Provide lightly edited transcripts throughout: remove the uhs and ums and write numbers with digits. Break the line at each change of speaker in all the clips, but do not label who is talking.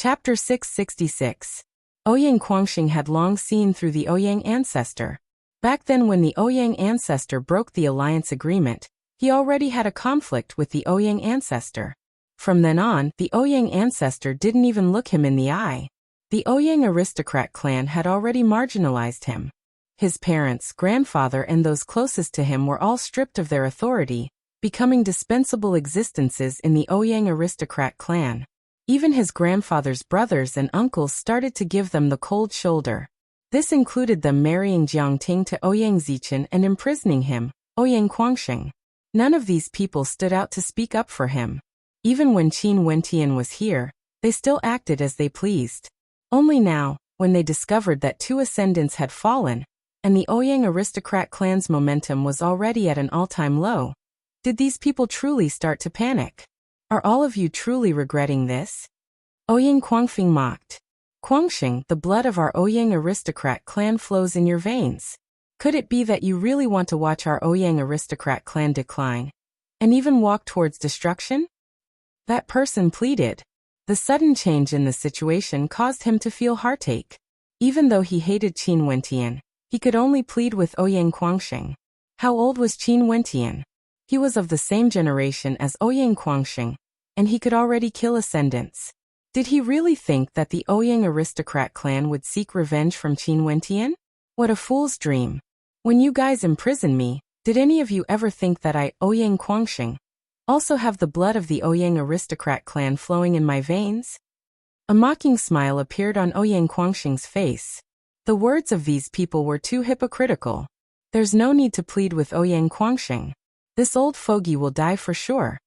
Chapter 666. Ouyang Guangxing had long seen through the Ouyang ancestor. Back then when the Ouyang ancestor broke the alliance agreement, he already had a conflict with the Ouyang ancestor. From then on, the Ouyang ancestor didn't even look him in the eye. The Ouyang aristocrat clan had already marginalized him. His parents, grandfather and those closest to him were all stripped of their authority, becoming dispensable existences in the Ouyang aristocrat clan. Even his grandfather's brothers and uncles started to give them the cold shoulder. This included them marrying Jiangting to Ouyang Zichen and imprisoning him, Ouyang Guangxing. None of these people stood out to speak up for him. Even when Qin Wentian was here, they still acted as they pleased. Only now, when they discovered that two ascendants had fallen, and the Ouyang aristocrat clan's momentum was already at an all-time low, did these people truly start to panic? Are all of you truly regretting this? Ouyang Guangxing mocked. Guangxing, the blood of our Ouyang aristocrat clan flows in your veins. Could it be that you really want to watch our Ouyang aristocrat clan decline, and even walk towards destruction? That person pleaded. The sudden change in the situation caused him to feel heartache. Even though he hated Qin Wentian, he could only plead with Ouyang Guangxing. How old was Qin Wentian? He was of the same generation as Ouyang Guangxing, and he could already kill ascendants. Did he really think that the Ouyang aristocrat clan would seek revenge from Qin Wentian? What a fool's dream. When you guys imprisoned me, did any of you ever think that I, Ouyang Guangxing, also have the blood of the Ouyang aristocrat clan flowing in my veins? A mocking smile appeared on Ouyang Guangxing's face. The words of these people were too hypocritical. There's no need to plead with Ouyang Guangxing. This old fogey will die for sure.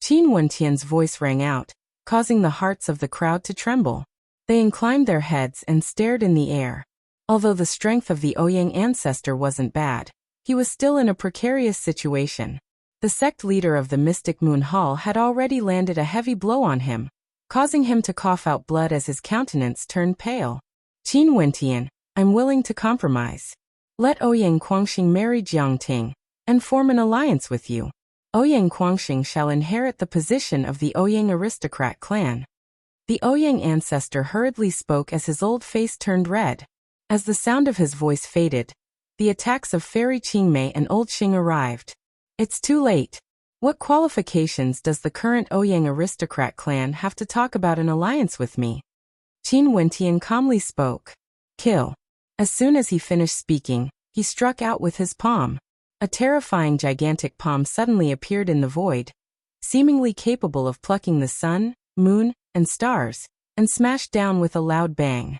Qin Wentian's voice rang out, causing the hearts of the crowd to tremble. They inclined their heads and stared in the air. Although the strength of the Ouyang ancestor wasn't bad, he was still in a precarious situation. The sect leader of the Mystic Moon Hall had already landed a heavy blow on him, causing him to cough out blood as his countenance turned pale. Qin Wentian, I'm willing to compromise. Let Ouyang Guangxing marry Jiangting and form an alliance with you. Ouyang Guangxing shall inherit the position of the Ouyang aristocrat clan. The Ouyang ancestor hurriedly spoke as his old face turned red. As the sound of his voice faded, the attacks of Fairy Qingmei and Old Xing arrived. It's too late. What qualifications does the current Ouyang aristocrat clan have to talk about an alliance with me? Qin Wentian calmly spoke. Kill. As soon as he finished speaking, he struck out with his palm. A terrifying gigantic palm suddenly appeared in the void, seemingly capable of plucking the sun, moon, and stars, and smashed down with a loud bang.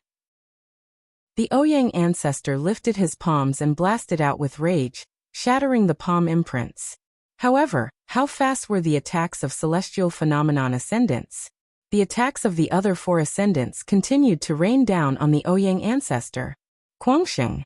The Ouyang ancestor lifted his palms and blasted out with rage, shattering the palm imprints. However, how fast were the attacks of celestial phenomenon ascendants? The attacks of the other four ascendants continued to rain down on the Ouyang ancestor. Guangxing.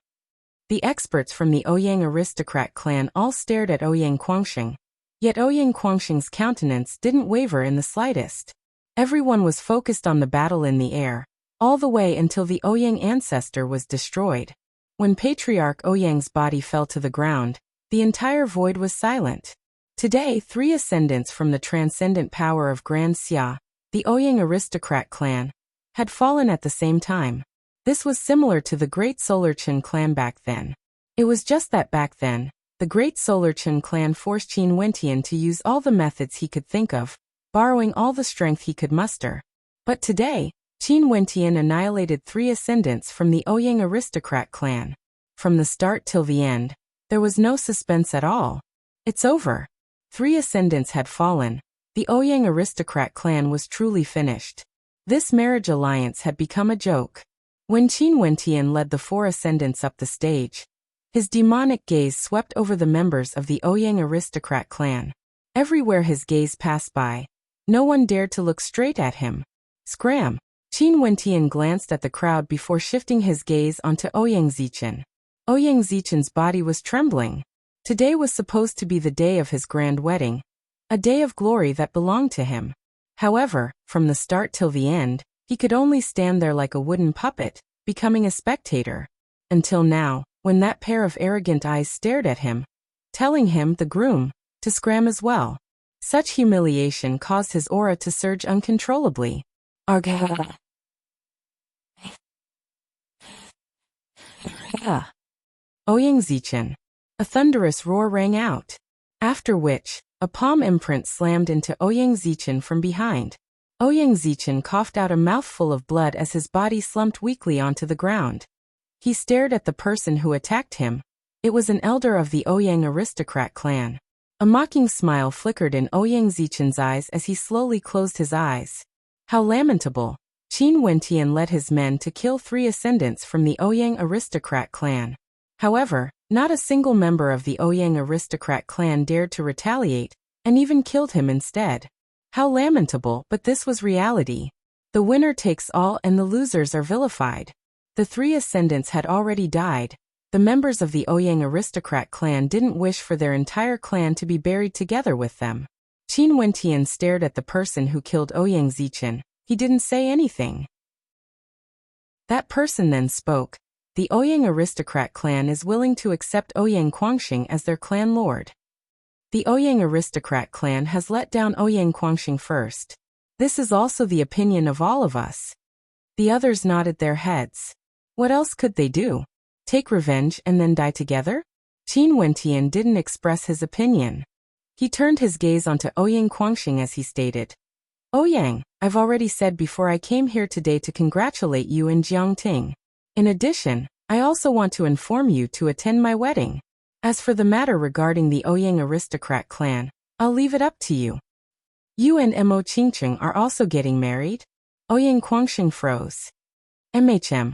The experts from the Ouyang aristocrat clan all stared at Ouyang Guangxing, yet Ouyang Guangxing's countenance didn't waver in the slightest. Everyone was focused on the battle in the air, all the way until the Ouyang ancestor was destroyed. When Patriarch Ouyang's body fell to the ground, the entire void was silent. Today, three ascendants from the transcendent power of Grand Xia, the Ouyang aristocrat clan, had fallen at the same time. This was similar to the Great Solar Qin clan back then. It was just that back then, the Great Solar Qin clan forced Qin Wentian to use all the methods he could think of, borrowing all the strength he could muster. But today, Qin Wentian annihilated three ascendants from the Ouyang aristocrat clan. From the start till the end, there was no suspense at all. It's over. Three ascendants had fallen. The Ouyang aristocrat clan was truly finished. This marriage alliance had become a joke. When Qin Wentian led the four ascendants up the stage, his demonic gaze swept over the members of the Ouyang aristocrat clan. Everywhere his gaze passed by, no one dared to look straight at him. Scram! Qin Wentian glanced at the crowd before shifting his gaze onto Ouyang Zichen. Ouyang Zichen's body was trembling. Today was supposed to be the day of his grand wedding, a day of glory that belonged to him. However, from the start till the end, he could only stand there like a wooden puppet, becoming a spectator. Until now, when that pair of arrogant eyes stared at him, telling him, the groom, to scram as well. Such humiliation caused his aura to surge uncontrollably. Argh! Ah! Ouyang Zichen. A thunderous roar rang out. After which, a palm imprint slammed into Ouyang Zichen from behind. Ouyang Zichen coughed out a mouthful of blood as his body slumped weakly onto the ground. He stared at the person who attacked him. It was an elder of the Ouyang aristocrat clan. A mocking smile flickered in Ouyang Zichen's eyes as he slowly closed his eyes. How lamentable! Qin Wentian led his men to kill 3 ascendants from the Ouyang aristocrat clan. However, not a single member of the Ouyang aristocrat clan dared to retaliate, and even killed him instead. How lamentable, but this was reality. The winner takes all and the losers are vilified. The 3 ascendants had already died. The members of the Ouyang aristocrat clan didn't wish for their entire clan to be buried together with them. Qin Wentian stared at the person who killed Ouyang Zichen. He didn't say anything. That person then spoke. The Ouyang aristocrat clan is willing to accept Ouyang Quangxing as their clan lord. The Ouyang aristocrat clan has let down Ouyang Quangxing first. This is also the opinion of all of us. The others nodded their heads. What else could they do? Take revenge and then die together? Qin Wentian didn't express his opinion. He turned his gaze onto Ouyang Quangxing as he stated, Ouyang, I've already said before I came here today to congratulate you and Jiangting. In addition, I also want to inform you to attend my wedding. As for the matter regarding the Ouyang aristocrat clan, I'll leave it up to you. You and Mo Qingqing are also getting married? Ouyang Quangxing froze. MHM.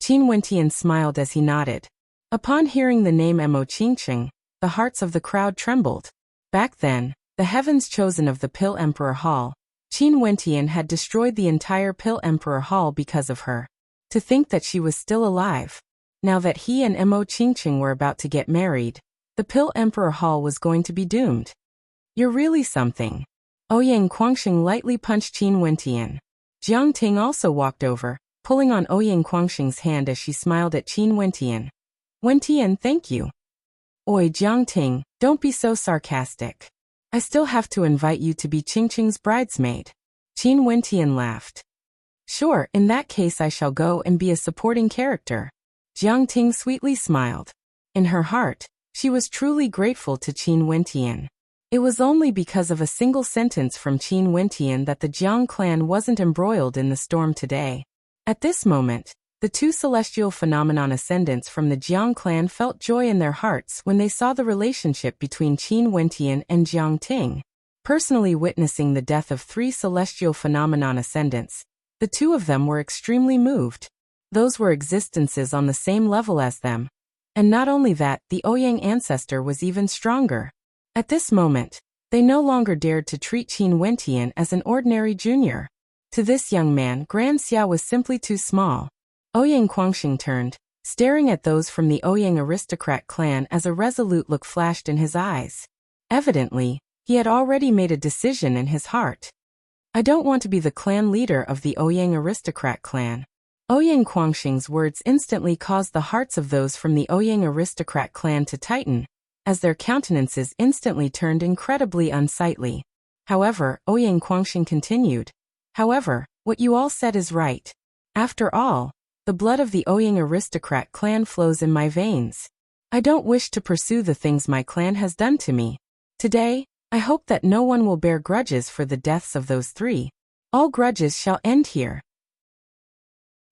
Qin Wentian smiled as he nodded. Upon hearing the name Mo Qingqing, the hearts of the crowd trembled. Back then, the heavens chosen of the Pill Emperor Hall, Qin Wentian had destroyed the entire Pill Emperor Hall because of her. To think that she was still alive. Now that he and Mo Qingqing were about to get married, the Pill Emperor Hall was going to be doomed. You're really something. Ouyang Quangxing lightly punched Qin Wentian. Jiangting also walked over, pulling on Ouyang Quangxing's hand as she smiled at Qin Wentian. Wentian, thank you. Oi Jiangting, don't be so sarcastic. I still have to invite you to be Qingqing's bridesmaid. Qin Wentian laughed. Sure, in that case I shall go and be a supporting character. Jiangting sweetly smiled. In her heart, she was truly grateful to Qin Wentian. It was only because of a single sentence from Qin Wentian that the Jiang clan wasn't embroiled in the storm today. At this moment, the 2 celestial phenomenon ascendants from the Jiang clan felt joy in their hearts when they saw the relationship between Qin Wentian and Jiangting. Personally witnessing the death of 3 celestial phenomenon ascendants, the 2 of them were extremely moved. Those were existences on the same level as them. And not only that, the Ouyang ancestor was even stronger. At this moment, they no longer dared to treat Qin Wentian as an ordinary junior. To this young man, Gran Xia was simply too small. Ouyang Quangxing turned, staring at those from the Ouyang aristocrat clan as a resolute look flashed in his eyes. Evidently, he had already made a decision in his heart. I don't want to be the clan leader of the Ouyang aristocrat clan. Ouyang Quangxing's words instantly caused the hearts of those from the Ouyang aristocrat clan to tighten, as their countenances instantly turned incredibly unsightly. However, Ouyang Quangxing continued. However, what you all said is right. After all, the blood of the Ouyang aristocrat clan flows in my veins. I don't wish to pursue the things my clan has done to me. Today, I hope that no one will bear grudges for the deaths of those 3. All grudges shall end here.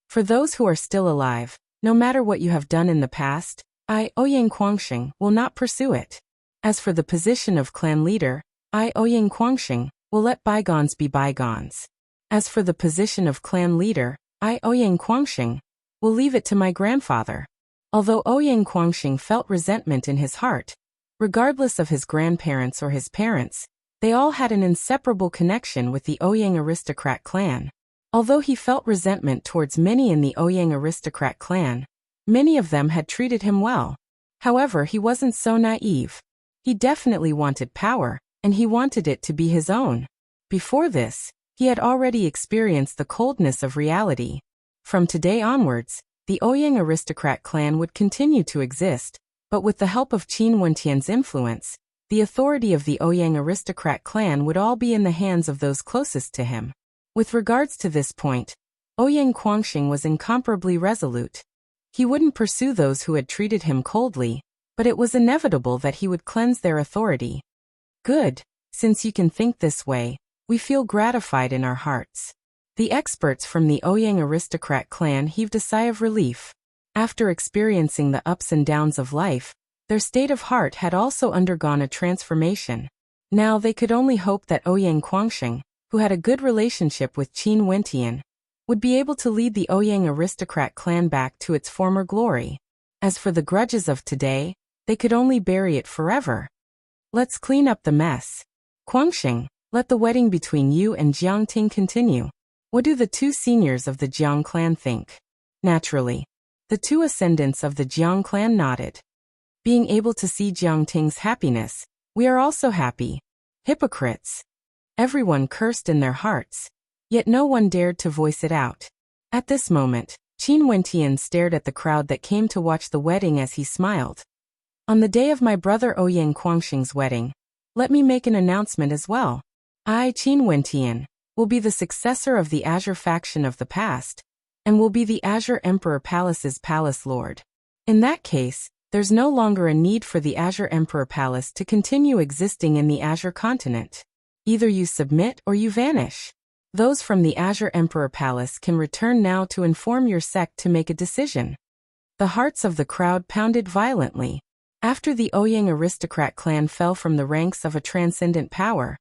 For those who are still alive, no matter what you have done in the past, I, Ouyang Quangxing, will not pursue it. As for the position of clan leader, I, Ouyang Quangxing, will let bygones be bygones. As for the position of clan leader, I, Ouyang Quangxing, will leave it to my grandfather. Although Ouyang Quangxing felt resentment in his heart, regardless of his grandparents or his parents, they all had an inseparable connection with the Ouyang aristocrat clan. Although he felt resentment towards many in the Ouyang aristocrat clan, many of them had treated him well. However, he wasn't so naive. He definitely wanted power, and he wanted it to be his own. Before this, he had already experienced the coldness of reality. From today onwards, the Ouyang aristocrat clan would continue to exist, but with the help of Qin Wentian's influence, the authority of the Ouyang aristocrat clan would all be in the hands of those closest to him. With regards to this point, Ouyang Quangxing was incomparably resolute. He wouldn't pursue those who had treated him coldly, but it was inevitable that he would cleanse their authority. Good, since you can think this way, we feel gratified in our hearts. The experts from the Ouyang aristocrat clan heaved a sigh of relief. After experiencing the ups and downs of life, their state of heart had also undergone a transformation. Now they could only hope that Ouyang Quangsheng, who had a good relationship with Qin Wentian, would be able to lead the Ouyang aristocrat clan back to its former glory. As for the grudges of today, they could only bury it forever. Let's clean up the mess. Quangsheng, let the wedding between you and Jiang Ting continue. What do the two seniors of the Jiang clan think? Naturally, the two ascendants of the Jiang clan nodded. Being able to see Jiang Ting's happiness, we are also happy. Hypocrites. Everyone cursed in their hearts, yet no one dared to voice it out. At this moment, Qin Wentian stared at the crowd that came to watch the wedding as he smiled. On the day of my brother Ouyang Quangsheng's wedding, let me make an announcement as well. I, Qin Wentian, will be the successor of the Azure faction of the past, and will be the Azure Emperor Palace's palace lord. In that case, there's no longer a need for the Azure Emperor Palace to continue existing in the Azure continent. Either you submit or you vanish. Those from the Azure Emperor Palace can return now to inform your sect to make a decision. The hearts of the crowd pounded violently. After the Ouyang aristocrat clan fell from the ranks of a transcendent power,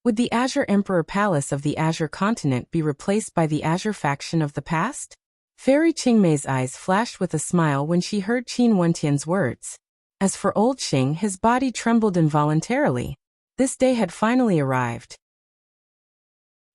would the Azure Emperor Palace of the Azure continent be replaced by the Azure faction of the past? Fairy Qingmei's eyes flashed with a smile when she heard Qin Wentian's words. As for old Qing, his body trembled involuntarily. This day had finally arrived.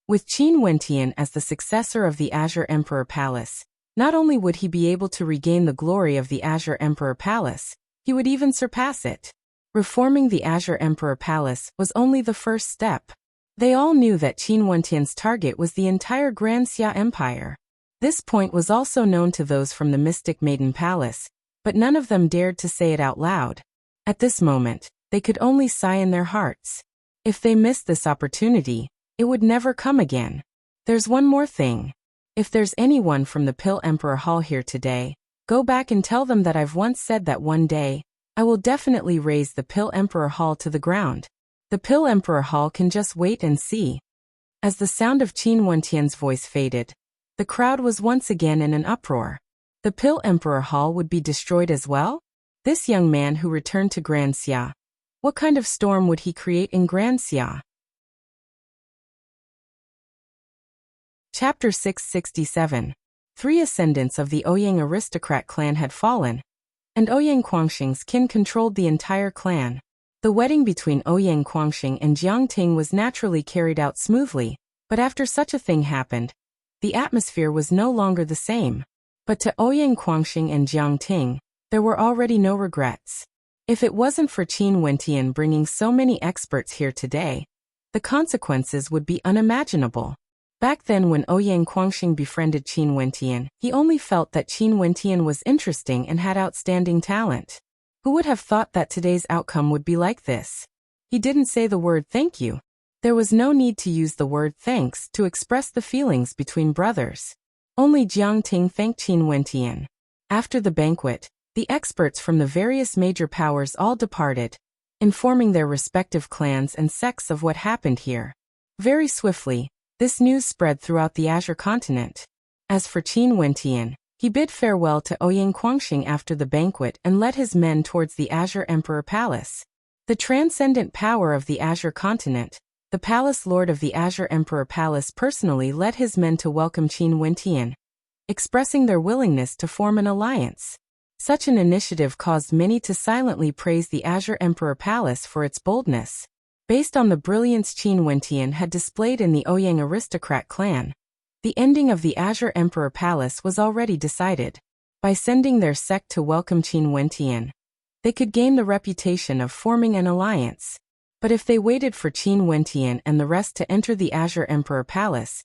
With Qin Wentian as the successor of the Azure Emperor Palace, not only would he be able to regain the glory of the Azure Emperor Palace, he would even surpass it. Reforming the Azure Emperor Palace was only the first step. They all knew that Qin Wentian's target was the entire Grand Xia Empire. This point was also known to those from the Mystic Maiden Palace, but none of them dared to say it out loud. At this moment, they could only sigh in their hearts. If they missed this opportunity, it would never come again. There's one more thing. If there's anyone from the Pill Emperor Hall here today, go back and tell them that I've once said that one day, I will definitely raise the Pill Emperor Hall to the ground. The Pill Emperor Hall can just wait and see. As the sound of Qin Wentian's voice faded, the crowd was once again in an uproar. The Pill Emperor Hall would be destroyed as well? This young man who returned to Grand Xia. What kind of storm would he create in Grand Xia? Chapter 667. 3 ascendants of the Ouyang aristocrat clan had fallen, and Ouyang Quangsheng's kin controlled the entire clan. The wedding between Ouyang Quangsheng and Jiang Ting was naturally carried out smoothly, but after such a thing happened, the atmosphere was no longer the same. But to Ouyang Quangsheng and Jiang Ting, there were already no regrets. If it wasn't for Qin Wentian bringing so many experts here today, the consequences would be unimaginable. Back then when Ouyang Quangsheng befriended Qin Wentian, he only felt that Qin Wentian was interesting and had outstanding talent. Who would have thought that today's outcome would be like this? He didn't say the word thank you. There was no need to use the word thanks to express the feelings between brothers. Only Jiang Ting thanked Qin Wentian. After the banquet, the experts from the various major powers all departed, informing their respective clans and sects of what happened here. Very swiftly, this news spread throughout the Azure continent. As for Qin Wentian, he bid farewell to Ouyang Quangsheng after the banquet and led his men towards the Azure Emperor Palace. The transcendent power of the Azure continent, the Palace Lord of the Azure Emperor Palace personally led his men to welcome Qin Wentian, expressing their willingness to form an alliance. Such an initiative caused many to silently praise the Azure Emperor Palace for its boldness. Based on the brilliance Qin Wentian had displayed in the Ouyang aristocrat clan, the ending of the Azure Emperor Palace was already decided. By sending their sect to welcome Qin Wentian, they could gain the reputation of forming an alliance. But if they waited for Qin Wentian and the rest to enter the Azure Emperor Palace,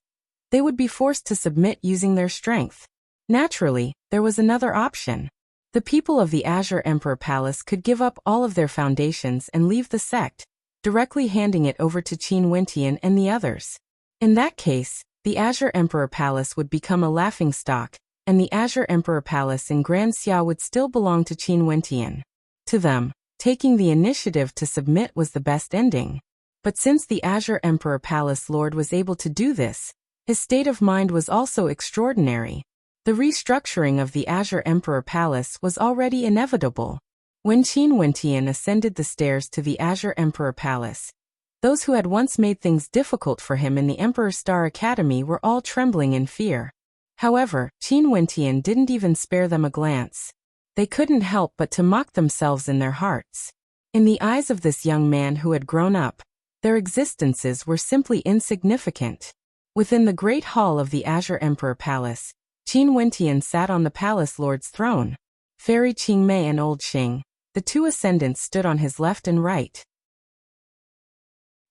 they would be forced to submit using their strength. Naturally, there was another option. The people of the Azure Emperor Palace could give up all of their foundations and leave the sect, directly handing it over to Qin Wentian and the others. In that case, the Azure Emperor Palace would become a laughingstock, and the Azure Emperor Palace in Grand Xia would still belong to Qin Wentian. To them, taking the initiative to submit was the best ending. But since the Azure Emperor Palace Lord was able to do this, his state of mind was also extraordinary. The restructuring of the Azure Emperor Palace was already inevitable. When Qin Wentian ascended the stairs to the Azure Emperor Palace, those who had once made things difficult for him in the Emperor Star Academy were all trembling in fear. However, Qin Wentian didn't even spare them a glance. They couldn't help but to mock themselves in their hearts. In the eyes of this young man who had grown up, their existences were simply insignificant. Within the great hall of the Azure Emperor Palace, Qin Wentian sat on the Palace Lord's throne. Fairy Qingmei and Old Xing, the two ascendants, stood on his left and right.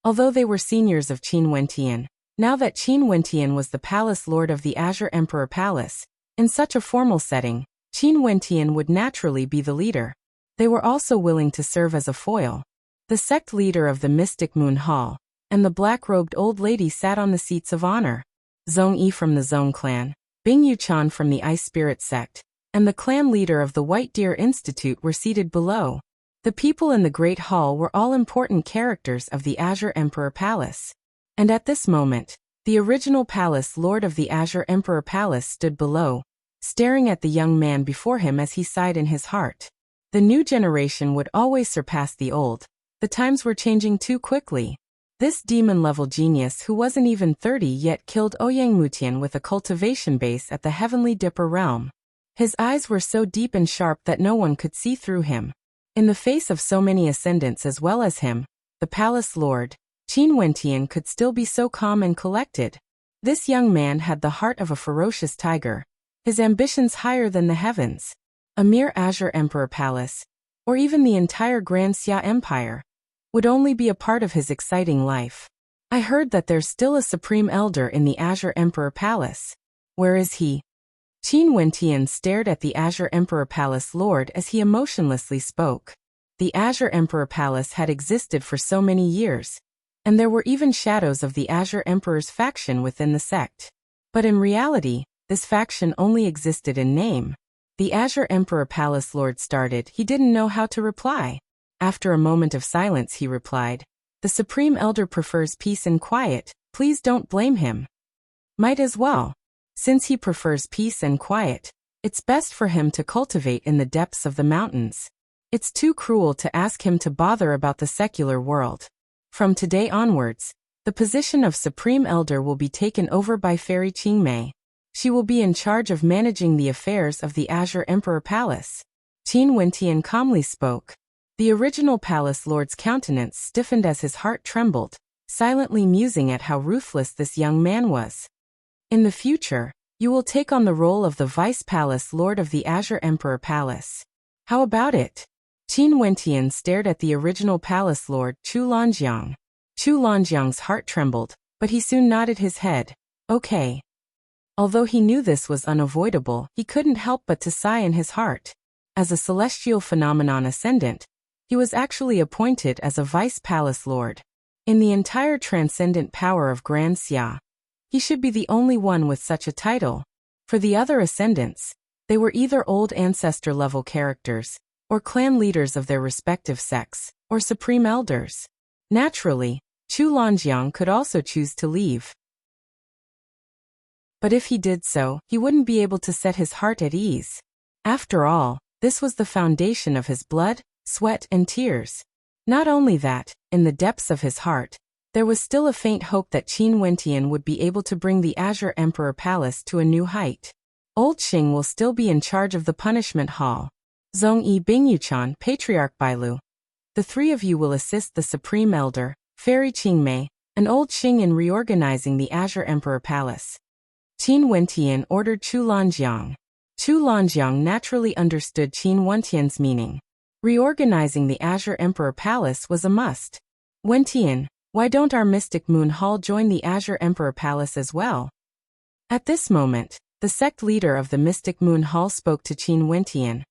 Although they were seniors of Qin Wentian, now that Qin Wentian was the Palace Lord of the Azure Emperor Palace, in such a formal setting, Qin Wentian would naturally be the leader. They were also willing to serve as a foil. The sect leader of the Mystic Moon Hall and the black-robed old lady sat on the seats of honor. Zhong Yi from the Zhong clan, Bing Yuchan from the Ice Spirit sect, and the clan leader of the White Deer Institute were seated below. The people in the Great Hall were all important characters of the Azure Emperor Palace. And at this moment, the original Palace Lord of the Azure Emperor Palace stood below, staring at the young man before him as he sighed in his heart. The new generation would always surpass the old. The times were changing too quickly. This demon-level genius who wasn't even 30 yet killed Ouyang Mutian with a cultivation base at the Heavenly Dipper realm. His eyes were so deep and sharp that no one could see through him. In the face of so many ascendants as well as him, the Palace Lord, Qin Wentian, could still be so calm and collected. This young man had the heart of a ferocious tiger, his ambitions higher than the heavens. A mere Azure Emperor Palace, or even the entire Grand Xia Empire, would only be a part of his exciting life. I heard that there's still a Supreme Elder in the Azure Emperor Palace. Where is he? Qin Wentian stared at the Azure Emperor Palace Lord as he emotionlessly spoke. The Azure Emperor Palace had existed for so many years, and there were even shadows of the Azure Emperor's faction within the sect. But in reality, this faction only existed in name. The Azure Emperor Palace Lord started. He didn't know how to reply. After a moment of silence he replied, "The Supreme Elder prefers peace and quiet, please don't blame him." Might as well. Since he prefers peace and quiet, it's best for him to cultivate in the depths of the mountains. It's too cruel to ask him to bother about the secular world. From today onwards, the position of Supreme Elder will be taken over by Fairy Qingmei. She will be in charge of managing the affairs of the Azure Emperor Palace. Qin Wentian calmly spoke. The original Palace Lord's countenance stiffened as his heart trembled, silently musing at how ruthless this young man was. In the future, you will take on the role of the Vice Palace Lord of the Azure Emperor Palace. How about it? Qin Wentian stared at the original Palace Lord, Chu Lanjiang. Chu Lanjiang's heart trembled, but he soon nodded his head. Okay. Although he knew this was unavoidable, he couldn't help but to sigh in his heart. As a celestial phenomenon ascendant, he was actually appointed as a Vice Palace Lord. In the entire transcendent power of Grand Xia, he should be the only one with such a title. For the other ascendants, they were either old ancestor-level characters, or clan leaders of their respective sects, or supreme elders. Naturally, Chu Lanjiang could also choose to leave. But if he did so, he wouldn't be able to set his heart at ease. After all, this was the foundation of his blood, sweat, and tears. Not only that, in the depths of his heart, there was still a faint hope that Qin Wentian would be able to bring the Azure Emperor Palace to a new height. Old Xing will still be in charge of the punishment hall. Zhong Yi, Bing Yuchan, Patriarch Bailu. The three of you will assist the Supreme Elder, Fairy Qingmei, and Old Xing in reorganizing the Azure Emperor Palace. Qin Wentian ordered Chu Lanjiang. Chu Lanjiang naturally understood Qin Wentian's meaning. Reorganizing the Azure Emperor Palace was a must. Wentian, why don't our Mystic Moon Hall join the Azure Emperor Palace as well? At this moment, the sect leader of the Mystic Moon Hall spoke to Qin Wentian,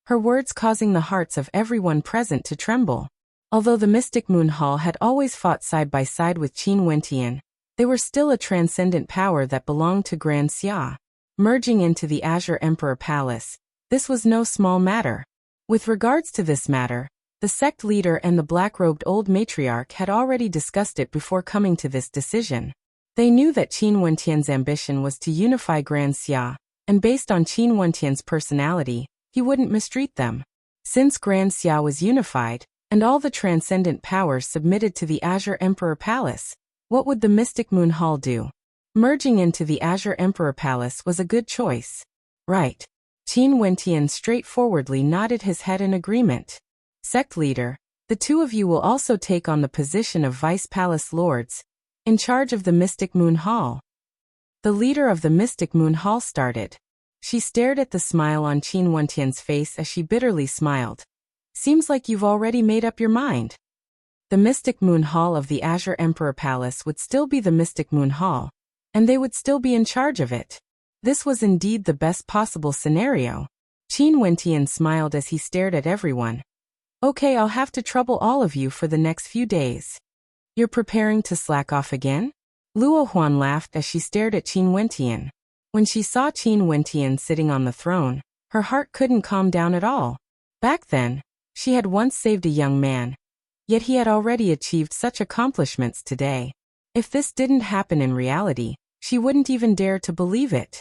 her words causing the hearts of everyone present to tremble. Although the Mystic Moon Hall had always fought side by side with Qin Wentian, they were still a transcendent power that belonged to Grand Xia. merging into the Azure Emperor Palace. This was no small matter. With regards to this matter, the sect leader and the black-robed old matriarch had already discussed it before coming to this decision. They knew that Qin Wentian's ambition was to unify Grand Xia, and based on Qin Wentian's personality, he wouldn't mistreat them. Since Grand Xia was unified, and all the transcendent powers submitted to the Azure Emperor Palace, what would the Mystic Moon Hall do? Merging into the Azure Emperor Palace was a good choice. Right. Qin Wentian straightforwardly nodded his head in agreement. Sect leader, the two of you will also take on the position of Vice Palace Lords, in charge of the Mystic Moon Hall. The leader of the Mystic Moon Hall started. She stared at the smile on Qin Wentian's face as she bitterly smiled. Seems like you've already made up your mind. The Mystic Moon Hall of the Azure Emperor Palace would still be the Mystic Moon Hall, and they would still be in charge of it. This was indeed the best possible scenario. Qin Wentian smiled as he stared at everyone. Okay, I'll have to trouble all of you for the next few days. You're preparing to slack off again? Luo Huan laughed as she stared at Qin Wentian. When she saw Qin Wentian sitting on the throne, her heart couldn't calm down at all. Back then, she had once saved a young man, yet he had already achieved such accomplishments today. If this didn't happen in reality, she wouldn't even dare to believe it.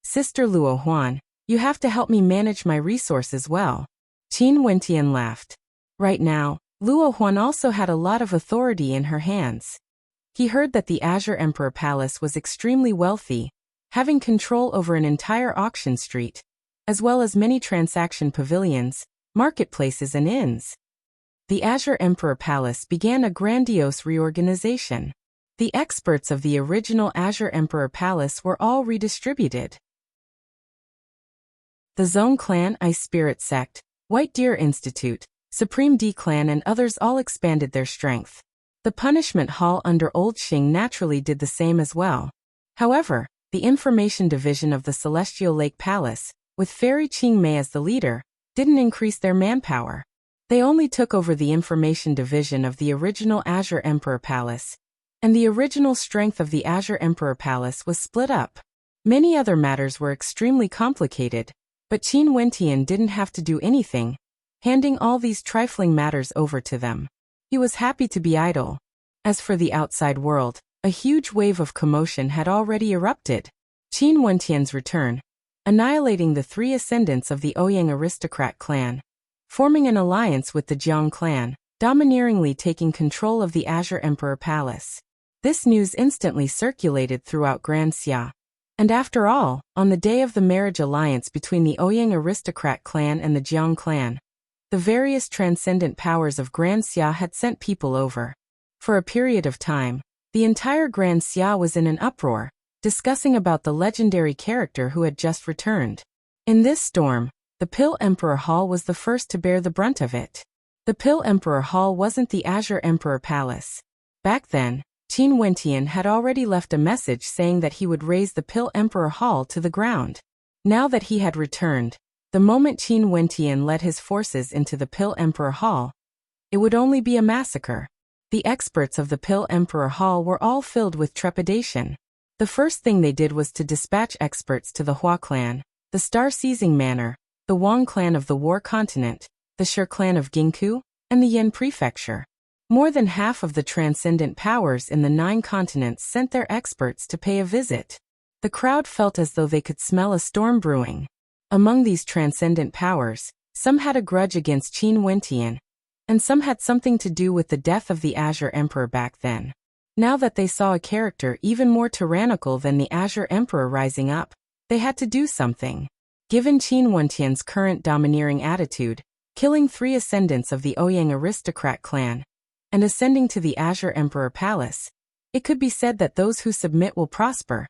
Sister Luo Huan, you have to help me manage my resources well. Qin Wentian laughed. Right now, Luo Huan also had a lot of authority in her hands. He heard that the Azure Emperor Palace was extremely wealthy, having control over an entire auction street, as well as many transaction pavilions, marketplaces and inns. The Azure Emperor Palace began a grandiose reorganization. The experts of the original Azure Emperor Palace were all redistributed. The Zone Clan, Ice Spirit Sect, White Deer Institute, Supreme D Clan and others all expanded their strength. The Punishment Hall under Old Xing naturally did the same as well. However, the Information Division of the Celestial Lake Palace, with Fairy Qingmei as the leader, didn't increase their manpower. They only took over the Information Division of the original Azure Emperor Palace, and the original strength of the Azure Emperor Palace was split up. Many other matters were extremely complicated, but Qin Wentian didn't have to do anything, handing all these trifling matters over to them. He was happy to be idle. As for the outside world, a huge wave of commotion had already erupted. Qin Wentian's return, annihilating the three ascendants of the Ouyang aristocrat clan, forming an alliance with the Jiang clan, domineeringly taking control of the Azure Emperor Palace. This news instantly circulated throughout Grand Xia. And after all, on the day of the marriage alliance between the Ouyang aristocrat clan and the Jiang clan, the various transcendent powers of Grand Xia had sent people over. For a period of time, the entire Grand Xia was in an uproar, discussing about the legendary character who had just returned. In this storm, the Pill Emperor Hall was the first to bear the brunt of it. The Pill Emperor Hall wasn't the Azure Emperor Palace. Back then, Qin Wentian had already left a message saying that he would raise the Pill Emperor Hall to the ground. Now that he had returned, the moment Qin Wentian led his forces into the Pill Emperor Hall, it would only be a massacre. The experts of the Pill Emperor Hall were all filled with trepidation. The first thing they did was to dispatch experts to the Hua clan, the Star-Seizing Manor, the Wang clan of the War Continent, the Shi clan of Gingku, and the Yan Prefecture. More than half of the transcendent powers in the 9 continents sent their experts to pay a visit. The crowd felt as though they could smell a storm brewing. Among these transcendent powers, some had a grudge against Qin Wentian, and some had something to do with the death of the Azure Emperor back then. Now that they saw a character even more tyrannical than the Azure Emperor rising up, they had to do something. Given Qin Wentian's current domineering attitude, killing 3 ascendants of the Ouyang aristocrat clan, and ascending to the Azure Emperor Palace, it could be said that those who submit will prosper,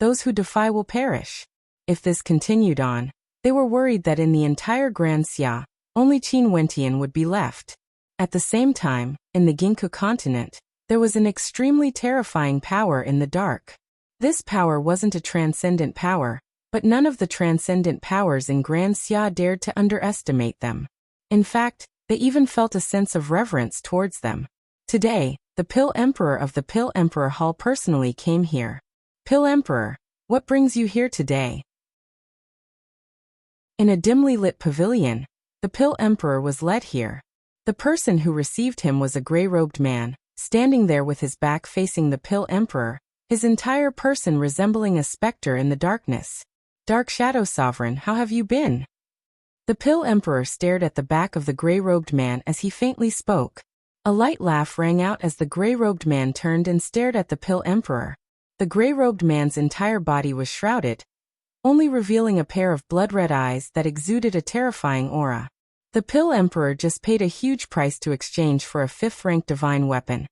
those who defy will perish. If this continued on, they were worried that in the entire Grand Xia, only Qin Wentian would be left. At the same time, in the Gingku continent, there was an extremely terrifying power in the dark. This power wasn't a transcendent power, but none of the transcendent powers in Grand Xia dared to underestimate them. In fact, they even felt a sense of reverence towards them. Today, the Pill Emperor of the Pill Emperor Hall personally came here. Pill Emperor, what brings you here today? In a dimly lit pavilion, the Pill Emperor was led here. The person who received him was a gray-robed man, standing there with his back facing the Pill Emperor, his entire person resembling a specter in the darkness. Dark Shadow Sovereign, how have you been? The Pill Emperor stared at the back of the gray-robed man as he faintly spoke. A light laugh rang out as the gray-robed man turned and stared at the Pill Emperor. The gray-robed man's entire body was shrouded, only revealing a pair of blood-red eyes that exuded a terrifying aura. The Pill Emperor just paid a huge price to exchange for a 5th-rank divine weapon.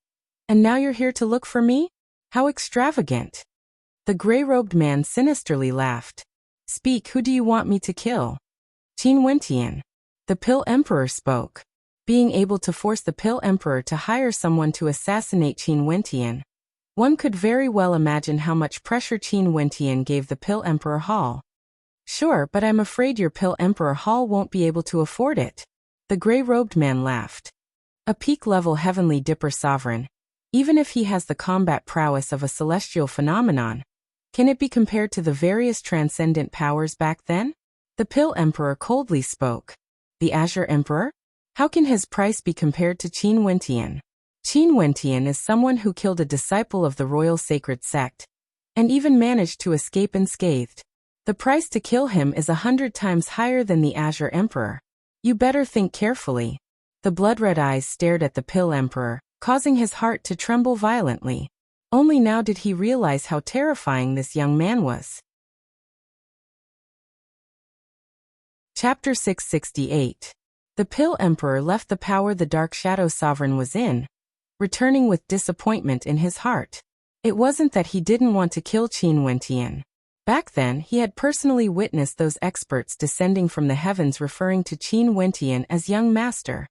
And now you're here to look for me? How extravagant. The gray-robed man sinisterly laughed. Speak, who do you want me to kill? Qin Wentian. The Pill Emperor spoke. Being able to force the Pill Emperor to hire someone to assassinate Qin Wentian. One could very well imagine how much pressure Qin Wentian gave the Pill Emperor Hall. Sure, but I'm afraid your Pill Emperor Hall won't be able to afford it. The gray-robed man laughed. A peak-level Heavenly Dipper Sovereign, even if he has the combat prowess of a celestial phenomenon, can it be compared to the various transcendent powers back then? The Pill Emperor coldly spoke. The Azure Emperor? How can his price be compared to Qin Wentian? Qin Wentian is someone who killed a disciple of the Royal Sacred Sect, and even managed to escape unscathed. The price to kill him is 100 times higher than the Azure Emperor. You better think carefully. The blood-red eyes stared at the Pill Emperor, causing his heart to tremble violently. Only now did he realize how terrifying this young man was. Chapter 668. The Pill Emperor left the power the Dark Shadow Sovereign was in, returning with disappointment in his heart. It wasn't that he didn't want to kill Qin Wentian. Back then, he had personally witnessed those experts descending from the heavens referring to Qin Wentian as young master.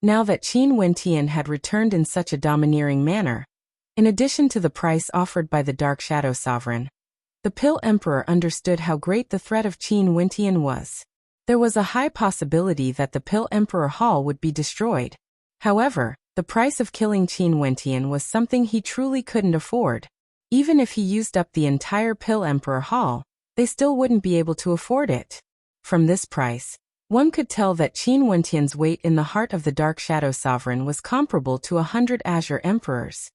Now that Qin Wentian had returned in such a domineering manner, in addition to the price offered by the Dark Shadow Sovereign, the Pill Emperor understood how great the threat of Qin Wentian was. There was a high possibility that the Pill Emperor Hall would be destroyed. However, the price of killing Qin Wentian was something he truly couldn't afford. Even if he used up the entire Pill Emperor Hall, they still wouldn't be able to afford it. From this price, one could tell that Qin Wentian's weight in the heart of the Dark Shadow Sovereign was comparable to 100 Azure Emperors.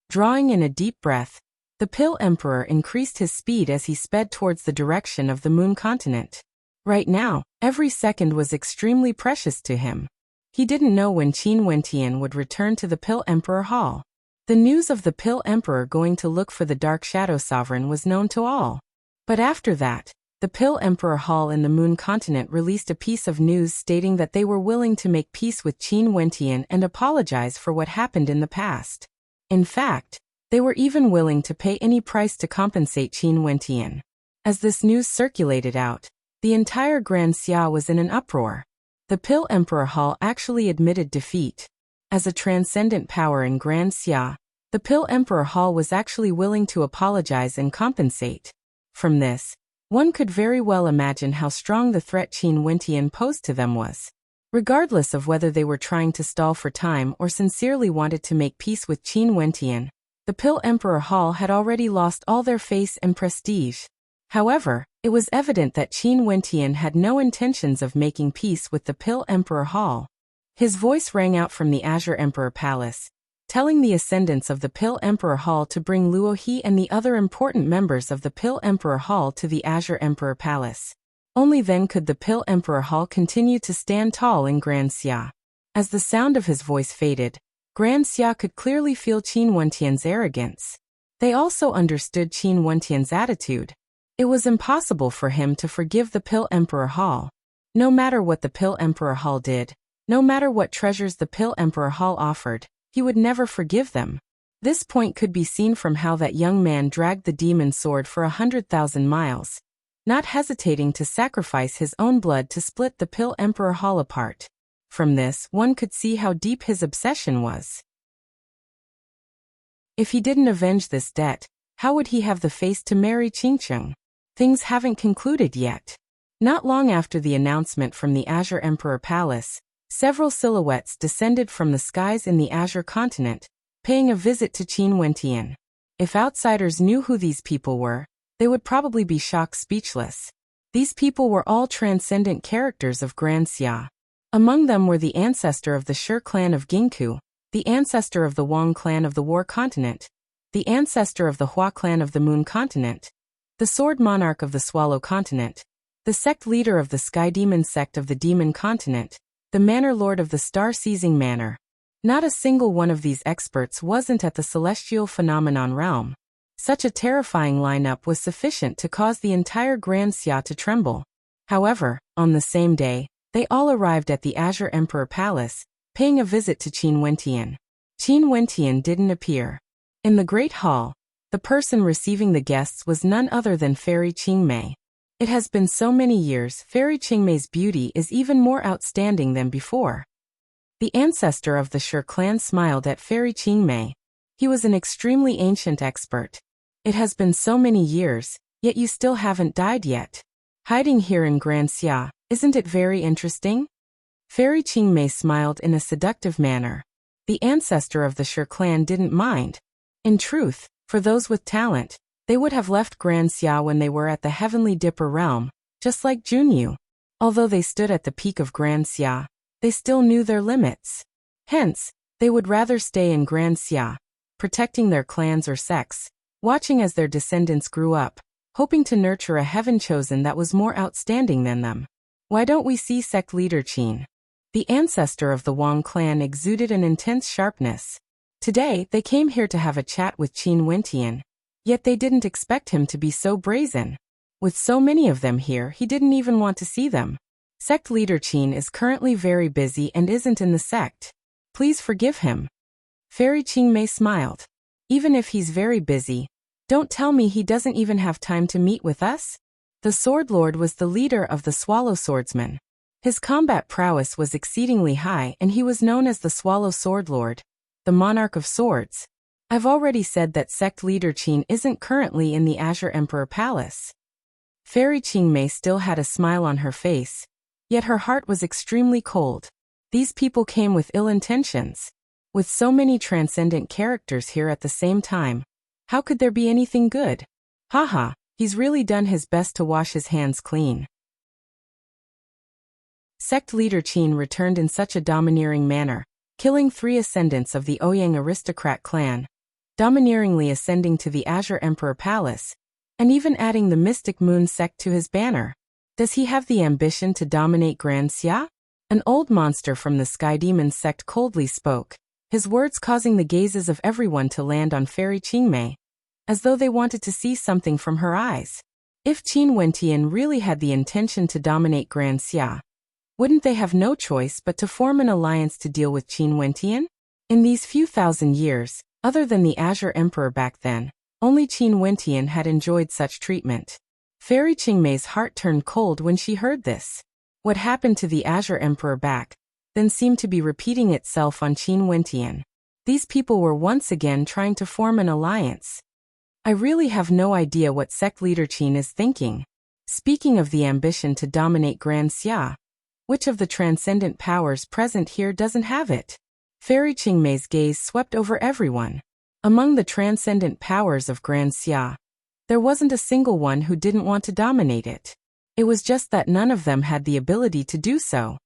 Drawing in a deep breath, the Pill Emperor increased his speed as he sped towards the direction of the Moon Continent. Right now, every second was extremely precious to him. He didn't know when Qin Wentian would return to the Pill Emperor Hall. The news of the Pill Emperor going to look for the Dark Shadow Sovereign was known to all. But after that, the Pill Emperor Hall in the Moon Continent released a piece of news stating that they were willing to make peace with Qin Wentian and apologize for what happened in the past. In fact, they were even willing to pay any price to compensate Qin Wentian. As this news circulated out, the entire Grand Xia was in an uproar. The Pill Emperor Hall actually admitted defeat. As a transcendent power in Grand Xia, the Pill Emperor Hall was actually willing to apologize and compensate. From this, one could very well imagine how strong the threat Qin Wentian posed to them was. Regardless of whether they were trying to stall for time or sincerely wanted to make peace with Qin Wentian, the Pill Emperor Hall had already lost all their face and prestige. However, it was evident that Qin Wentian had no intentions of making peace with the Pill Emperor Hall. His voice rang out from the Azure Emperor Palace, telling the ascendants of the Pill Emperor Hall to bring Luo He and the other important members of the Pill Emperor Hall to the Azure Emperor Palace. Only then could the Pill Emperor Hall continue to stand tall in Grand Xia. As the sound of his voice faded, Grand Xia could clearly feel Qin Wentian's arrogance. They also understood Qin Wentian's attitude. It was impossible for him to forgive the Pill Emperor Hall. No matter what the Pill Emperor Hall did, no matter what treasures the Pill Emperor Hall offered, he would never forgive them. This point could be seen from how that young man dragged the demon sword for 100,000 miles, not hesitating to sacrifice his own blood to split the Pill Emperor Hall apart. From this, one could see how deep his obsession was. If he didn't avenge this debt, how would he have the face to marry Qingcheng? Things haven't concluded yet. Not long after the announcement from the Azure Emperor Palace, several silhouettes descended from the skies in the Azure continent, paying a visit to Qin Wentian. If outsiders knew who these people were, they would probably be shocked speechless. These people were all transcendent characters of Grand Xia. Among them were the ancestor of the Shi clan of Gingku, the ancestor of the Wang clan of the War Continent, the ancestor of the Hua clan of the Moon Continent, the Sword Monarch of the Swallow Continent, the sect leader of the Sky Demon sect of the Demon Continent, the Manor Lord of the Star-Seizing Manor. Not a single one of these experts wasn't at the Celestial Phenomenon realm. Such a terrifying lineup was sufficient to cause the entire Grand Xia to tremble. However, on the same day, they all arrived at the Azure Emperor Palace, paying a visit to Qin Wentian. Qin Wentian didn't appear. In the Great Hall, the person receiving the guests was none other than Fairy Qingmei. It has been so many years, Fairy Qingmei's beauty is even more outstanding than before. The ancestor of the Shi clan smiled at Fairy Qingmei. He was an extremely ancient expert. It has been so many years, yet you still haven't died yet. Hiding here in Grand Xia, isn't it very interesting? Fairy Qingmei smiled in a seductive manner. The ancestor of the Shi clan didn't mind. In truth, for those with talent, they would have left Grand Xia when they were at the Heavenly Dipper realm, just like Junyu. Although they stood at the peak of Grand Xia, they still knew their limits. Hence, they would rather stay in Grand Xia, protecting their clans or sects, watching as their descendants grew up, hoping to nurture a heaven chosen that was more outstanding than them. Why don't we see sect leader Qin? The ancestor of the Wang clan exuded an intense sharpness. Today, they came here to have a chat with Qin Wentian, yet they didn't expect him to be so brazen. With so many of them here, he didn't even want to see them. Sect leader Qin is currently very busy and isn't in the sect. Please forgive him. Fairy Qingmei smiled. Even if he's very busy, don't tell me he doesn't even have time to meet with us? The Sword Lord was the leader of the Swallow Swordsmen. His combat prowess was exceedingly high and he was known as the Swallow Sword Lord, the Monarch of Swords. I've already said that sect leader Qin isn't currently in the Azure Emperor Palace. Fairy Qingmei still had a smile on her face, yet her heart was extremely cold. These people came with ill intentions. With so many transcendent characters here at the same time, how could there be anything good? Haha, he's really done his best to wash his hands clean. Sect leader Qin returned in such a domineering manner, killing 3 ascendants of the Ouyang aristocrat clan, domineeringly ascending to the Azure Emperor Palace, and even adding the Mystic Moon sect to his banner. Does he have the ambition to dominate Grand Xia? An old monster from the Sky Demon sect coldly spoke, his words causing the gazes of everyone to land on Fairy Qingmei, as though they wanted to see something from her eyes. If Qin Wentian really had the intention to dominate Grand Xia, wouldn't they have no choice but to form an alliance to deal with Qin Wentian? In these few thousand years, other than the Azure Emperor back then, only Qin Wentian had enjoyed such treatment. Fairy Qingmei's heart turned cold when she heard this. What happened to the Azure Emperor back then seemed to be repeating itself on Qin Wentian. These people were once again trying to form an alliance. I really have no idea what sect leader Qin is thinking. Speaking of the ambition to dominate Grand Xia, which of the transcendent powers present here doesn't have it? Fairy Qingmei's gaze swept over everyone. Among the transcendent powers of Grand Xia, there wasn't a single one who didn't want to dominate it. It was just that none of them had the ability to do so.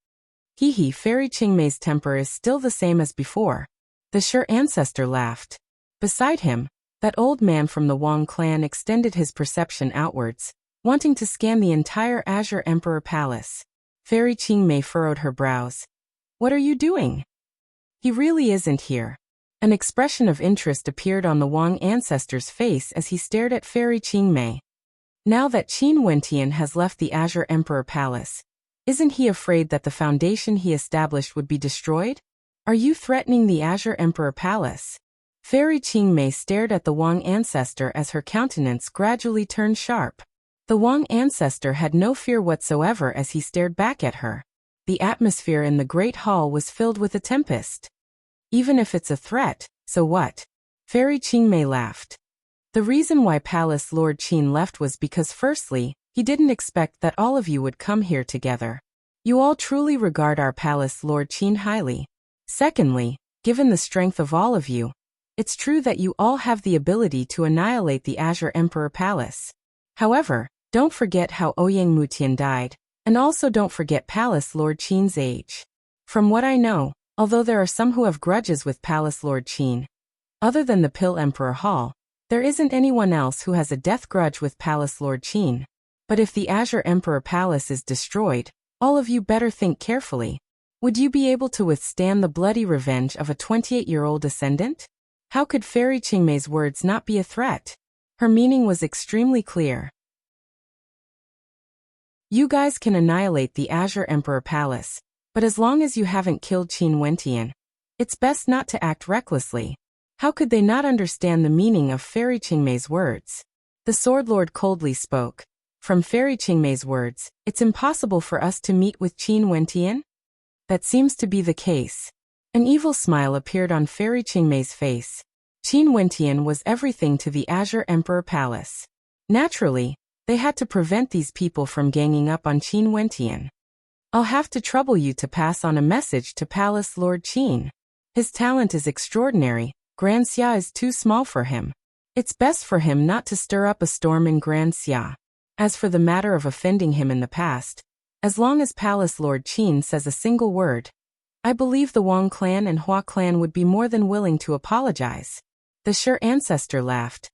Hee, Fairy Qingmei's temper is still the same as before. The Shi ancestor laughed. Beside him, that old man from the Wang clan extended his perception outwards, wanting to scan the entire Azure Emperor Palace. Fairy Qingmei furrowed her brows. What are you doing? He really isn't here. An expression of interest appeared on the Wang ancestor's face as he stared at Fairy Qingmei. Now that Qin Wentian has left the Azure Emperor Palace, isn't he afraid that the foundation he established would be destroyed? Are you threatening the Azure Emperor Palace? Fairy Qingmei stared at the Wang ancestor as her countenance gradually turned sharp. The Wang ancestor had no fear whatsoever as he stared back at her. The atmosphere in the Great Hall was filled with a tempest. Even if it's a threat, so what? Fairy Qingmei laughed. The reason why Palace Lord Qin left was because firstly, he didn't expect that all of you would come here together. You all truly regard our Palace Lord Qin highly. Secondly, given the strength of all of you, it's true that you all have the ability to annihilate the Azure Emperor Palace. However, Don't forget how Ouyang Mutian died, and also don't forget Palace Lord Qin's age. From what I know, although there are some who have grudges with Palace Lord Qin, other than the Pill Emperor Hall, there isn't anyone else who has a death grudge with Palace Lord Qin. But if the Azure Emperor Palace is destroyed, all of you better think carefully. Would you be able to withstand the bloody revenge of a 28-year-old ascendant? How could Fairy Qingmei's words not be a threat? Her meaning was extremely clear. You guys can annihilate the Azure Emperor Palace, but as long as you haven't killed Qin Wentian, it's best not to act recklessly. How could they not understand the meaning of Fairy Qingmei's words? The Sword Lord coldly spoke. From Fairy Qingmei's words, it's impossible for us to meet with Qin Wentian? That seems to be the case. An evil smile appeared on Fairy Qingmei's face. Qin Wentian was everything to the Azure Emperor Palace. Naturally, they had to prevent these people from ganging up on Qin Wentian. I'll have to trouble you to pass on a message to Palace Lord Qin. His talent is extraordinary. Grand Xia is too small for him. It's best for him not to stir up a storm in Grand Xia. As for the matter of offending him in the past, as long as Palace Lord Qin says a single word, I believe the Wang clan and Hua clan would be more than willing to apologize. The Shi ancestor laughed.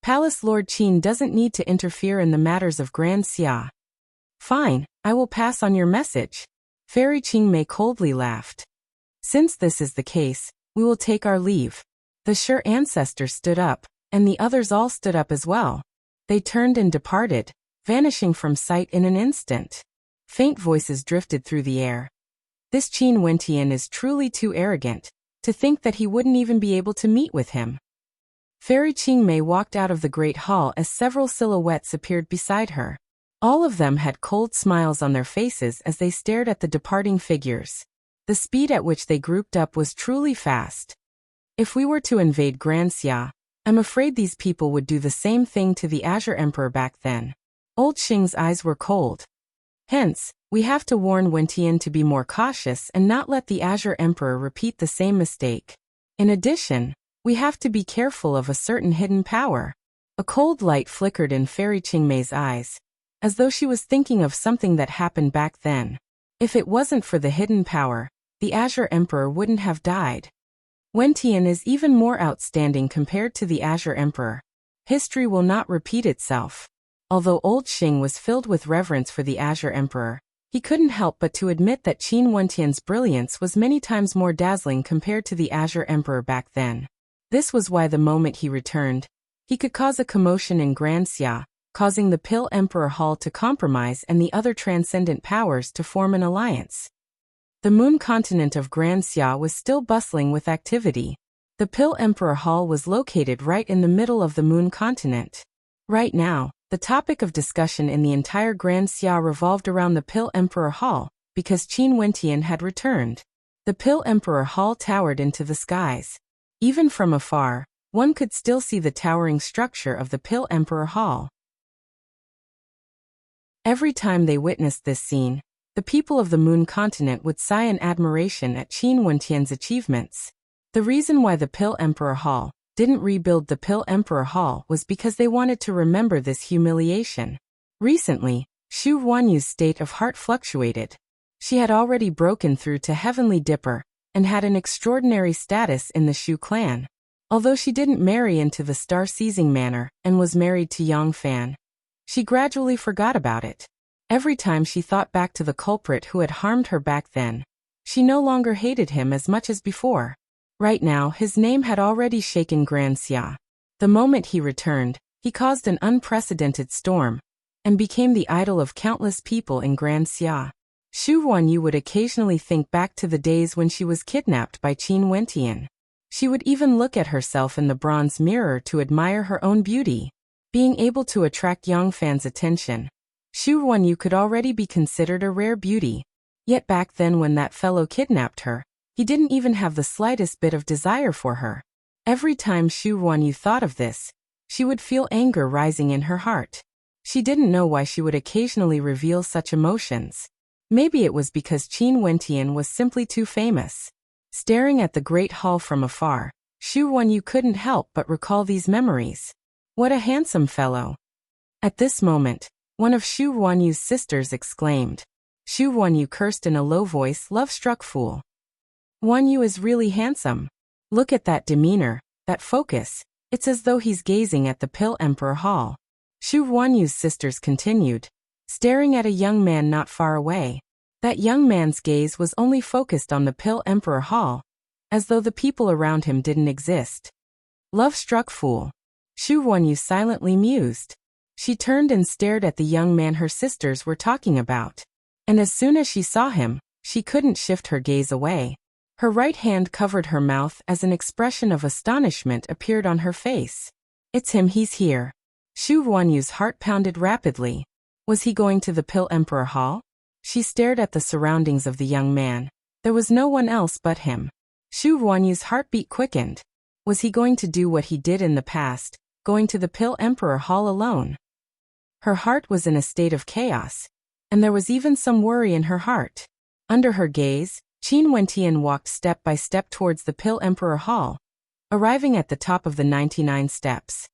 Palace Lord Qin doesn't need to interfere in the matters of Grand Xia. Fine, I will pass on your message. Fairy Qingmei coldly laughed. Since this is the case, we will take our leave. The Shi ancestor stood up, and the others all stood up as well. They turned and departed, vanishing from sight in an instant. Faint voices drifted through the air. This Qin Wentian is truly too arrogant, to think that he wouldn't even be able to meet with him. Fairy Qingmei walked out of the great hall as several silhouettes appeared beside her. All of them had cold smiles on their faces as they stared at the departing figures. The speed at which they grouped up was truly fast. If we were to invade Grand Xia, I'm afraid these people would do the same thing to the Azure Emperor back then. Old Xing's eyes were cold. Hence, we have to warn Wentian to be more cautious and not let the Azure Emperor repeat the same mistake. In addition, we have to be careful of a certain hidden power. A cold light flickered in Fairy Qingmei's eyes, as though she was thinking of something that happened back then. If it wasn't for the hidden power, the Azure Emperor wouldn't have died. Wentian is even more outstanding compared to the Azure Emperor. History will not repeat itself. Although old Xing was filled with reverence for the Azure Emperor, he couldn't help but to admit that Qin Wentian's brilliance was many times more dazzling compared to the Azure Emperor back then. This was why the moment he returned, he could cause a commotion in Grand Xia, causing the Pill Emperor Hall to compromise and the other transcendent powers to form an alliance. The moon continent of Grand Xia was still bustling with activity. The Pill Emperor Hall was located right in the middle of the moon continent. Right now, the topic of discussion in the entire Grand Xia revolved around the Pill Emperor Hall, because Qin Wentian had returned. The Pill Emperor Hall towered into the skies. Even from afar, one could still see the towering structure of the Pill Emperor Hall. Every time they witnessed this scene, the people of the moon continent would sigh in admiration at Qin Wentian's achievements. The reason why the Pill Emperor Hall didn't rebuild the Pill Emperor Hall was because they wanted to remember this humiliation. Recently, Xu Huanyu's state of heart fluctuated. She had already broken through to Heavenly Dipper, and had an extraordinary status in the Xu clan. Although she didn't marry into the star-seizing manner and was married to Yang Fan, she gradually forgot about it. Every time she thought back to the culprit who had harmed her back then, she no longer hated him as much as before. Right now, his name had already shaken Grand Xia. The moment he returned, he caused an unprecedented storm, and became the idol of countless people in Grand Xia. Xu Huanyu would occasionally think back to the days when she was kidnapped by Qin Wentian. She would even look at herself in the bronze mirror to admire her own beauty. Being able to attract Yang Fan's attention, Xu Huanyu could already be considered a rare beauty. Yet back then when that fellow kidnapped her, he didn't even have the slightest bit of desire for her. Every time Xu Huanyu thought of this, she would feel anger rising in her heart. She didn't know why she would occasionally reveal such emotions. Maybe it was because Qin Wentian was simply too famous. Staring at the great hall from afar, Xu Huanyu couldn't help but recall these memories. What a handsome fellow. At this moment, one of Xu Huanyu's sisters exclaimed. Xu Huanyu cursed in a low voice, love-struck fool. Huanyu is really handsome. Look at that demeanor, that focus. It's as though he's gazing at the Pill Emperor Hall. Xu Huanyu's sisters continued, staring at a young man not far away. That young man's gaze was only focused on the Pill Emperor Hall, as though the people around him didn't exist. Love-struck fool. Xu Huanyu silently mused. She turned and stared at the young man her sisters were talking about. And as soon as she saw him, she couldn't shift her gaze away. Her right hand covered her mouth as an expression of astonishment appeared on her face. It's him, he's here. Xu Huanyu's heart pounded rapidly. Was he going to the Pill Emperor Hall? She stared at the surroundings of the young man. There was no one else but him. Xu Huanyu's heartbeat quickened. Was he going to do what he did in the past, going to the Pill Emperor Hall alone? Her heart was in a state of chaos, and there was even some worry in her heart. Under her gaze, Qin Wentian walked step by step towards the Pill Emperor Hall, arriving at the top of the 99 steps.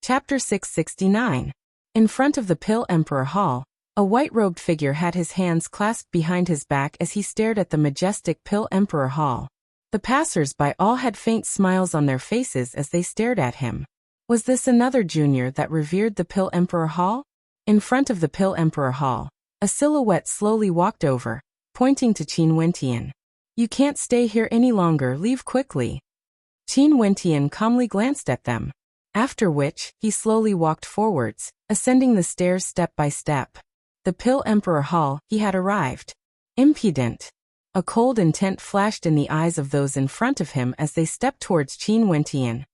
Chapter 669. In front of the Pill Emperor Hall, a white-robed figure had his hands clasped behind his back as he stared at the majestic Pill Emperor Hall. The passers-by all had faint smiles on their faces as they stared at him. Was this another junior that revered the Pill Emperor Hall? In front of the Pill Emperor Hall, a silhouette slowly walked over, pointing to Qin Wentian. You can't stay here any longer, leave quickly. Qin Wentian calmly glanced at them. After which, he slowly walked forwards, ascending the stairs step by step. The Pill Emperor Hall, he had arrived. Impudent. A cold intent flashed in the eyes of those in front of him as they stepped towards Qin Wentian.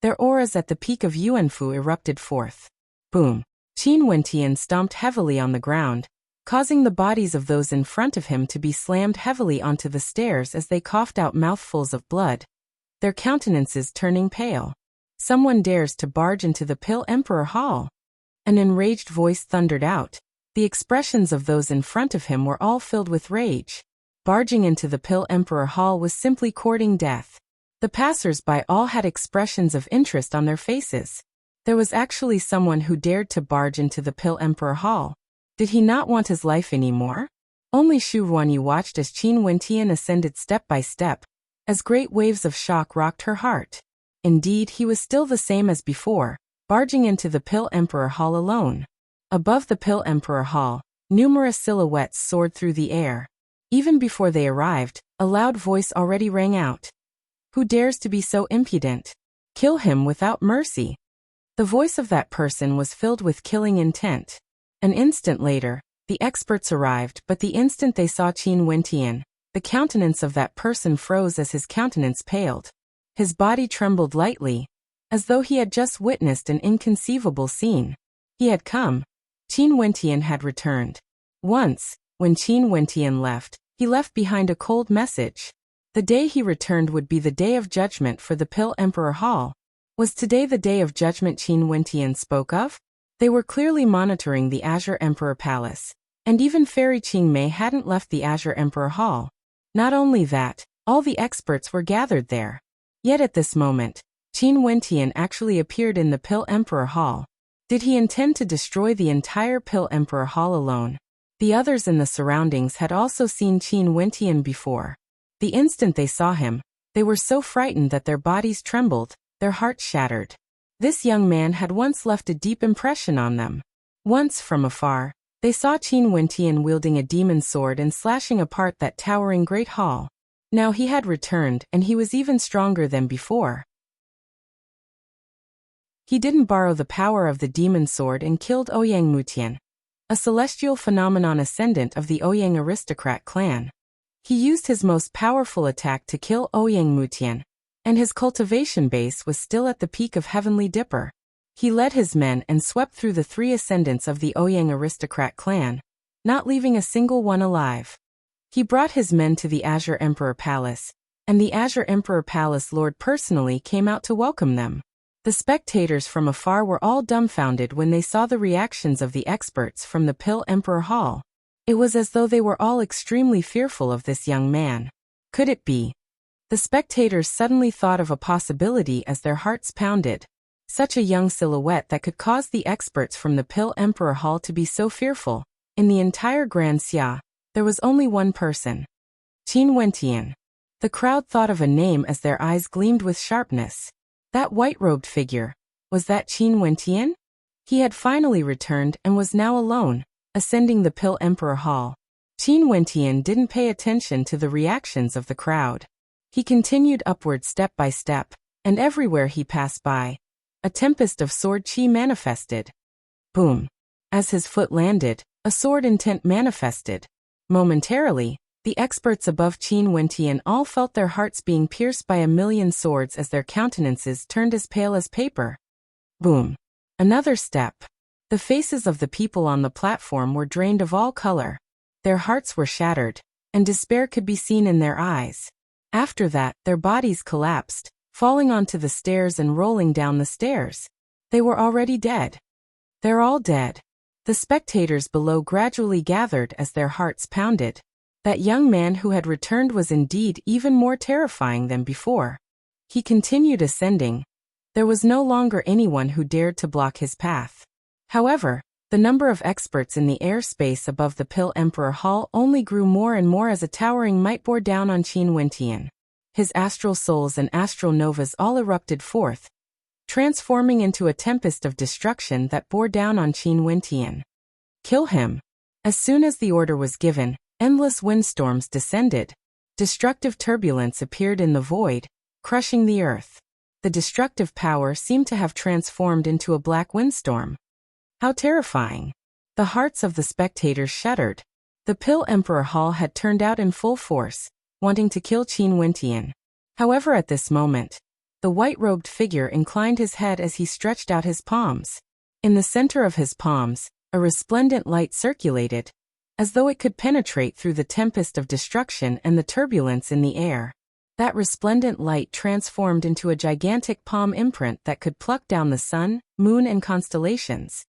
Their auras at the peak of Yuanfu erupted forth. Boom. Qin Wentian stomped heavily on the ground, causing the bodies of those in front of him to be slammed heavily onto the stairs as they coughed out mouthfuls of blood, their countenances turning pale. Someone dares to barge into the Pill Emperor Hall. An enraged voice thundered out. The expressions of those in front of him were all filled with rage. Barging into the Pill Emperor Hall was simply courting death. The passers-by all had expressions of interest on their faces. There was actually someone who dared to barge into the Pill Emperor Hall. Did he not want his life anymore? Only Xu Huanyu watched as Qin Wentian ascended step by step, as great waves of shock rocked her heart. Indeed, he was still the same as before, barging into the Pill Emperor Hall alone. Above the Pill Emperor Hall, numerous silhouettes soared through the air. Even before they arrived, a loud voice already rang out. Who dares to be so impudent? Kill him without mercy. The voice of that person was filled with killing intent. An instant later, the experts arrived, but the instant they saw Qin Wentian, the countenance of that person froze as his countenance paled. His body trembled lightly, as though he had just witnessed an inconceivable scene. He had come. Qin Wentian had returned. Once, when Qin Wentian left, he left behind a cold message. The day he returned would be the day of judgment for the Pill Emperor Hall. Was today the day of judgment Qin Wentian spoke of? They were clearly monitoring the Azure Emperor Palace, and even Fairy Qingmei hadn't left the Azure Emperor Hall. Not only that, all the experts were gathered there. Yet at this moment, Qin Wentian actually appeared in the Pill Emperor Hall. Did he intend to destroy the entire Pill Emperor Hall alone? The others in the surroundings had also seen Qin Wentian before. The instant they saw him, they were so frightened that their bodies trembled, their hearts shattered. This young man had once left a deep impression on them. Once, from afar, they saw Qin Wentian wielding a demon sword and slashing apart that towering great hall. Now he had returned, and he was even stronger than before. He didn't borrow the power of the demon sword and killed Ouyang Mutian, a celestial phenomenon ascendant of the Ouyang aristocrat clan. He used his most powerful attack to kill Ouyang Mutian, and his cultivation base was still at the peak of Heavenly Dipper. He led his men and swept through the 3 ascendants of the Ouyang aristocrat clan, not leaving a single one alive. He brought his men to the Azure Emperor Palace, and the Azure Emperor Palace Lord personally came out to welcome them. The spectators from afar were all dumbfounded when they saw the reactions of the experts from the Pill Emperor Hall. It was as though they were all extremely fearful of this young man. Could it be? The spectators suddenly thought of a possibility as their hearts pounded. Such a young silhouette that could cause the experts from the Pill Emperor Hall to be so fearful. In the entire Grand Xia, there was only one person. Qin Wentian. The crowd thought of a name as their eyes gleamed with sharpness. That white-robed figure. Was that Qin Wentian? He had finally returned and was now alone, ascending the Pill Emperor Hall. Qin Wentian didn't pay attention to the reactions of the crowd. He continued upward step by step, and everywhere he passed by, a tempest of sword qi manifested. Boom. As his foot landed, a sword intent manifested. Momentarily, the experts above Qin Wentian all felt their hearts being pierced by a million swords as their countenances turned as pale as paper. Boom. Another step. The faces of the people on the platform were drained of all color. Their hearts were shattered, and despair could be seen in their eyes. After that, their bodies collapsed, falling onto the stairs and rolling down the stairs. They were already dead. They're all dead. The spectators below gradually gathered as their hearts pounded. That young man who had returned was indeed even more terrifying than before. He continued ascending. There was no longer anyone who dared to block his path. However, the number of experts in the airspace above the Pill Emperor Hall only grew more and more as a towering might bore down on Qin Wentian. His astral souls and astral novas all erupted forth, transforming into a tempest of destruction that bore down on Qin Wentian. Kill him. As soon as the order was given, endless windstorms descended. Destructive turbulence appeared in the void, crushing the earth. The destructive power seemed to have transformed into a black windstorm. How terrifying. The hearts of the spectators shuddered. The Pill Emperor Hall had turned out in full force, wanting to kill Qin Wentian. However, at this moment, the white-robed figure inclined his head as he stretched out his palms. In the center of his palms, a resplendent light circulated, as though it could penetrate through the tempest of destruction and the turbulence in the air. That resplendent light transformed into a gigantic palm imprint that could pluck down the sun, moon, and constellations.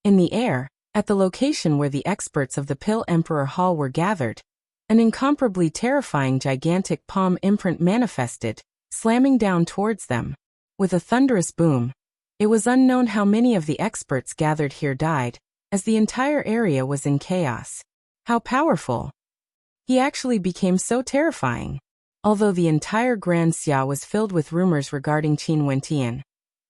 In the air, at the location where the experts of the Pill Emperor Hall were gathered, an incomparably terrifying gigantic palm imprint manifested, slamming down towards them. With a thunderous boom, it was unknown how many of the experts gathered here died, as the entire area was in chaos. How powerful! He actually became so terrifying. Although the entire Grand Xia was filled with rumors regarding Qin Wentian,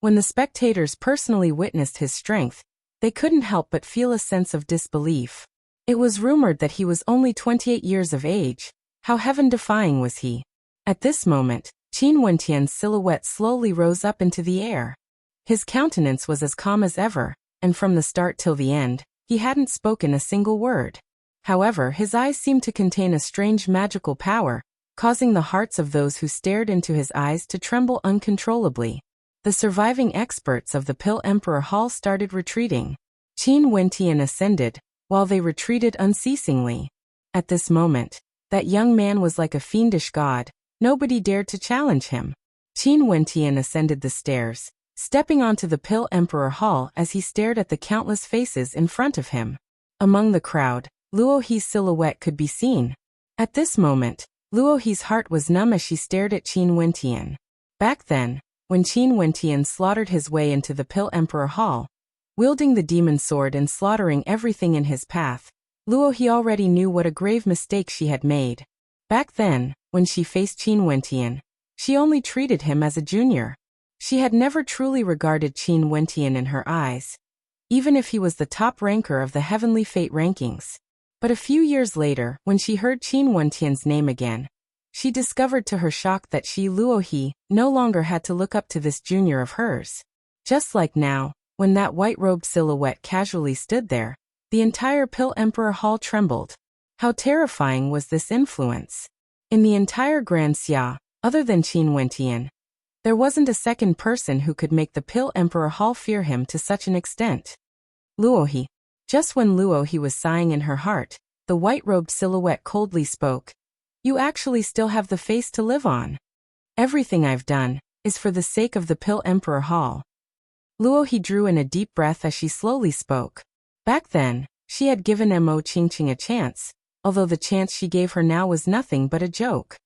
when the spectators personally witnessed his strength, they couldn't help but feel a sense of disbelief. It was rumored that he was only 28 years of age. How heaven-defying was he? At this moment, Qin Wentian's silhouette slowly rose up into the air. His countenance was as calm as ever, and from the start till the end, he hadn't spoken a single word. However, his eyes seemed to contain a strange magical power, causing the hearts of those who stared into his eyes to tremble uncontrollably. The surviving experts of the Pill Emperor Hall started retreating. Qin Wentian ascended, while they retreated unceasingly. At this moment, that young man was like a fiendish god. Nobody dared to challenge him. Qin Wentian ascended the stairs, stepping onto the Pill Emperor Hall as he stared at the countless faces in front of him. Among the crowd, Luohi's silhouette could be seen. At this moment, Luohi's heart was numb as she stared at Qin Wentian. Back then, when Qin Wentian slaughtered his way into the Pill Emperor Hall, wielding the demon sword and slaughtering everything in his path, Luohi already knew what a grave mistake she had made. Back then, when she faced Qin Wentian, she only treated him as a junior. She had never truly regarded Qin Wentian in her eyes, even if he was the top ranker of the Heavenly Fate rankings. But a few years later, when she heard Qin Wentian's name again, she discovered to her shock that she, Luohi, no longer had to look up to this junior of hers. Just like now, when that white-robed silhouette casually stood there, the entire Pill Emperor Hall trembled. How terrifying was this influence? In the entire Grand Xia, other than Qin Wentian, there wasn't a second person who could make the Pill Emperor Hall fear him to such an extent. Luohi. Just when Luohi was sighing in her heart, the white-robed silhouette coldly spoke. You actually still have the face to live on. Everything I've done is for the sake of the Pill Emperor Hall. Luohi drew in a deep breath as she slowly spoke. Back then, she had given Mo Qingqing a chance, although the chance she gave her now was nothing but a joke.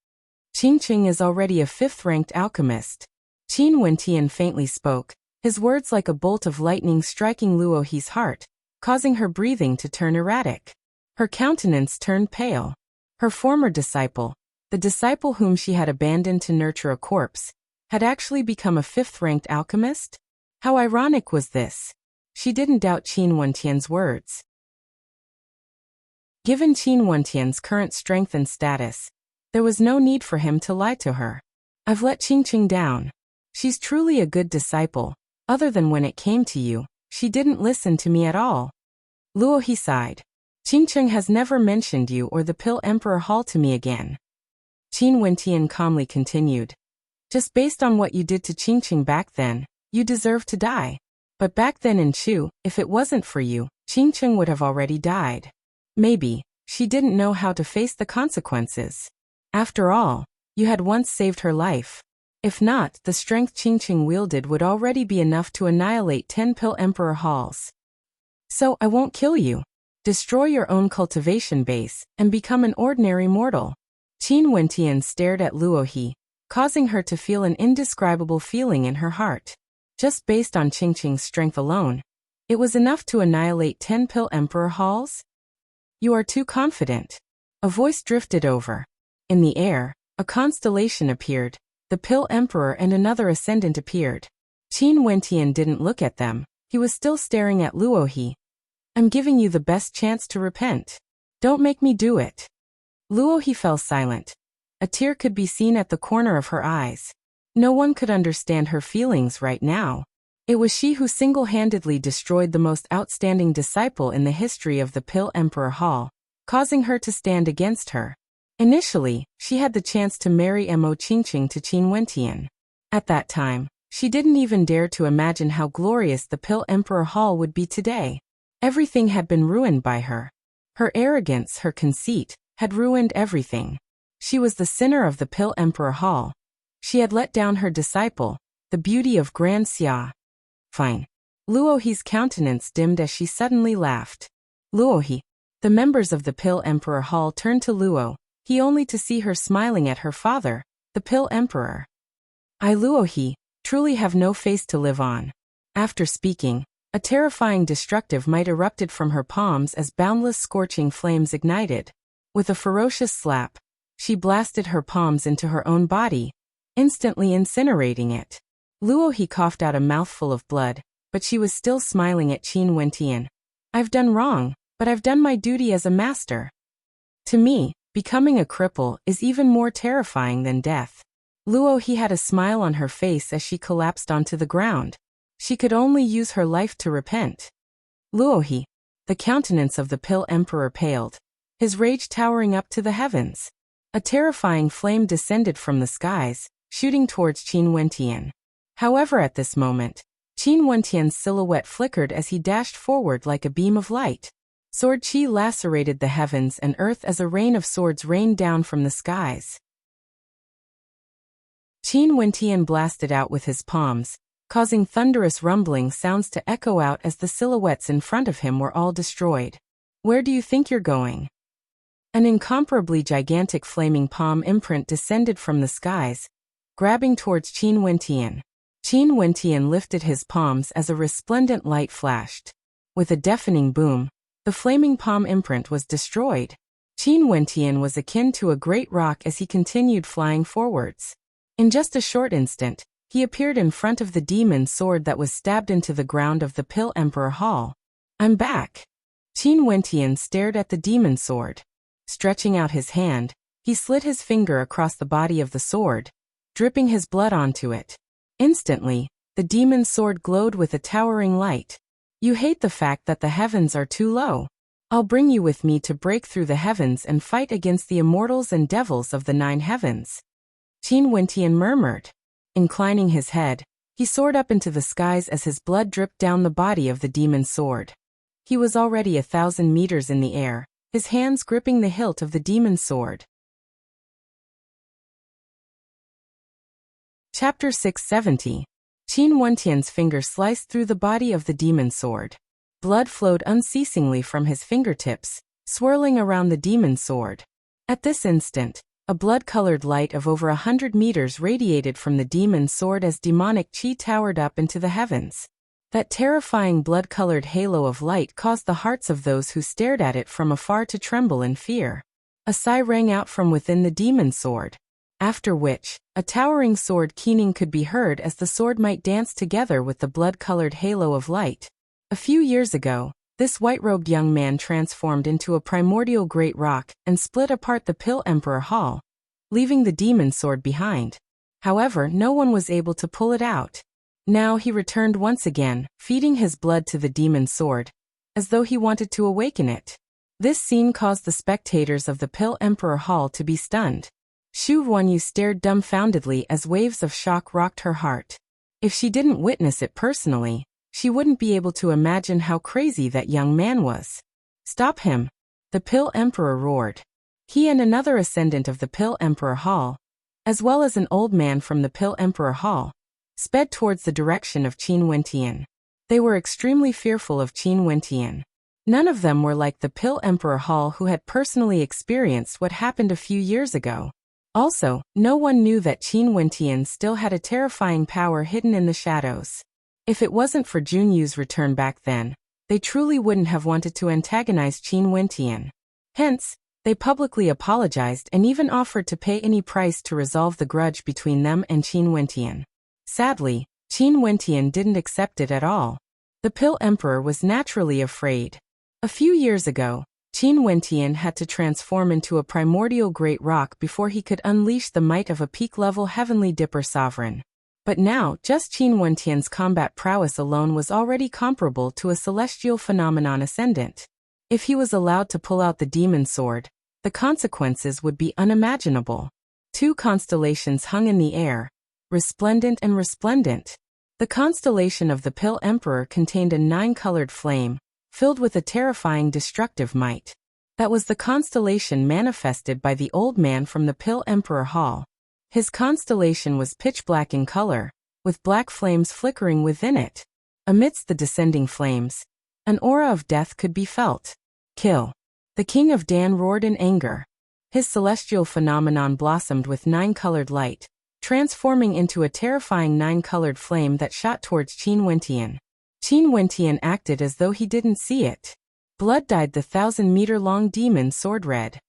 Qingqing is already a 5th-ranked alchemist. Qin Wentian faintly spoke, his words like a bolt of lightning striking Luo He's heart, causing her breathing to turn erratic. Her countenance turned pale. Her former disciple, the disciple whom she had abandoned to nurture a corpse, had actually become a fifth-ranked alchemist? How ironic was this? She didn't doubt Qin Wentian's words. Given Qin Wentian's current strength and status, there was no need for him to lie to her. I've let Qingqing down. She's truly a good disciple. Other than when it came to you, she didn't listen to me at all. Luo He sighed. Qingqing has never mentioned you or the Pill Emperor Hall to me again. Qin Wentian calmly continued. Just based on what you did to Qingqing back then, you deserve to die. But back then in Chu, if it wasn't for you, Qingqing would have already died. Maybe, she didn't know how to face the consequences. After all, you had once saved her life. If not, the strength Qingqing wielded would already be enough to annihilate 10 Pill Emperor Halls. So I won't kill you. Destroy your own cultivation base, and become an ordinary mortal. Qin Wentian stared at Luo He, causing her to feel an indescribable feeling in her heart. Just based on Qingqing's strength alone, it was enough to annihilate 10 Pill Emperor Halls? You are too confident. A voice drifted over. In the air, a constellation appeared. The Pill Emperor and another ascendant appeared. Qin Wentian didn't look at them. He was still staring at Luo He. I'm giving you the best chance to repent. Don't make me do it. Luo He fell silent. A tear could be seen at the corner of her eyes. No one could understand her feelings right now. It was she who single-handedly destroyed the most outstanding disciple in the history of the Pill Emperor Hall, causing her to stand against her. Initially, she had the chance to marry Mo Qingqing to Qin Wentian. At that time, she didn't even dare to imagine how glorious the Pill Emperor Hall would be today. Everything had been ruined by her. Her arrogance, her conceit, had ruined everything. She was the sinner of the Pill Emperor Hall. She had let down her disciple, the beauty of Grand Xia. Fine. Luo He's countenance dimmed as she suddenly laughed. Luo He. The members of the Pill Emperor Hall turned to Luo He only to see her smiling at her father, the Pill Emperor. I, Luo He, truly have no face to live on. After speaking, a terrifying destructive might erupted from her palms as boundless scorching flames ignited. With a ferocious slap, she blasted her palms into her own body, instantly incinerating it. Luo He coughed out a mouthful of blood, but she was still smiling at Qin Wentian. I've done wrong, but I've done my duty as a master. To me, becoming a cripple is even more terrifying than death. Luo He had a smile on her face as she collapsed onto the ground. She could only use her life to repent. Luo He. The countenance of the Pill Emperor paled, his rage towering up to the heavens. A terrifying flame descended from the skies, shooting towards Qin Wentian. However, at this moment, Qin Wentian's silhouette flickered as he dashed forward like a beam of light. Sword Qi lacerated the heavens and earth as a rain of swords rained down from the skies. Qin Wentian blasted out with his palms, causing thunderous rumbling sounds to echo out as the silhouettes in front of him were all destroyed. Where do you think you're going? An incomparably gigantic flaming palm imprint descended from the skies, grabbing towards Qin Wentian. Qin Wentian lifted his palms as a resplendent light flashed. With a deafening boom, the flaming palm imprint was destroyed. Qin Wentian was akin to a great rock as he continued flying forwards. In just a short instant, he appeared in front of the demon sword that was stabbed into the ground of the Pill Emperor Hall. I'm back. Qin Wentian stared at the demon sword. Stretching out his hand, he slid his finger across the body of the sword, dripping his blood onto it. Instantly, the demon's sword glowed with a towering light. You hate the fact that the heavens are too low. I'll bring you with me to break through the heavens and fight against the immortals and devils of the 9 heavens. Qin Wentian murmured. Inclining his head, he soared up into the skies as his blood dripped down the body of the demon's sword. He was already 1,000 meters in the air, his hands gripping the hilt of the demon's sword. Chapter 670. Qin Wentian's finger sliced through the body of the demon's sword. Blood flowed unceasingly from his fingertips, swirling around the demon's sword. At this instant, A blood-colored light of over 100 meters radiated from the demon's sword as demonic chi towered up into the heavens. That terrifying blood-colored halo of light caused the hearts of those who stared at it from afar to tremble in fear. A sigh rang out from within the demon's sword, after which, a towering sword keening could be heard as the sword might dance together with the blood-colored halo of light. A few years ago, this white-robed young man transformed into a primordial great rock and split apart the Pill Emperor Hall, leaving the demon's sword behind. However, no one was able to pull it out. Now he returned once again, feeding his blood to the demon's sword, as though he wanted to awaken it. This scene caused the spectators of the Pill Emperor Hall to be stunned. Xu Huanyu stared dumbfoundedly as waves of shock rocked her heart. If she didn't witness it personally, she wouldn't be able to imagine how crazy that young man was. "Stop him!" the Pill Emperor roared. He and another ascendant of the Pill Emperor Hall, as well as an old man from the Pill Emperor Hall, sped towards the direction of Qin Wentian. They were extremely fearful of Qin Wentian. None of them were like the Pill Emperor Hall, who had personally experienced what happened a few years ago. Also, no one knew that Qin Wentian still had a terrifying power hidden in the shadows. If it wasn't for Junyu's return back then, they truly wouldn't have wanted to antagonize Qin Wentian. Hence, they publicly apologized and even offered to pay any price to resolve the grudge between them and Qin Wentian. Sadly, Qin Wentian didn't accept it at all. The Pill Emperor was naturally afraid. A few years ago, Qin Wentian had to transform into a primordial great rock before he could unleash the might of a peak-level heavenly dipper sovereign. But now, just Qin Wentian's combat prowess alone was already comparable to a celestial phenomenon ascendant. If he was allowed to pull out the demon's sword, the consequences would be unimaginable. Two constellations hung in the air, resplendent and resplendent. The constellation of the Pill Emperor contained a 9-colored flame, filled with a terrifying destructive might. That was the constellation manifested by the old man from the Pill Emperor Hall. His constellation was pitch black in color, with black flames flickering within it. Amidst the descending flames, an aura of death could be felt. "Kill!" The King of Dan roared in anger. His celestial phenomenon blossomed with 9-colored light, transforming into a terrifying 9-colored flame that shot towards Qin Wentian. Qin Wentian acted as though he didn't see it. Blood dyed the 1,000-meter-long demon's sword red.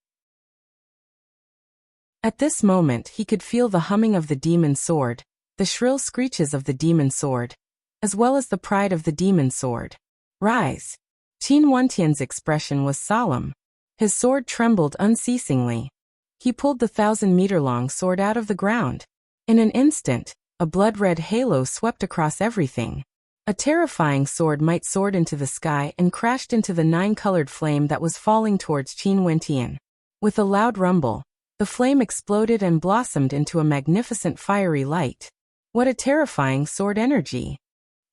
At this moment he could feel the humming of the demon's sword, the shrill screeches of the demon's sword, as well as the pride of the demon's sword. "Rise!" Qin Wentian's expression was solemn. His sword trembled unceasingly. He pulled the 1,000-meter-long sword out of the ground. In an instant, a blood-red halo swept across everything. A terrifying sword might soared into the sky and crashed into the 9-colored flame that was falling towards Qin Wentian. With a loud rumble, the flame exploded and blossomed into a magnificent fiery light. What a terrifying sword energy!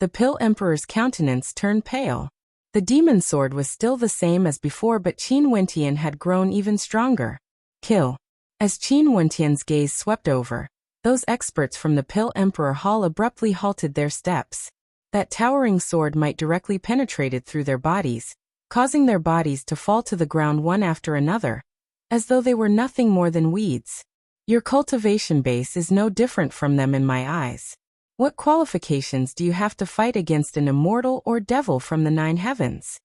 The Pill Emperor's countenance turned pale. The demon's sword was still the same as before, but Qin Wentian had grown even stronger. "Kill!" As Qin Wentian's gaze swept over, those experts from the Pill Emperor Hall abruptly halted their steps. That towering sword might directly penetrated through their bodies, causing their bodies to fall to the ground one after another, as though they were nothing more than weeds. Your cultivation base is no different from them in my eyes. What qualifications do you have to fight against an immortal or devil from the 9 heavens?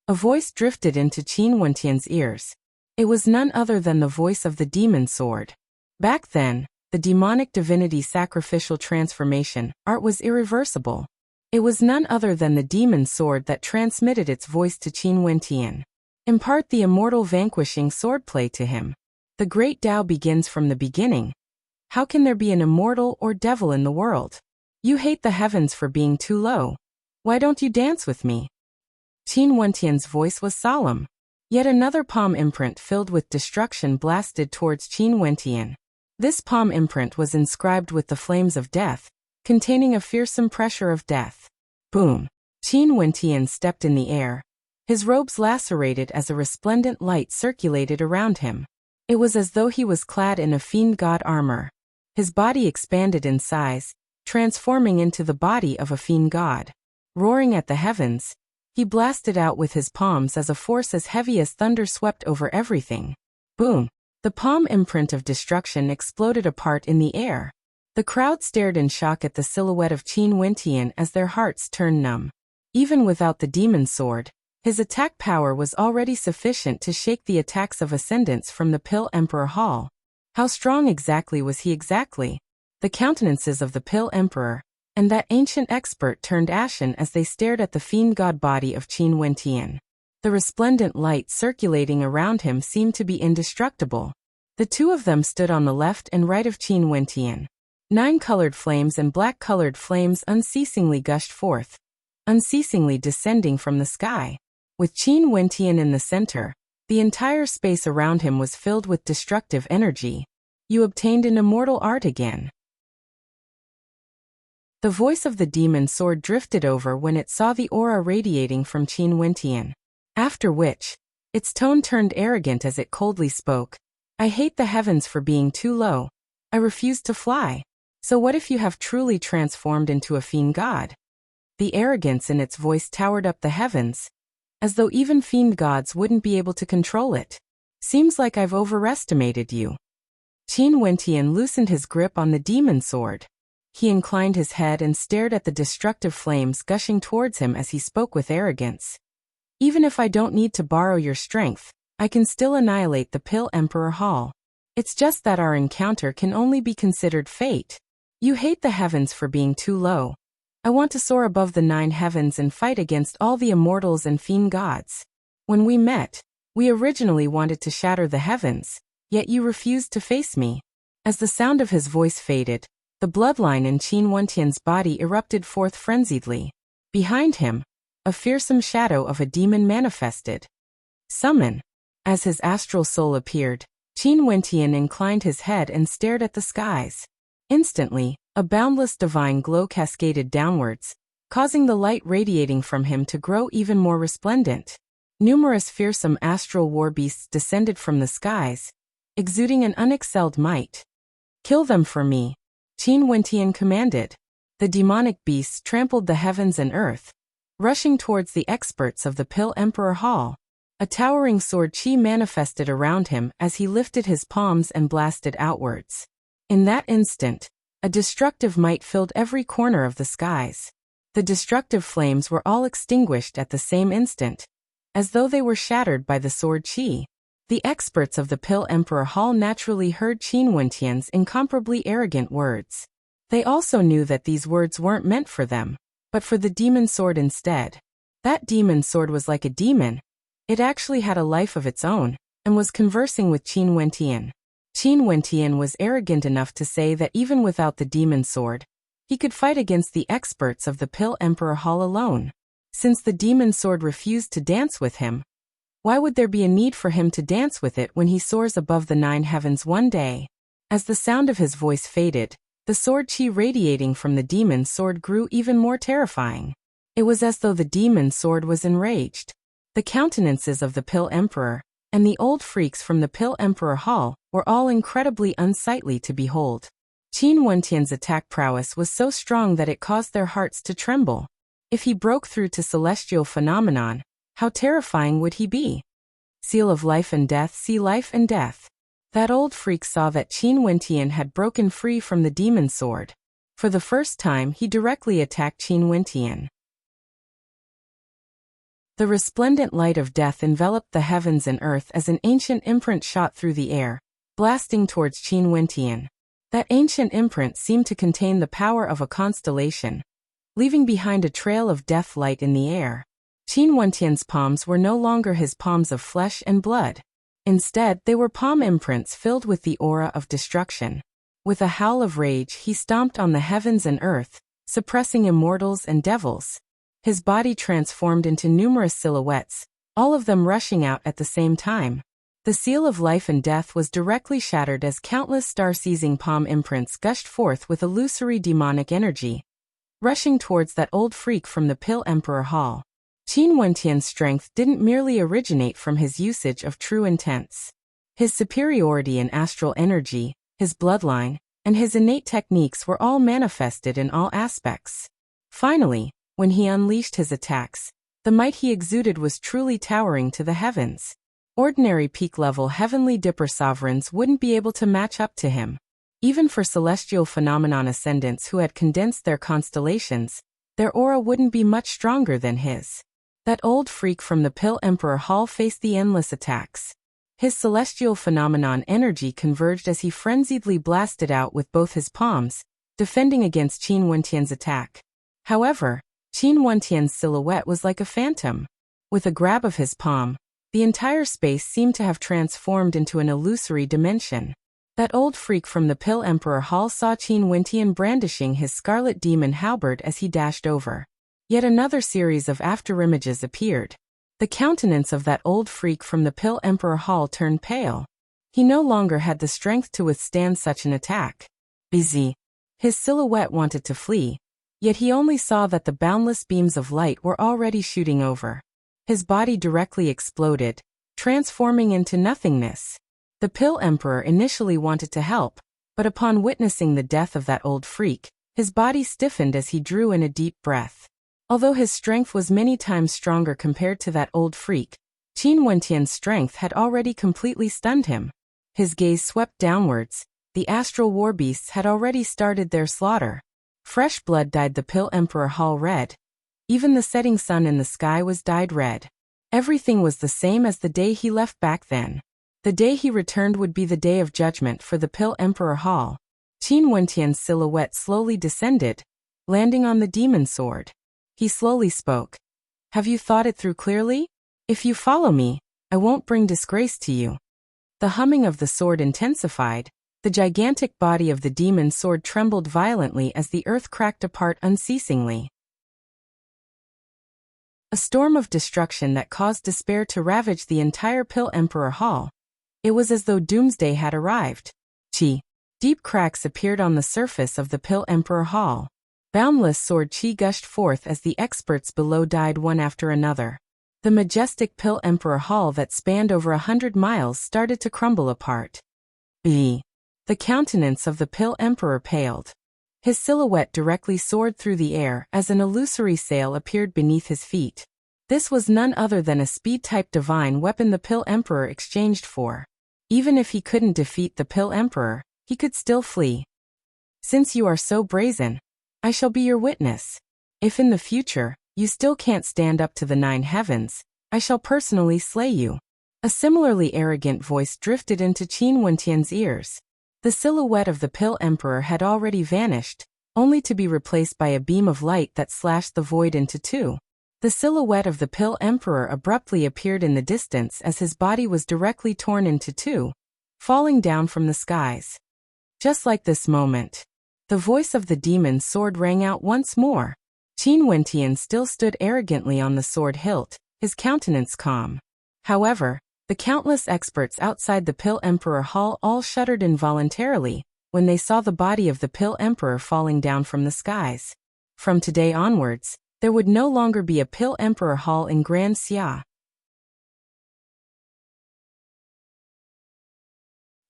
A voice drifted into Qin Wentian's ears. It was none other than the voice of the demon sword. Back then, the demonic divinity sacrificial transformation art was irreversible. It was none other than the demon sword that transmitted its voice to Qin Wentian. Impart the immortal vanquishing swordplay to him. The great Tao begins from the beginning. How can there be an immortal or devil in the world? You hate the heavens for being too low. Why don't you dance with me? Qin Wentian's voice was solemn. Yet another palm imprint filled with destruction blasted towards Qin Wentian. This palm imprint was inscribed with the flames of death, containing a fearsome pressure of death. Boom! Qin Wentian stepped in the air. His robes lacerated as a resplendent light circulated around him. It was as though he was clad in a fiend god armor. His body expanded in size, transforming into the body of a fiend god. Roaring at the heavens, he blasted out with his palms as a force as heavy as thunder swept over everything. Boom! The palm imprint of destruction exploded apart in the air. The crowd stared in shock at the silhouette of Qin Wentian as their hearts turned numb. Even without the demon sword, his attack power was already sufficient to shake the attacks of ascendants from the Pill Emperor Hall. How strong exactly was he exactly? The countenances of the Pill Emperor and that ancient expert turned ashen as they stared at the fiend god body of Qin Wentian. The resplendent light circulating around him seemed to be indestructible. The two of them stood on the left and right of Qin Wentian. 9 colored flames and black-colored flames unceasingly gushed forth, unceasingly descending from the sky. With Qin Wentian in the center, the entire space around him was filled with destructive energy. You obtained an immortal art again. The voice of the demon sword drifted over when it saw the aura radiating from Qin Wentian. After which, its tone turned arrogant as it coldly spoke. I hate the heavens for being too low. I refuse to fly. So what if you have truly transformed into a fiend god? The arrogance in its voice towered up the heavens, as though even fiend gods wouldn't be able to control it. Seems like I've overestimated you. Qin Wentian loosened his grip on the demon sword. He inclined his head and stared at the destructive flames gushing towards him as he spoke with arrogance. Even if I don't need to borrow your strength, I can still annihilate the Pill Emperor Hall. It's just that our encounter can only be considered fate. You hate the heavens for being too low. I want to soar above the 9 heavens and fight against all the immortals and fiend gods. When we met, we originally wanted to shatter the heavens, yet you refused to face me. As the sound of his voice faded, the bloodline in Qin Wentian's body erupted forth frenziedly. Behind him, a fearsome shadow of a demon manifested. Summon. As his astral soul appeared, Qin Wentian inclined his head and stared at the skies. Instantly, a boundless divine glow cascaded downwards, causing the light radiating from him to grow even more resplendent. Numerous fearsome astral war beasts descended from the skies, exuding an unexcelled might. Kill them for me, Qin Wentian commanded. The demonic beasts trampled the heavens and earth, rushing towards the experts of the Pill Emperor Hall. A towering sword chi manifested around him as he lifted his palms and blasted outwards. In that instant, a destructive might filled every corner of the skies. The destructive flames were all extinguished at the same instant, as though they were shattered by the sword chi. The experts of the Pill Emperor Hall naturally heard Qin Wentian's incomparably arrogant words. They also knew that these words weren't meant for them, but for the demon sword instead. That demon sword was like a demon. It actually had a life of its own, and was conversing with Qin Wentian. Qin Wentian was arrogant enough to say that even without the demon sword, he could fight against the experts of the Pill Emperor Hall alone. Since the demon sword refused to dance with him, why would there be a need for him to dance with it when he soars above the 9 heavens one day? As the sound of his voice faded, the sword chi radiating from the demon sword grew even more terrifying. It was as though the demon sword was enraged. The countenances of the Pill Emperor and the old freaks from the Pill Emperor Hall were all incredibly unsightly to behold. Qin Wentian's attack prowess was so strong that it caused their hearts to tremble. If he broke through to celestial phenomenon, how terrifying would he be? Seal of life and death, see life and death. That old freak saw that Qin Wentian had broken free from the demon sword. For the first time he directly attacked Qin Wentian. The resplendent light of death enveloped the heavens and earth as an ancient imprint shot through the air, blasting towards Qin Wentian. That ancient imprint seemed to contain the power of a constellation, leaving behind a trail of death light in the air. Qin Wentian's palms were no longer his palms of flesh and blood. Instead, they were palm imprints filled with the aura of destruction. With a howl of rage, he stomped on the heavens and earth, suppressing immortals and devils. His body transformed into numerous silhouettes, all of them rushing out at the same time. The seal of life and death was directly shattered as countless star-seizing palm imprints gushed forth with illusory demonic energy, rushing towards that old freak from the Pill Emperor Hall. Qin Wentian's strength didn't merely originate from his usage of true intents. His superiority in astral energy, his bloodline, and his innate techniques were all manifested in all aspects. Finally, when he unleashed his attacks, the might he exuded was truly towering to the heavens. Ordinary peak-level Heavenly Dipper sovereigns wouldn't be able to match up to him. Even for celestial phenomenon ascendants who had condensed their constellations, their aura wouldn't be much stronger than his. That old freak from the Pill Emperor Hall faced the endless attacks. His celestial phenomenon energy converged as he frenziedly blasted out with both his palms, defending against Qin Wentian's attack. However, Qin Wentian's silhouette was like a phantom. With a grab of his palm, the entire space seemed to have transformed into an illusory dimension. That old freak from the Pill Emperor Hall saw Qin Wentian brandishing his scarlet demon halberd as he dashed over. Yet another series of afterimages appeared. The countenance of that old freak from the Pill Emperor Hall turned pale. He no longer had the strength to withstand such an attack. Busy. His silhouette wanted to flee, yet he only saw that the boundless beams of light were already shooting over. His body directly exploded, transforming into nothingness. The Pill Emperor initially wanted to help, but upon witnessing the death of that old freak, his body stiffened as he drew in a deep breath. Although his strength was many times stronger compared to that old freak, Qin Wentian's strength had already completely stunned him. His gaze swept downwards. The astral war beasts had already started their slaughter. Fresh blood dyed the Pill Emperor Hall red. Even the setting sun in the sky was dyed red. Everything was the same as the day he left back then. The day he returned would be the day of judgment for the Pill Emperor Hall. Qin Wentian's silhouette slowly descended, landing on the demon sword. He slowly spoke. Have you thought it through clearly? If you follow me, I won't bring disgrace to you. The humming of the sword intensified. The gigantic body of the demon sword trembled violently as the earth cracked apart unceasingly. A storm of destruction that caused despair to ravage the entire Pill Emperor Hall. It was as though doomsday had arrived. Deep cracks appeared on the surface of the Pill Emperor Hall. Boundless sword chi gushed forth as the experts below died one after another. The majestic Pill Emperor Hall that spanned over 100 miles started to crumble apart. The countenance of the Pill Emperor paled. His silhouette directly soared through the air as an illusory sail appeared beneath his feet. This was none other than a speed-type divine weapon the Pill Emperor exchanged for. Even if he couldn't defeat the Pill Emperor, he could still flee. Since you are so brazen, I shall be your witness. If in the future, you still can't stand up to the 9 heavens, I shall personally slay you. A similarly arrogant voice drifted into Qin Wentian's ears. The silhouette of the Pill Emperor had already vanished, only to be replaced by a beam of light that slashed the void into two. The silhouette of the Pill Emperor abruptly appeared in the distance as his body was directly torn into two, falling down from the skies. Just like this moment, the voice of the demon sword rang out once more. Qin Wentian still stood arrogantly on the sword hilt, his countenance calm. However, the countless experts outside the Pill Emperor Hall all shuddered involuntarily when they saw the body of the Pill Emperor falling down from the skies. From today onwards, there would no longer be a Pill Emperor Hall in Grand Xia.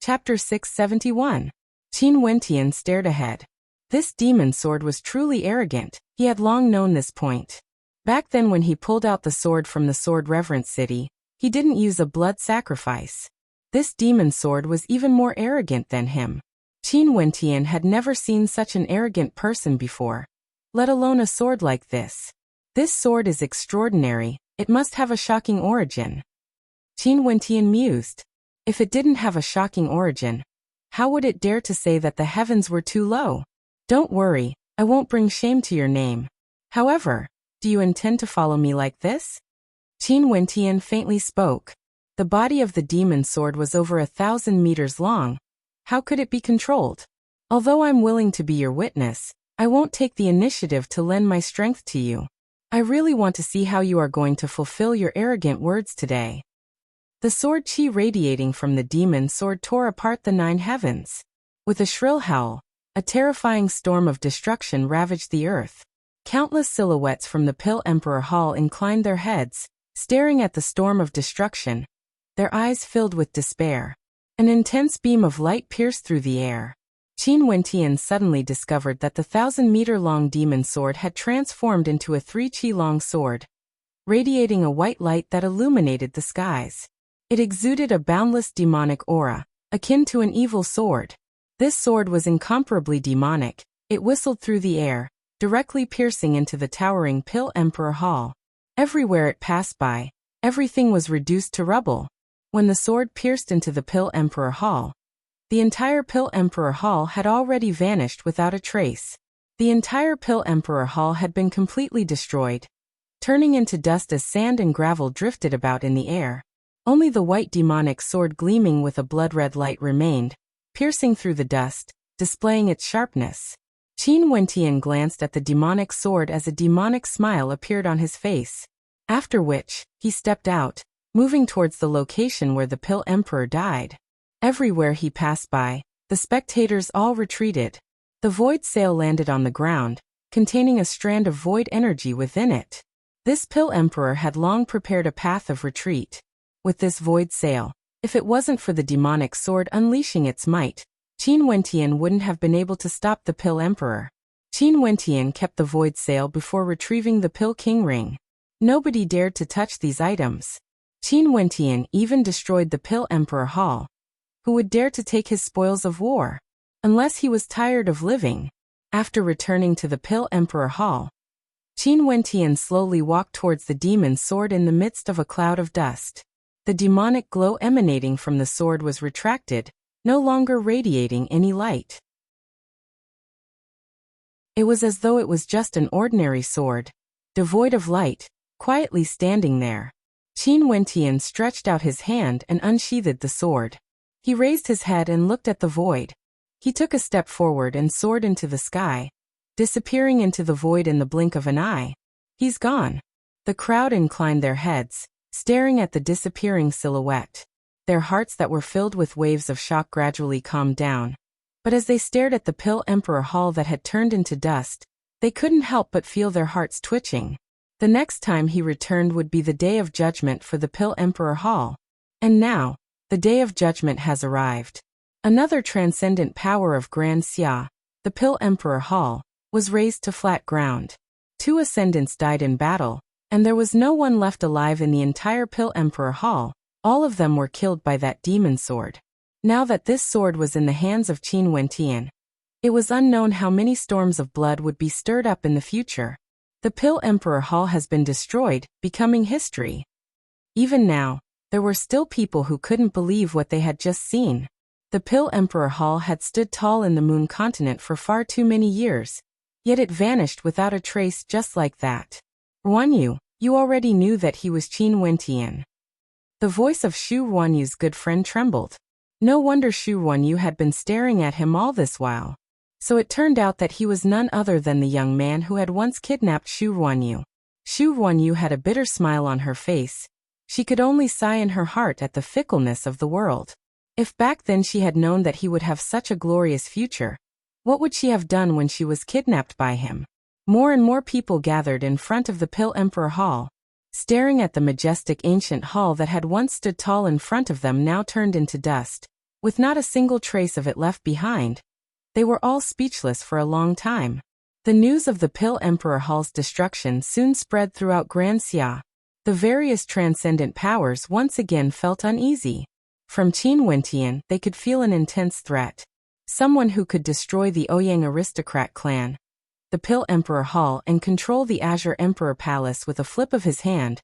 Chapter 671. Qin Wentian stared ahead. This demon sword was truly arrogant. He had long known this point. Back then when he pulled out the sword from the Sword Reverence City, he didn't use a blood sacrifice. This demon sword was even more arrogant than him. Qin Wentian had never seen such an arrogant person before, let alone a sword like this. This sword is extraordinary, it must have a shocking origin. Qin Wentian mused. If it didn't have a shocking origin, how would it dare to say that the heavens were too low? Don't worry, I won't bring shame to your name. However, do you intend to follow me like this? Qin Wentian faintly spoke. The body of the demon sword was over 1,000 meters long. How could it be controlled? Although I'm willing to be your witness, I won't take the initiative to lend my strength to you. I really want to see how you are going to fulfill your arrogant words today. The sword chi radiating from the demon sword tore apart the 9 heavens. With a shrill howl, a terrifying storm of destruction ravaged the earth. Countless silhouettes from the Pill Emperor Hall inclined their heads, staring at the storm of destruction, their eyes filled with despair. An intense beam of light pierced through the air. Qin Wentian suddenly discovered that the 1,000-meter-long demon sword had transformed into a 3 chi-long sword, radiating a white light that illuminated the skies. It exuded a boundless demonic aura, akin to an evil sword. This sword was incomparably demonic. It whistled through the air, directly piercing into the towering Pill Emperor Hall. Everywhere it passed by, everything was reduced to rubble. When the sword pierced into the Pill Emperor Hall, the entire Pill Emperor Hall had already vanished without a trace. The entire Pill Emperor Hall had been completely destroyed, turning into dust as sand and gravel drifted about in the air. Only the white demonic sword gleaming with a blood-red light remained, piercing through the dust, displaying its sharpness. Qin Wentian glanced at the demonic sword as a demonic smile appeared on his face. After which, he stepped out, moving towards the location where the Pill Emperor died. Everywhere he passed by, the spectators all retreated. The void sail landed on the ground, containing a strand of void energy within it. This Pill Emperor had long prepared a path of retreat. With this void sail, if it wasn't for the demonic sword unleashing its might, Qin Wentian wouldn't have been able to stop the Pill Emperor. Qin Wentian kept the void sail before retrieving the Pill King ring. Nobody dared to touch these items. Qin Wentian even destroyed the Pill Emperor Hall. Who would dare to take his spoils of war? Unless he was tired of living. After returning to the Pill Emperor Hall, Qin Wentian slowly walked towards the demon sword in the midst of a cloud of dust. The demonic glow emanating from the sword was retracted, no longer radiating any light. It was as though it was just an ordinary sword, devoid of light, quietly standing there. Qin Wentian stretched out his hand and unsheathed the sword. He raised his head and looked at the void. He took a step forward and soared into the sky, disappearing into the void in the blink of an eye. He's gone. The crowd inclined their heads, staring at the disappearing silhouette. Their hearts that were filled with waves of shock gradually calmed down. But as they stared at the Pill Emperor Hall that had turned into dust, they couldn't help but feel their hearts twitching. The next time he returned would be the day of judgment for the Pill Emperor Hall. And now, the day of judgment has arrived. Another transcendent power of Grand Xia, the Pill Emperor Hall, was raised to flat ground. 2 ascendants died in battle, and there was no one left alive in the entire Pill Emperor Hall. All of them were killed by that demon sword. Now that this sword was in the hands of Qin Wentian, it was unknown how many storms of blood would be stirred up in the future. The Pill Emperor Hall has been destroyed, becoming history. Even now, there were still people who couldn't believe what they had just seen. The Pill Emperor Hall had stood tall in the Moon continent for far too many years, yet it vanished without a trace just like that. Ruanyu, you already knew that he was Qin Wentian. The voice of Shu Ruanyu's good friend trembled. No wonder Shu Ruanyu had been staring at him all this while. So it turned out that he was none other than the young man who had once kidnapped Shu Ruanyu. Shu Ruanyu had a bitter smile on her face. She could only sigh in her heart at the fickleness of the world. If back then she had known that he would have such a glorious future, what would she have done when she was kidnapped by him? More and more people gathered in front of the Pill Emperor Hall, staring at the majestic ancient hall that had once stood tall in front of them now turned into dust, with not a single trace of it left behind. They were all speechless for a long time. The news of the Pill Emperor Hall's destruction soon spread throughout Grand Xia. The various transcendent powers once again felt uneasy. From Qin Wentian, they could feel an intense threat. Someone who could destroy the Ouyang aristocrat clan, the Pill Emperor Hall, and control the Azure Emperor Palace with a flip of his hand.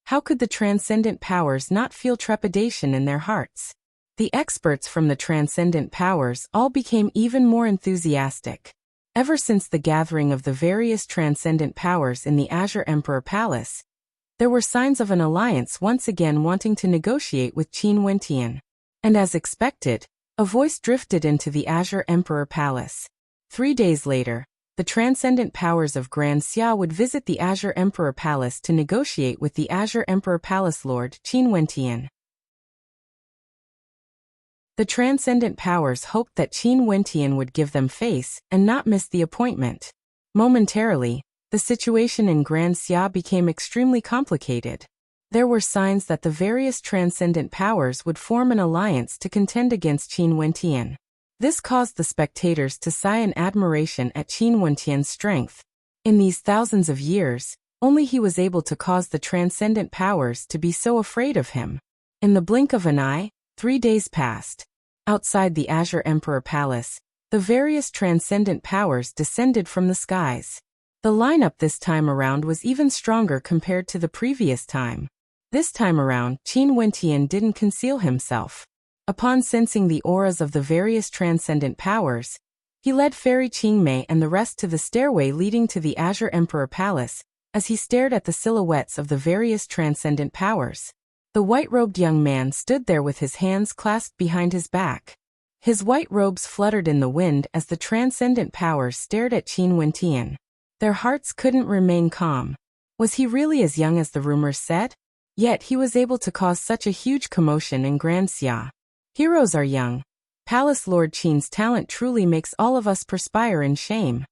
How could the transcendent powers not feel trepidation in their hearts? The experts from the transcendent powers all became even more enthusiastic. Ever since the gathering of the various transcendent powers in the Azure Emperor Palace, there were signs of an alliance once again wanting to negotiate with Qin Wentian. And as expected, a voice drifted into the Azure Emperor Palace. 3 days later, the transcendent powers of Grand Xia would visit the Azure Emperor Palace to negotiate with the Azure Emperor Palace Lord Qin Wentian. The transcendent powers hoped that Qin Wentian would give them face and not miss the appointment. Momentarily, the situation in Grand Xia became extremely complicated. There were signs that the various transcendent powers would form an alliance to contend against Qin Wentian. This caused the spectators to sigh in admiration at Qin Wentian's strength. In these thousands of years, only he was able to cause the transcendent powers to be so afraid of him. In the blink of an eye, 3 days passed. Outside the Azure Emperor Palace, the various transcendent powers descended from the skies. The lineup this time around was even stronger compared to the previous time. This time around, Qin Wentian didn't conceal himself. Upon sensing the auras of the various transcendent powers, he led Fairy Qingmei and the rest to the stairway leading to the Azure Emperor Palace, as he stared at the silhouettes of the various transcendent powers. The white-robed young man stood there with his hands clasped behind his back. His white robes fluttered in the wind as the transcendent powers stared at Qin Wentian. Their hearts couldn't remain calm. Was he really as young as the rumors said? Yet he was able to cause such a huge commotion in Grand Xia. Heroes are young. Palace Lord Qin's talent truly makes all of us perspire in shame.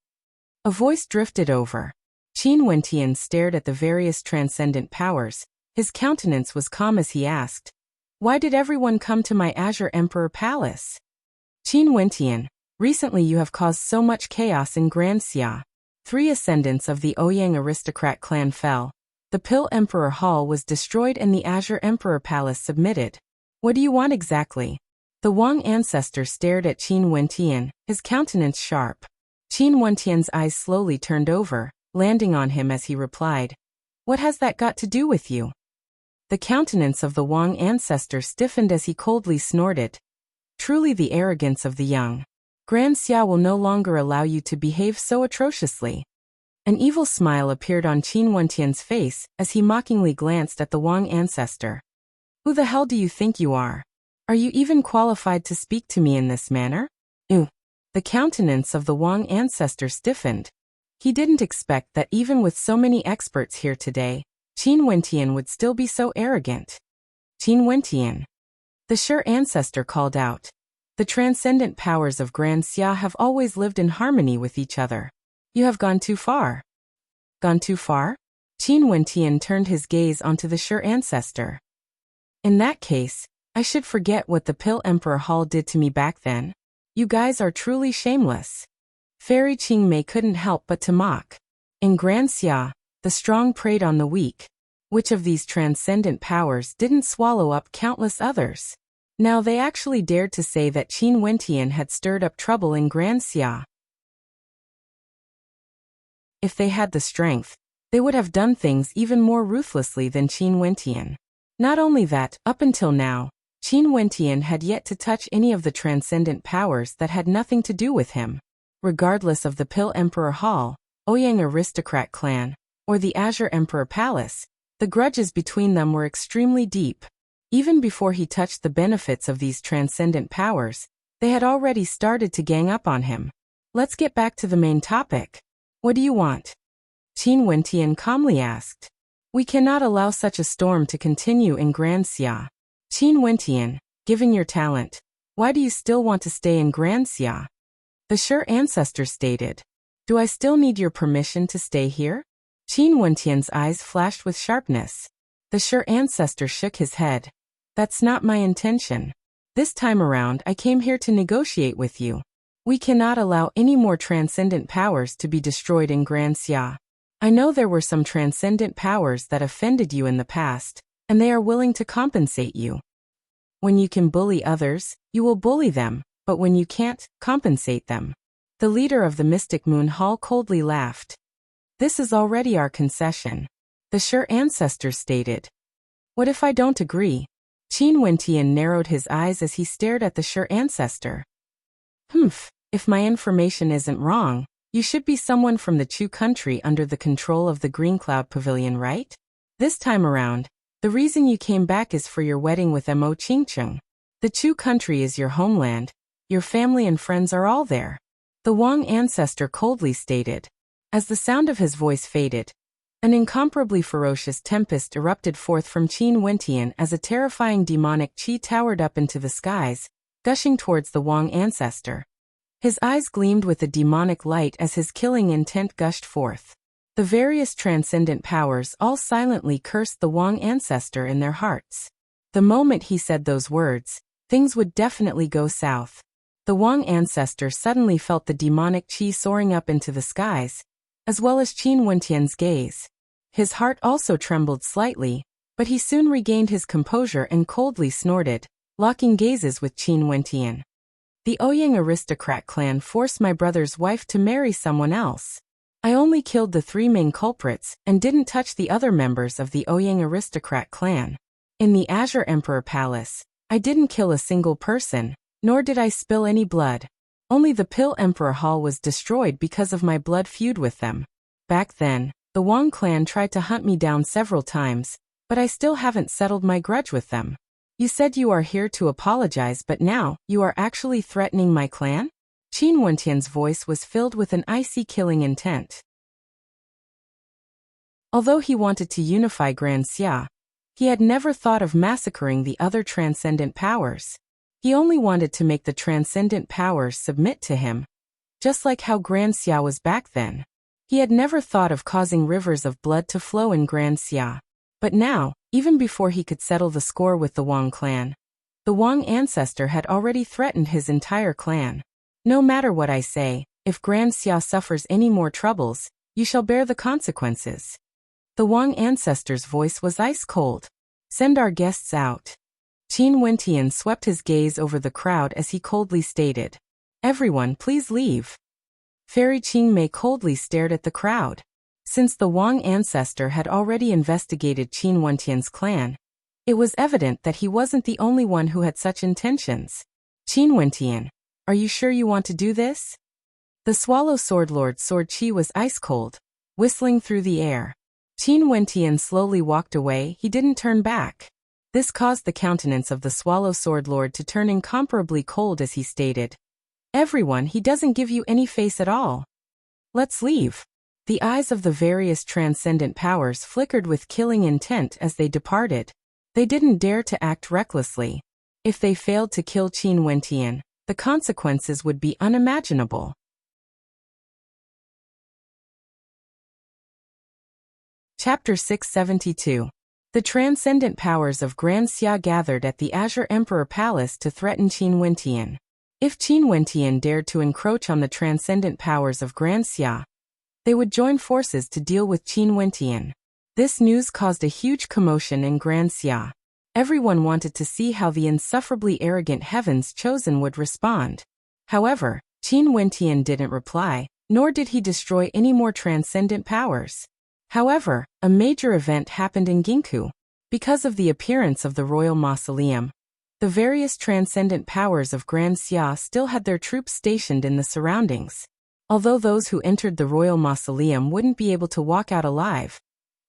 A voice drifted over. Qin Wentian stared at the various transcendent powers. His countenance was calm as he asked, "Why did everyone come to my Azure Emperor Palace?" Qin Wentian, recently you have caused so much chaos in Grand Xia. 3 ascendants of the Ouyang aristocrat clan fell. The Pill Emperor Hall was destroyed and the Azure Emperor Palace submitted. What do you want exactly? The Wang ancestor stared at Qin Wentian, his countenance sharp. Qin Wentian's eyes slowly turned over, landing on him as he replied, "What has that got to do with you?" The countenance of the Wang ancestor stiffened as he coldly snorted. Truly the arrogance of the young. Grand Xia will no longer allow you to behave so atrociously. An evil smile appeared on Qin Wentian's face as he mockingly glanced at the Wang ancestor. Who the hell do you think you are? Are you even qualified to speak to me in this manner? The countenance of the Wang ancestor stiffened. He didn't expect that even with so many experts here today, Qin Wentian would still be so arrogant. Qin Wentian. The Sure ancestor called out. The transcendent powers of Grand Xia have always lived in harmony with each other. You have gone too far. Gone too far? Qin Wentian turned his gaze onto the Sure ancestor. In that case, I should forget what the Pill Emperor Hall did to me back then. You guys are truly shameless. Fairy Qingmei couldn't help but to mock. In Grand Xia, the strong preyed on the weak. Which of these transcendent powers didn't swallow up countless others? Now they actually dared to say that Qin Wentian had stirred up trouble in Grand Xia. If they had the strength, they would have done things even more ruthlessly than Qin Wentian. Not only that, up until now, Qin Wentian had yet to touch any of the transcendent powers that had nothing to do with him. Regardless of the Pill Emperor Hall, Ouyang aristocrat clan, or the Azure Emperor Palace, the grudges between them were extremely deep. Even before he touched the benefits of these transcendent powers, they had already started to gang up on him. Let's get back to the main topic. What do you want? Qin Wentian calmly asked. We cannot allow such a storm to continue in Grand Xia. Qin Wentian, given your talent, why do you still want to stay in Grand Xia? The Sure ancestor stated. Do I still need your permission to stay here? Qin Wentian's eyes flashed with sharpness. The Sure ancestor shook his head. That's not my intention. This time around I came here to negotiate with you. We cannot allow any more transcendent powers to be destroyed in Grand Xia. I know there were some transcendent powers that offended you in the past, and they are willing to compensate you. When you can bully others, you will bully them, but when you can't, compensate them. The leader of the Mystic Moon Hall coldly laughed. This is already our concession. The Sure ancestor stated. What if I don't agree? Qin Wentian narrowed his eyes as he stared at the Sure ancestor. If my information isn't wrong, you should be someone from the Chu country under the control of the Green Cloud Pavilion, right? This time around, the reason you came back is for your wedding with Mo Qingcheng. The Chu country is your homeland. Your family and friends are all there. The Wang ancestor coldly stated. As the sound of his voice faded, an incomparably ferocious tempest erupted forth from Qin Wentian as a terrifying demonic qi towered up into the skies, gushing towards the Wang ancestor. His eyes gleamed with a demonic light as his killing intent gushed forth. The various transcendent powers all silently cursed the Wang ancestor in their hearts. The moment he said those words, things would definitely go south. The Wang ancestor suddenly felt the demonic qi soaring up into the skies, as well as Qin Wentian's gaze. His heart also trembled slightly, But he soon regained his composure and coldly snorted, locking gazes with Qin Wentian. The Ouyang aristocrat clan forced my brother's wife to marry someone else. I only killed the 3 main culprits and didn't touch the other members of the Ouyang aristocrat clan. In the Azure Emperor Palace, I didn't kill a single person, nor did I spill any blood. Only the Pill Emperor Hall was destroyed because of my blood feud with them. Back then, the Wang clan tried to hunt me down several times, but I still haven't settled my grudge with them. You said you are here to apologize, but now you are actually threatening my clan? Qin Wentian's voice was filled with an icy killing intent. Although he wanted to unify Grand Xia, he had never thought of massacring the other transcendent powers. He only wanted to make the transcendent powers submit to him, just like how Grand Xia was back then. He had never thought of causing rivers of blood to flow in Grand Xia. But now, even before he could settle the score with the Wang clan, the Wang ancestor had already threatened his entire clan. No matter what I say, if Grand Xia suffers any more troubles, you shall bear the consequences. The Wang ancestor's voice was ice cold. Send our guests out. Qin Wentian swept his gaze over the crowd as he coldly stated. Everyone, please leave. Fairy Qingmei coldly stared at the crowd. Since the Wang ancestor had already investigated Qin Wentian's clan, it was evident that he wasn't the only one who had such intentions. Qin Wentian, are you sure you want to do this? The Swallow Sword Lord Sword Qi was ice cold, whistling through the air. Qin Wentian slowly walked away. He didn't turn back. This caused the countenance of the Swallow Sword Lord to turn incomparably cold as he stated, Everyone, he doesn't give you any face at all. Let's leave. The eyes of the various transcendent powers flickered with killing intent as they departed. They didn't dare to act recklessly. If they failed to kill Qin Wentian, the consequences would be unimaginable. Chapter 672. The transcendent powers of Grand Xia gathered at the Azure Emperor Palace to threaten Qin Wentian. If Qin Wentian dared to encroach on the transcendent powers of Grand Xia, they would join forces to deal with Qin Wentian. This news caused a huge commotion in Grand Xia. Everyone wanted to see how the insufferably arrogant Heaven's Chosen would respond. However, Qin Wentian didn't reply, nor did he destroy any more transcendent powers. However, a major event happened in Ginkgo. Because of the appearance of the royal mausoleum, the various transcendent powers of Grand Xia still had their troops stationed in the surroundings. Although those who entered the royal mausoleum wouldn't be able to walk out alive,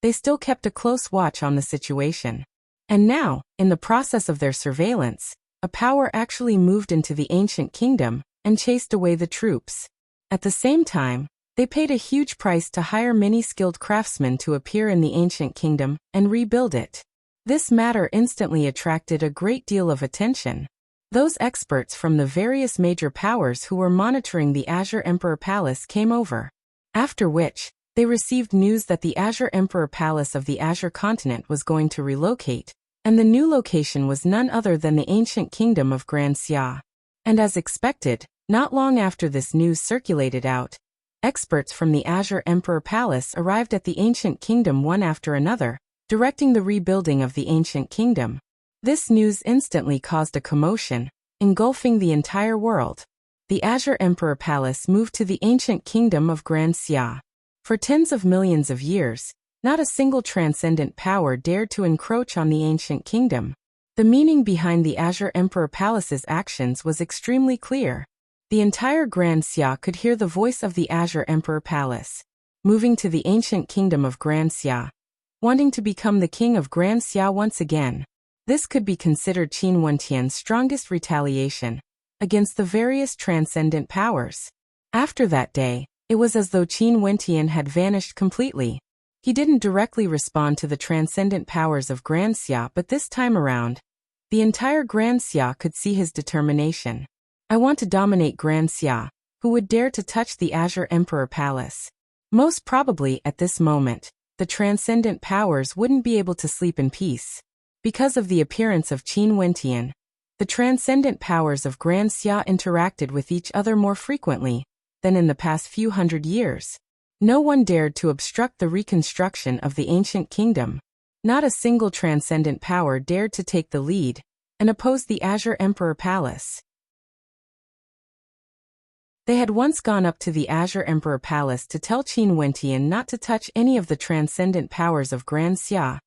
they still kept a close watch on the situation. And now, in the process of their surveillance, a power actually moved into the ancient kingdom and chased away the troops. At the same time, they paid a huge price to hire many skilled craftsmen to appear in the ancient kingdom and rebuild it. This matter instantly attracted a great deal of attention. Those experts from the various major powers who were monitoring the Azure Emperor Palace came over. After which, they received news that the Azure Emperor Palace of the Azure Continent was going to relocate, and the new location was none other than the ancient kingdom of Grand Xia. And as expected, not long after this news circulated out, experts from the Azure Emperor Palace arrived at the ancient kingdom one after another, directing the rebuilding of the ancient kingdom. This news instantly caused a commotion, engulfing the entire world. The Azure Emperor Palace moved to the ancient kingdom of Grand Xia. For tens of millions of years, not a single transcendent power dared to encroach on the ancient kingdom. The meaning behind the Azure Emperor Palace's actions was extremely clear. The entire Grand Xia could hear the voice of the Azure Emperor Palace, moving to the ancient kingdom of Grand Xia, wanting to become the king of Grand Xia once again. This could be considered Qin Wentian's strongest retaliation against the various transcendent powers. After that day, it was as though Qin Wentian had vanished completely. He didn't directly respond to the transcendent powers of Grand Xia, but this time around, the entire Grand Xia could see his determination. I want to dominate Grand Xia. Who would dare to touch the Azure Emperor Palace? Most probably, at this moment, the transcendent powers wouldn't be able to sleep in peace. Because of the appearance of Qin Wentian, the transcendent powers of Grand Xia interacted with each other more frequently than in the past few hundred years. No one dared to obstruct the reconstruction of the ancient kingdom. Not a single transcendent power dared to take the lead and oppose the Azure Emperor Palace. They had once gone up to the Azure Emperor Palace to tell Qin Wentian not to touch any of the transcendent powers of Grand Xia.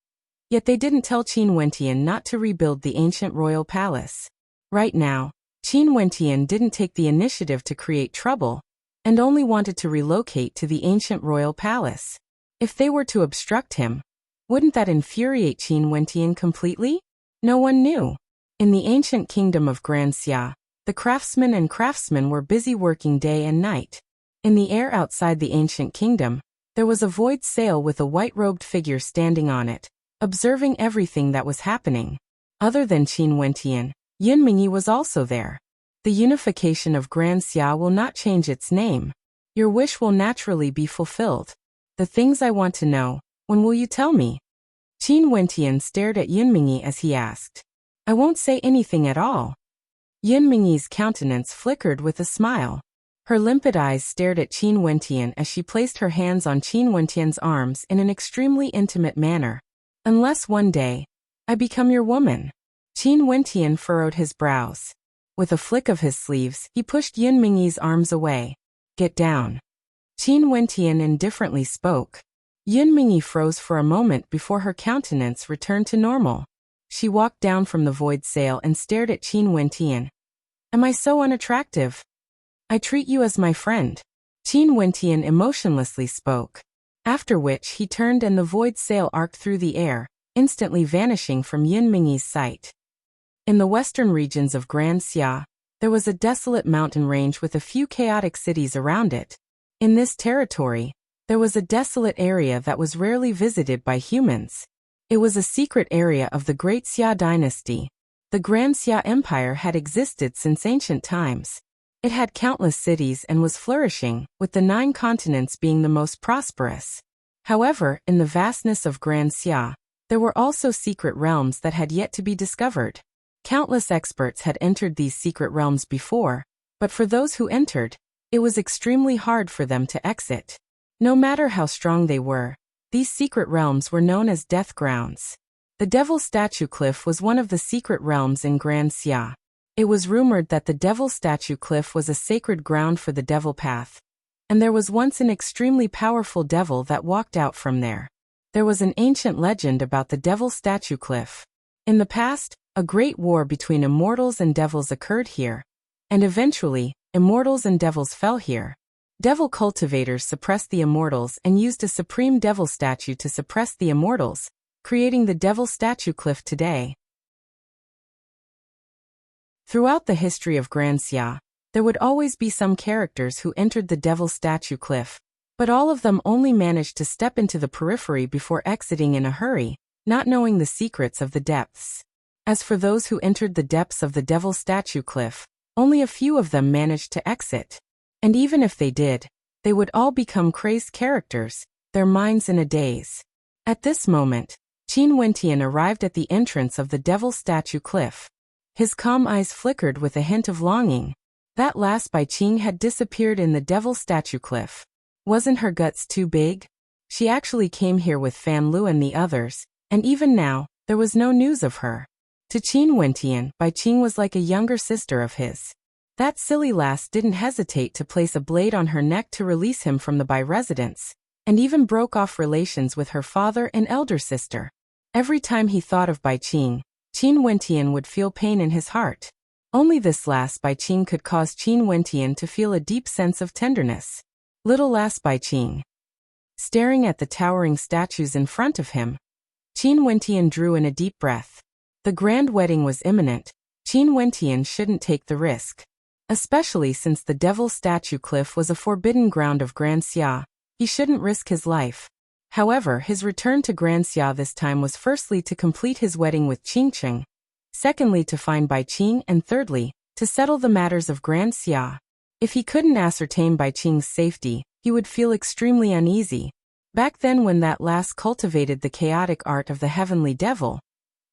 Yet they didn't tell Qin Wentian not to rebuild the ancient royal palace. Right now, Qin Wentian didn't take the initiative to create trouble, and only wanted to relocate to the ancient royal palace. If they were to obstruct him, wouldn't that infuriate Qin Wentian completely? No one knew. In the ancient kingdom of Grand Xia, the craftsmen and craftsmen were busy working day and night. In the air outside the ancient kingdom, there was a void sail with a white-robed figure standing on it, observing everything that was happening. Other than Qin Wentian, Yin Mingyi was also there. The unification of Grand Xia will not change its name. Your wish will naturally be fulfilled. The things I want to know, when will you tell me? Qin Wentian stared at Yin Mingyi as he asked. I won't say anything at all. Yin Mingyi's countenance flickered with a smile. Her limpid eyes stared at Qin Wentian as she placed her hands on Qin Wentian's arms in an extremely intimate manner. Unless one day, I become your woman. Qin Wentian furrowed his brows. With a flick of his sleeves, he pushed Yin Mingyi's arms away. Get down. Qin Wentian indifferently spoke. Yin Mingyi froze for a moment before her countenance returned to normal. She walked down from the void sail and stared at Qin Wentian. Am I so unattractive? I treat you as my friend. Qin Wentian emotionlessly spoke. After which he turned and the void sail arced through the air, instantly vanishing from Yin Mingyi's sight. In the western regions of Grand Xia, there was a desolate mountain range with a few chaotic cities around it. In this territory, there was a desolate area that was rarely visited by humans. It was a secret area of the Great Xia dynasty. The Grand Xia Empire had existed since ancient times. It had countless cities and was flourishing, with the 9 continents being the most prosperous. However, in the vastness of Grand Xia, there were also secret realms that had yet to be discovered. Countless experts had entered these secret realms before, but for those who entered, it was extremely hard for them to exit. No matter how strong they were, these secret realms were known as death grounds. The Devil Statue Cliff was one of the secret realms in Grand Xia. It was rumored that the Devil Statue Cliff was a sacred ground for the Devil Path, and there was once an extremely powerful devil that walked out from there. There was an ancient legend about the Devil Statue Cliff. In the past, a great war between immortals and devils occurred here, and eventually, immortals and devils fell here. Devil cultivators suppressed the immortals and used a supreme devil statue to suppress the immortals, creating the Devil Statue Cliff today. Throughout the history of Grand Xia, there would always be some characters who entered the Devil Statue Cliff, but all of them only managed to step into the periphery before exiting in a hurry, not knowing the secrets of the depths. As for those who entered the depths of the Devil Statue Cliff, only a few of them managed to exit. And even if they did, they would all become crazed characters, their minds in a daze. At this moment, Qin Wentian arrived at the entrance of the Devil Statue Cliff. His calm eyes flickered with a hint of longing. That last Bai Qing had disappeared in the Devil Statue Cliff. Wasn't her guts too big? She actually came here with Fan Lu and the others, and even now, there was no news of her. To Qin Wentian, Bai Qing was like a younger sister of his. That silly lass didn't hesitate to place a blade on her neck to release him from the Bai residence, and even broke off relations with her father and elder sister. Every time he thought of Bai Qing, Qin Wentian would feel pain in his heart. Only this lass Bai Qing could cause Qin Wentian to feel a deep sense of tenderness. Little lass Bai Qing. Staring at the towering statues in front of him, Qin Wentian drew in a deep breath. The grand wedding was imminent. Qin Wentian shouldn't take the risk. Especially since the Devil Statue Cliff was a forbidden ground of Grand Xia, he shouldn't risk his life. However, his return to Grand Xia this time was firstly to complete his wedding with Qingqing, secondly to find Bai Qing, and thirdly, to settle the matters of Grand Xia. If he couldn't ascertain Bai Qing's safety, he would feel extremely uneasy. Back then when that lass cultivated the chaotic art of the Heavenly Devil,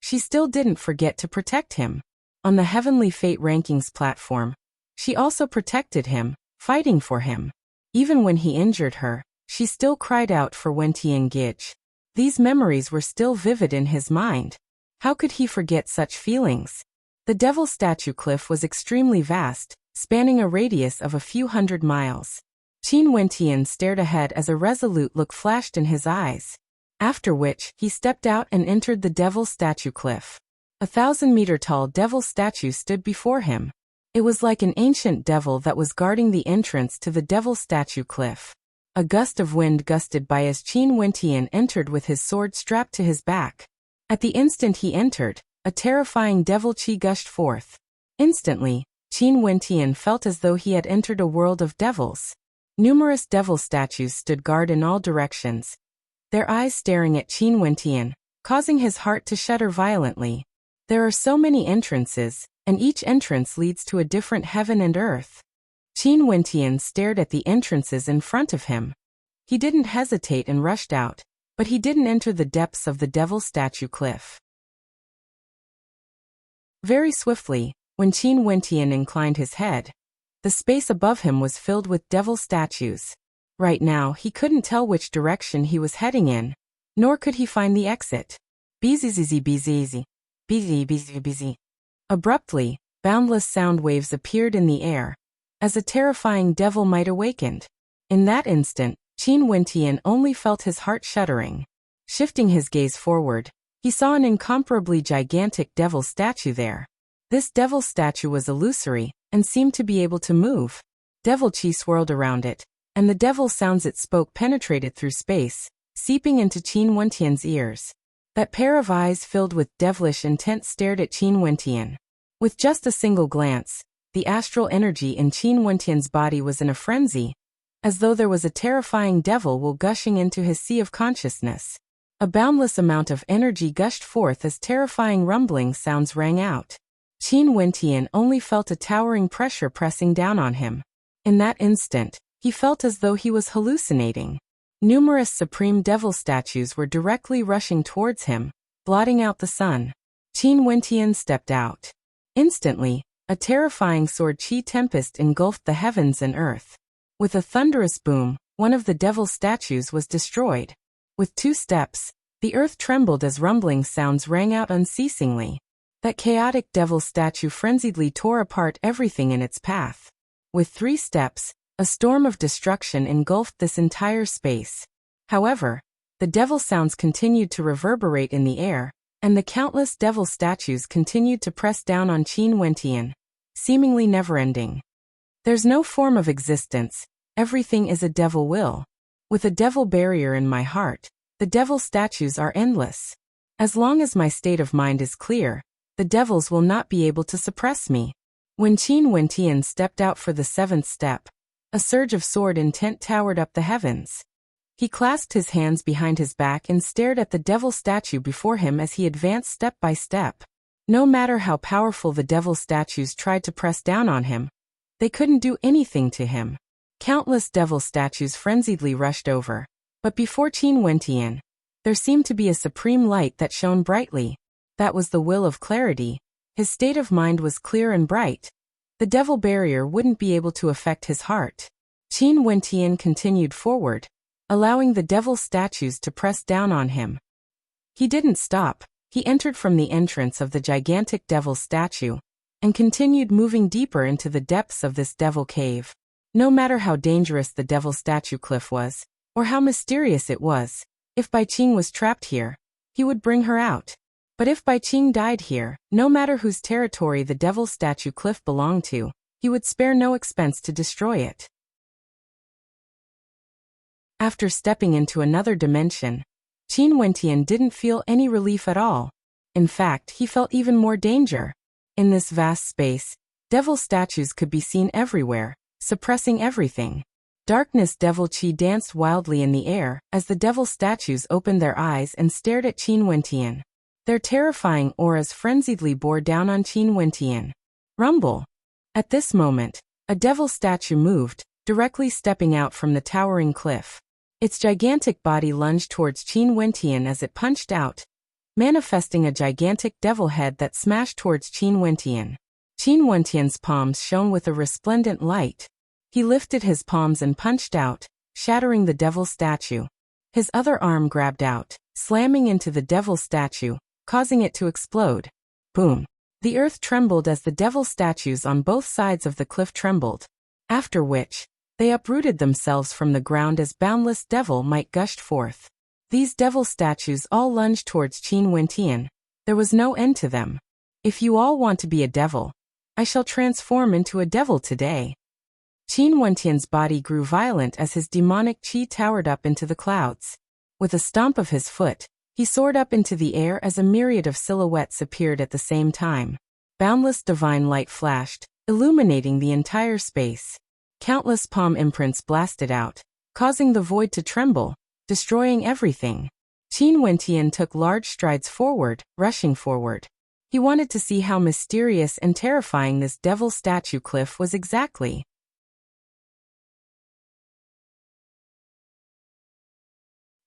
she still didn't forget to protect him. On the Heavenly Fate Rankings platform, she also protected him, fighting for him. Even when he injured her, she still cried out for Wentian Gij. These memories were still vivid in his mind. How could he forget such feelings? The devil statue cliff was extremely vast, spanning a radius of a few hundred miles. Qin Wentian stared ahead as a resolute look flashed in his eyes. After which, he stepped out and entered the devil statue cliff. 1,000-meter-tall devil statue stood before him. It was like an ancient devil that was guarding the entrance to the devil statue cliff. A gust of wind gusted by as Qin Wentian entered with his sword strapped to his back. At the instant he entered, a terrifying devil chi gushed forth. Instantly, Qin Wentian felt as though he had entered a world of devils. Numerous devil statues stood guard in all directions, their eyes staring at Qin Wentian, causing his heart to shudder violently. There are so many entrances, and each entrance leads to a different heaven and earth. Qin Wentian stared at the entrances in front of him. He didn't hesitate and rushed out, but he didn't enter the depths of the devil statue cliff. Very swiftly, when Qin Wentian inclined his head, the space above him was filled with devil statues. Right now, he couldn't tell which direction he was heading in, nor could he find the exit. Bzz. Abruptly, boundless sound waves appeared in the air, as a terrifying devil might awakened. In that instant, Qin Wentian only felt his heart shuddering. Shifting his gaze forward, he saw an incomparably gigantic devil statue there. This devil statue was illusory, and seemed to be able to move. Devil chi swirled around it, and the devil sounds it spoke penetrated through space, seeping into Qin Wentian's ears. That pair of eyes filled with devilish intent stared at Qin Wentian. With just a single glance, the astral energy in Qin Wentian's body was in a frenzy, as though there was a terrifying devil will gushing into his sea of consciousness. A boundless amount of energy gushed forth as terrifying rumbling sounds rang out. Qin Wentian only felt a towering pressure pressing down on him. In that instant, he felt as though he was hallucinating. Numerous supreme devil statues were directly rushing towards him, blotting out the sun. Qin Wentian stepped out. Instantly, a terrifying sword chi tempest engulfed the heavens and earth. With a thunderous boom, one of the devil statues was destroyed. With 2 steps, the earth trembled as rumbling sounds rang out unceasingly. That chaotic devil statue frenziedly tore apart everything in its path. With 3 steps, a storm of destruction engulfed this entire space. However, the devil sounds continued to reverberate in the air, and the countless devil statues continued to press down on Qin Wentian, seemingly never-ending. There's no form of existence, everything is a devil will. With a devil barrier in my heart, the devil statues are endless. As long as my state of mind is clear, the devils will not be able to suppress me. When Qin Wentian stepped out for the 7th step, a surge of sword intent towered up the heavens. He clasped his hands behind his back and stared at the devil statue before him as he advanced step by step. No matter how powerful the devil statues tried to press down on him, they couldn't do anything to him. Countless devil statues frenziedly rushed over. But before Qin Wentian, there seemed to be a supreme light that shone brightly. That was the will of clarity. His state of mind was clear and bright. The devil barrier wouldn't be able to affect his heart. Qin Wentian continued forward, allowing the devil statues to press down on him. He didn't stop. He entered from the entrance of the gigantic devil statue, and continued moving deeper into the depths of this devil cave. No matter how dangerous the devil statue cliff was, or how mysterious it was, if Bai Qing was trapped here, he would bring her out. But if Bai Qing died here, no matter whose territory the devil statue cliff belonged to, he would spare no expense to destroy it. After stepping into another dimension, Qin Wentian didn't feel any relief at all. In fact, he felt even more danger. In this vast space, devil statues could be seen everywhere, suppressing everything. Darkness devil chi danced wildly in the air as the devil statues opened their eyes and stared at Qin Wentian. Their terrifying auras frenziedly bore down on Qin Wentian. Rumble! At this moment, a devil statue moved, directly stepping out from the towering cliff. Its gigantic body lunged towards Qin Wentian as it punched out, manifesting a gigantic devil head that smashed towards Qin Wentian. Qin Wentian's palms shone with a resplendent light. He lifted his palms and punched out, shattering the devil statue. His other arm grabbed out, slamming into the devil statue, causing it to explode. Boom! The earth trembled as the devil statues on both sides of the cliff trembled. After which, they uprooted themselves from the ground as boundless devil might gushed forth. These devil statues all lunged towards Qin Wentian. There was no end to them. If you all want to be a devil, I shall transform into a devil today. Qin Wentian's body grew violent as his demonic qi towered up into the clouds. With a stomp of his foot, he soared up into the air as a myriad of silhouettes appeared at the same time. Boundless divine light flashed, illuminating the entire space. Countless palm imprints blasted out, causing the void to tremble, destroying everything. Qin Wentian took large strides forward, rushing forward. He wanted to see how mysterious and terrifying this devil statue cliff was exactly.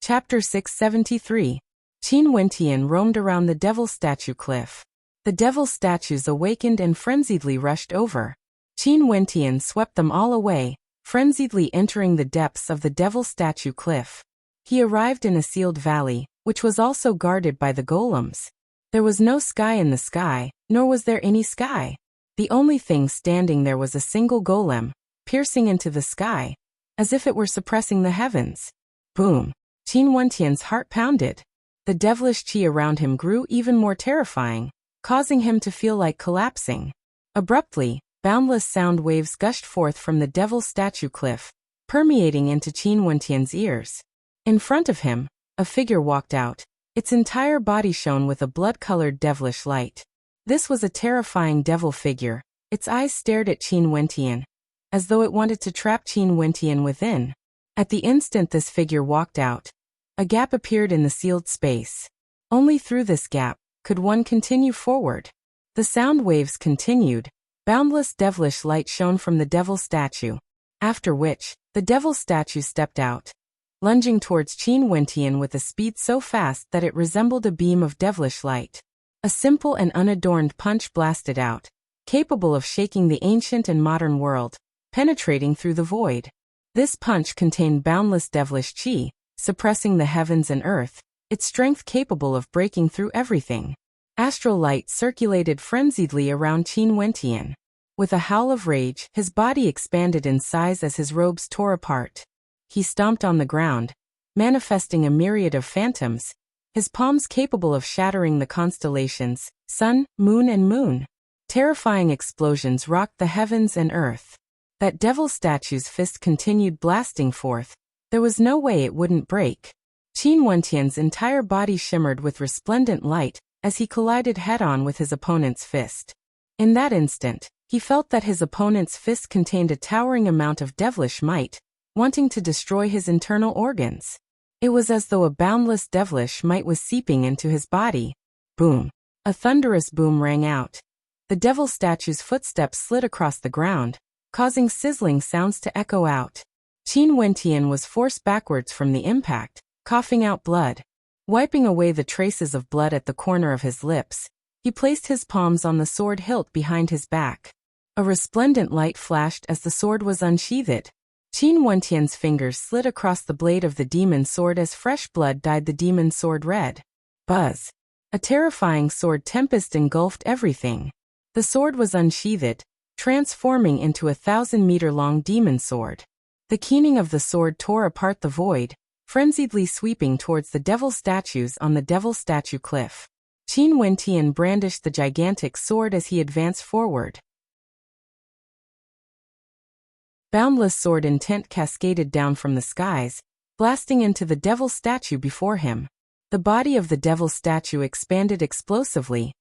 Chapter 673. Qin Wentian roamed around the devil statue cliff. The devil statues awakened and frenziedly rushed over. Qin Wentian swept them all away, frenziedly entering the depths of the devil statue cliff. He arrived in a sealed valley, which was also guarded by the golems. There was no sky in the sky, nor was there any sky. The only thing standing there was a single golem, piercing into the sky, as if it were suppressing the heavens. Boom! Qin Wentian's heart pounded. The devilish qi around him grew even more terrifying, causing him to feel like collapsing. Abruptly, boundless sound waves gushed forth from the devil statue cliff, permeating into Qin Wentian's ears. In front of him, a figure walked out. Its entire body shone with a blood-colored devilish light. This was a terrifying devil figure. Its eyes stared at Qin Wentian, as though it wanted to trap Qin Wentian within. At the instant this figure walked out, a gap appeared in the sealed space. Only through this gap could one continue forward. The sound waves continued. Boundless devilish light shone from the devil statue. After which, the devil statue stepped out, lunging towards Qin Wentian with a speed so fast that it resembled a beam of devilish light. A simple and unadorned punch blasted out, capable of shaking the ancient and modern world, penetrating through the void. This punch contained boundless devilish qi, suppressing the heavens and earth, its strength capable of breaking through everything. Astral light circulated frenziedly around Qin Wentian. With a howl of rage, his body expanded in size as his robes tore apart. He stomped on the ground, manifesting a myriad of phantoms, his palms capable of shattering the constellations, sun, and moon. Terrifying explosions rocked the heavens and earth. That devil statue's fist continued blasting forth. There was no way it wouldn't break. Qin Wentian's entire body shimmered with resplendent light as he collided head-on with his opponent's fist. In that instant, he felt that his opponent's fist contained a towering amount of devilish might, wanting to destroy his internal organs. It was as though a boundless devilish might was seeping into his body. Boom! A thunderous boom rang out. The devil statue's footsteps slid across the ground, causing sizzling sounds to echo out. Qin Wentian was forced backwards from the impact, coughing out blood. Wiping away the traces of blood at the corner of his lips, he placed his palms on the sword hilt behind his back. A resplendent light flashed as the sword was unsheathed. Qin Wentian's fingers slid across the blade of the demon sword as fresh blood dyed the demon sword red. Buzz! A terrifying sword tempest engulfed everything. The sword was unsheathed, transforming into a 1,000-meter-long demon sword. The keening of the sword tore apart the void, frenziedly sweeping towards the devil statues on the devil statue cliff. Qin Wentian brandished the gigantic sword as he advanced forward. Boundless sword intent cascaded down from the skies, blasting into the devil statue before him. The body of the devil statue expanded explosively,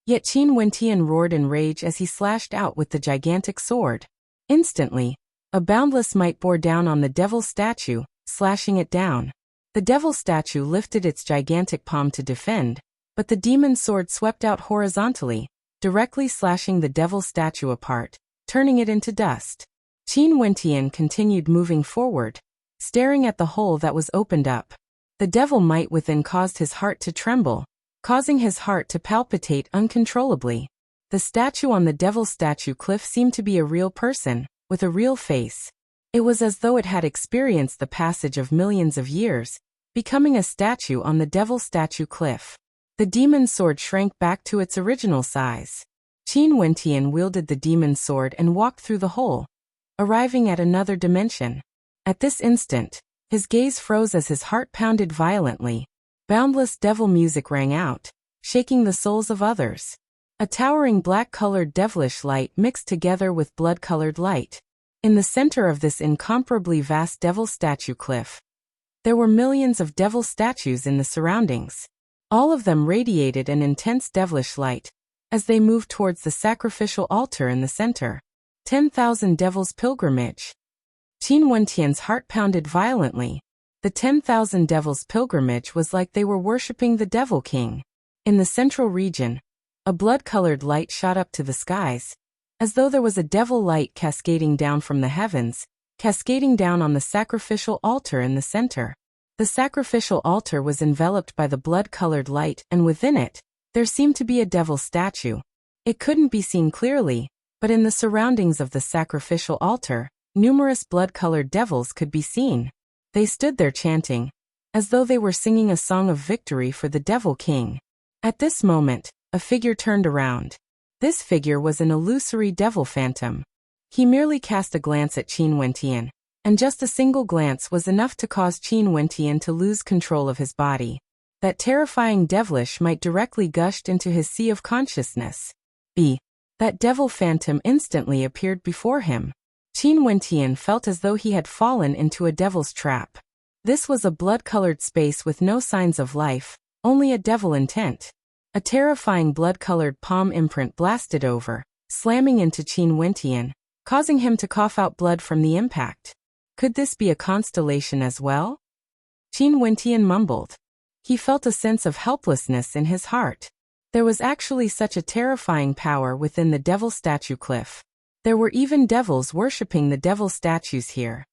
yet Qin Wentian roared in rage as he slashed out with the gigantic sword. Instantly, a boundless might bore down on the devil statue, slashing it down. The devil statue lifted its gigantic palm to defend, but the demon sword swept out horizontally, directly slashing the devil statue apart, turning it into dust. Qin Wentian continued moving forward, staring at the hole that was opened up. The devil might within caused his heart to tremble, causing his heart to palpitate uncontrollably. The statue on the devil statue cliff seemed to be a real person, with a real face. It was as though it had experienced the passage of millions of years, becoming a statue on the devil statue cliff. The demon's sword shrank back to its original size. Qin Wentian wielded the demon's sword and walked through the hole, arriving at another dimension. At this instant, his gaze froze as his heart pounded violently. Boundless devil music rang out, shaking the souls of others. A towering black-colored devilish light mixed together with blood-colored light. In the center of this incomparably vast devil statue cliff, there were millions of devil statues in the surroundings. All of them radiated an intense devilish light as they moved towards the sacrificial altar in the center. 10,000 Devils' Pilgrimage. Qin Wentian's heart pounded violently. The 10,000 Devils' Pilgrimage was like they were worshipping the Devil King. In the central region, a blood-colored light shot up to the skies, as though there was a devil light cascading down from the heavens, cascading down on the sacrificial altar in the center. The sacrificial altar was enveloped by the blood-colored light, and within it, there seemed to be a devil statue. It couldn't be seen clearly, but in the surroundings of the sacrificial altar, numerous blood-colored devils could be seen. They stood there chanting, as though they were singing a song of victory for the Devil King. At this moment, a figure turned around. This figure was an illusory devil phantom. He merely cast a glance at Qin Wentian, and just a single glance was enough to cause Qin Wentian to lose control of his body. That terrifying devilish might directly gushed into his sea of consciousness. That devil phantom instantly appeared before him. Qin Wentian felt as though he had fallen into a devil's trap. This was a blood-colored space with no signs of life, only a devil intent. A terrifying blood-colored palm imprint blasted over, slamming into Qin Wentian, causing him to cough out blood from the impact. Could this be a constellation as well? Qin Wentian mumbled. He felt a sense of helplessness in his heart. There was actually such a terrifying power within the devil statue cliff. There were even devils worshipping the devil statues here.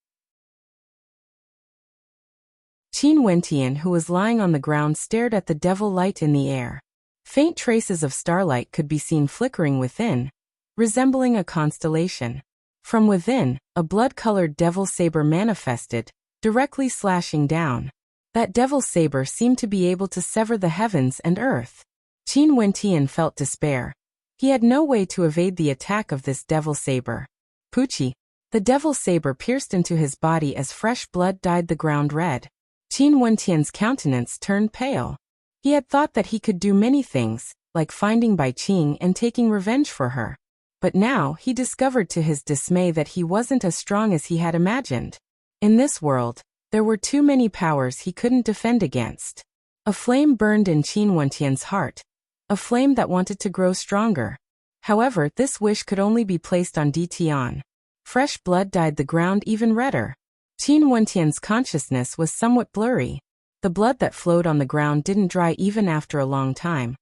Qin Wentian, who was lying on the ground, stared at the devil light in the air. Faint traces of starlight could be seen flickering within, resembling a constellation. From within, a blood-colored devil saber manifested, directly slashing down. That devil saber seemed to be able to sever the heavens and earth. Qin Wentian felt despair. He had no way to evade the attack of this devil saber. Puchi! The devil saber pierced into his body as fresh blood dyed the ground red. Qin Wentian's countenance turned pale. He had thought that he could do many things, like finding Bai Qing and taking revenge for her. But now he discovered to his dismay that he wasn't as strong as he had imagined. In this world, there were too many powers he couldn't defend against. A flame burned in Qin Wentian's heart, a flame that wanted to grow stronger. However, this wish could only be placed on Tian. Fresh blood dyed the ground even redder. Qin Wentian's consciousness was somewhat blurry. The blood that flowed on the ground didn't dry even after a long time.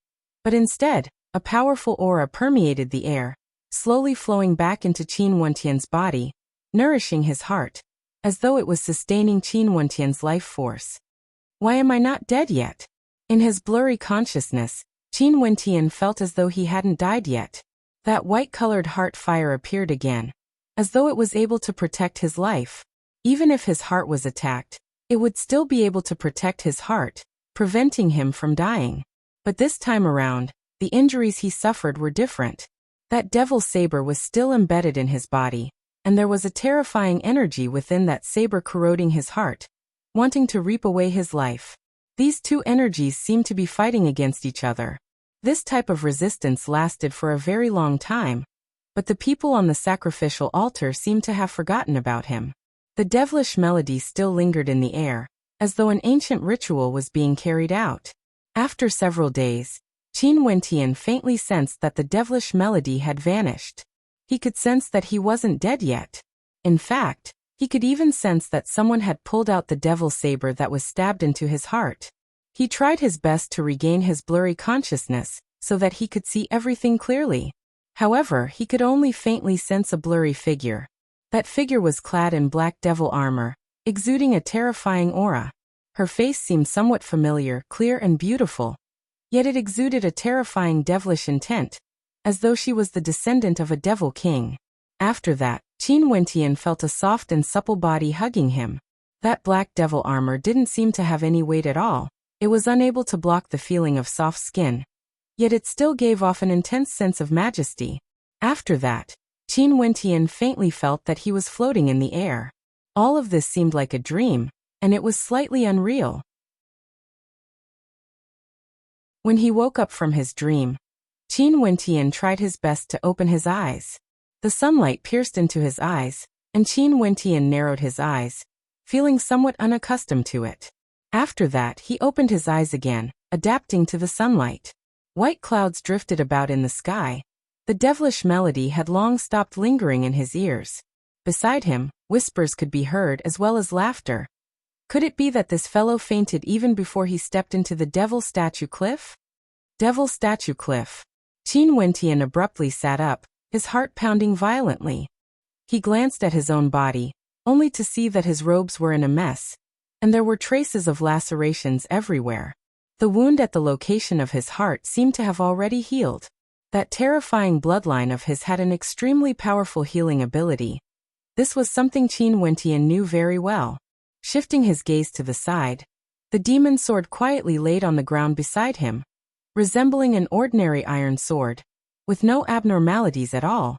But instead, a powerful aura permeated the air, slowly flowing back into Qin Wentian's body, nourishing his heart, as though it was sustaining Qin Wentian's life force. Why am I not dead yet? In his blurry consciousness, Qin Wentian felt as though he hadn't died yet. That white-colored heart fire appeared again, as though it was able to protect his life. Even if his heart was attacked, it would still be able to protect his heart, preventing him from dying. But this time around, the injuries he suffered were different. That devil saber was still embedded in his body, and there was a terrifying energy within that saber corroding his heart, wanting to reap away his life. These two energies seemed to be fighting against each other. This type of resistance lasted for a very long time, but the people on the sacrificial altar seemed to have forgotten about him. The devilish melody still lingered in the air, as though an ancient ritual was being carried out. After several days, Qin Wentian faintly sensed that the devilish melody had vanished. He could sense that he wasn't dead yet. In fact, he could even sense that someone had pulled out the devil saber that was stabbed into his heart. He tried his best to regain his blurry consciousness, so that he could see everything clearly. However, he could only faintly sense a blurry figure. That figure was clad in black devil armor, exuding a terrifying aura. Her face seemed somewhat familiar, clear and beautiful. Yet it exuded a terrifying devilish intent, as though she was the descendant of a devil king. After that, Qin Wentian felt a soft and supple body hugging him. That black devil armor didn't seem to have any weight at all. It was unable to block the feeling of soft skin. Yet it still gave off an intense sense of majesty. After that, Qin Wentian faintly felt that he was floating in the air. All of this seemed like a dream, and it was slightly unreal. When he woke up from his dream, Qin Wentian tried his best to open his eyes. The sunlight pierced into his eyes, and Qin Wentian narrowed his eyes, feeling somewhat unaccustomed to it. After that, he opened his eyes again, adapting to the sunlight. White clouds drifted about in the sky. The devilish melody had long stopped lingering in his ears. Beside him, whispers could be heard as well as laughter. Could it be that this fellow fainted even before he stepped into the Devil Statue Cliff? Devil Statue Cliff. Qin Wentian abruptly sat up, his heart pounding violently. He glanced at his own body, only to see that his robes were in a mess, and there were traces of lacerations everywhere. The wound at the location of his heart seemed to have already healed. That terrifying bloodline of his had an extremely powerful healing ability. This was something Qin Wentian knew very well. Shifting his gaze to the side, the demon sword quietly laid on the ground beside him, resembling an ordinary iron sword, with no abnormalities at all.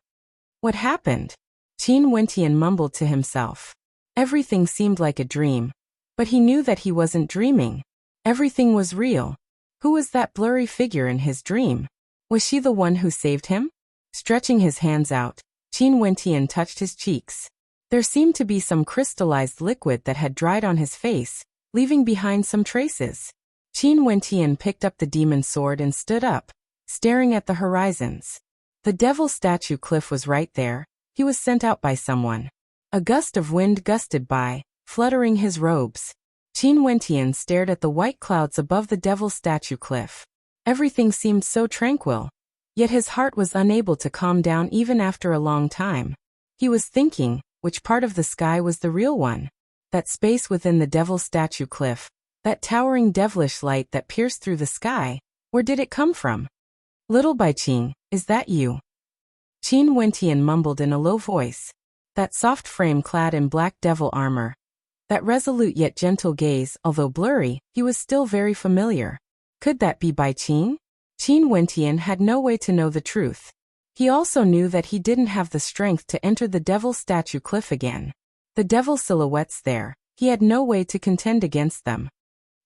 What happened? Qin Wentian mumbled to himself. Everything seemed like a dream, but he knew that he wasn't dreaming. Everything was real. Who was that blurry figure in his dream? Was she the one who saved him? Stretching his hands out, Qin Wentian touched his cheeks. There seemed to be some crystallized liquid that had dried on his face, leaving behind some traces. Qin Wentian picked up the demon sword and stood up, staring at the horizons. The Devil Statue Cliff was right there. He was sent out by someone. A gust of wind gusted by, fluttering his robes. Qin Wentian stared at the white clouds above the Devil Statue Cliff. Everything seemed so tranquil, yet his heart was unable to calm down even after a long time. He was thinking, which part of the sky was the real one? That space within the Devil Statue Cliff, that towering devilish light that pierced through the sky, where did it come from? Little Bai Qing, is that you? Qin Wentian mumbled in a low voice. That soft frame clad in black devil armor. That resolute yet gentle gaze, although blurry, he was still very familiar. Could that be Bai Qing? Qin Wentian had no way to know the truth. He also knew that he didn't have the strength to enter the Devil Statue Cliff again. The devil silhouettes there, he had no way to contend against them.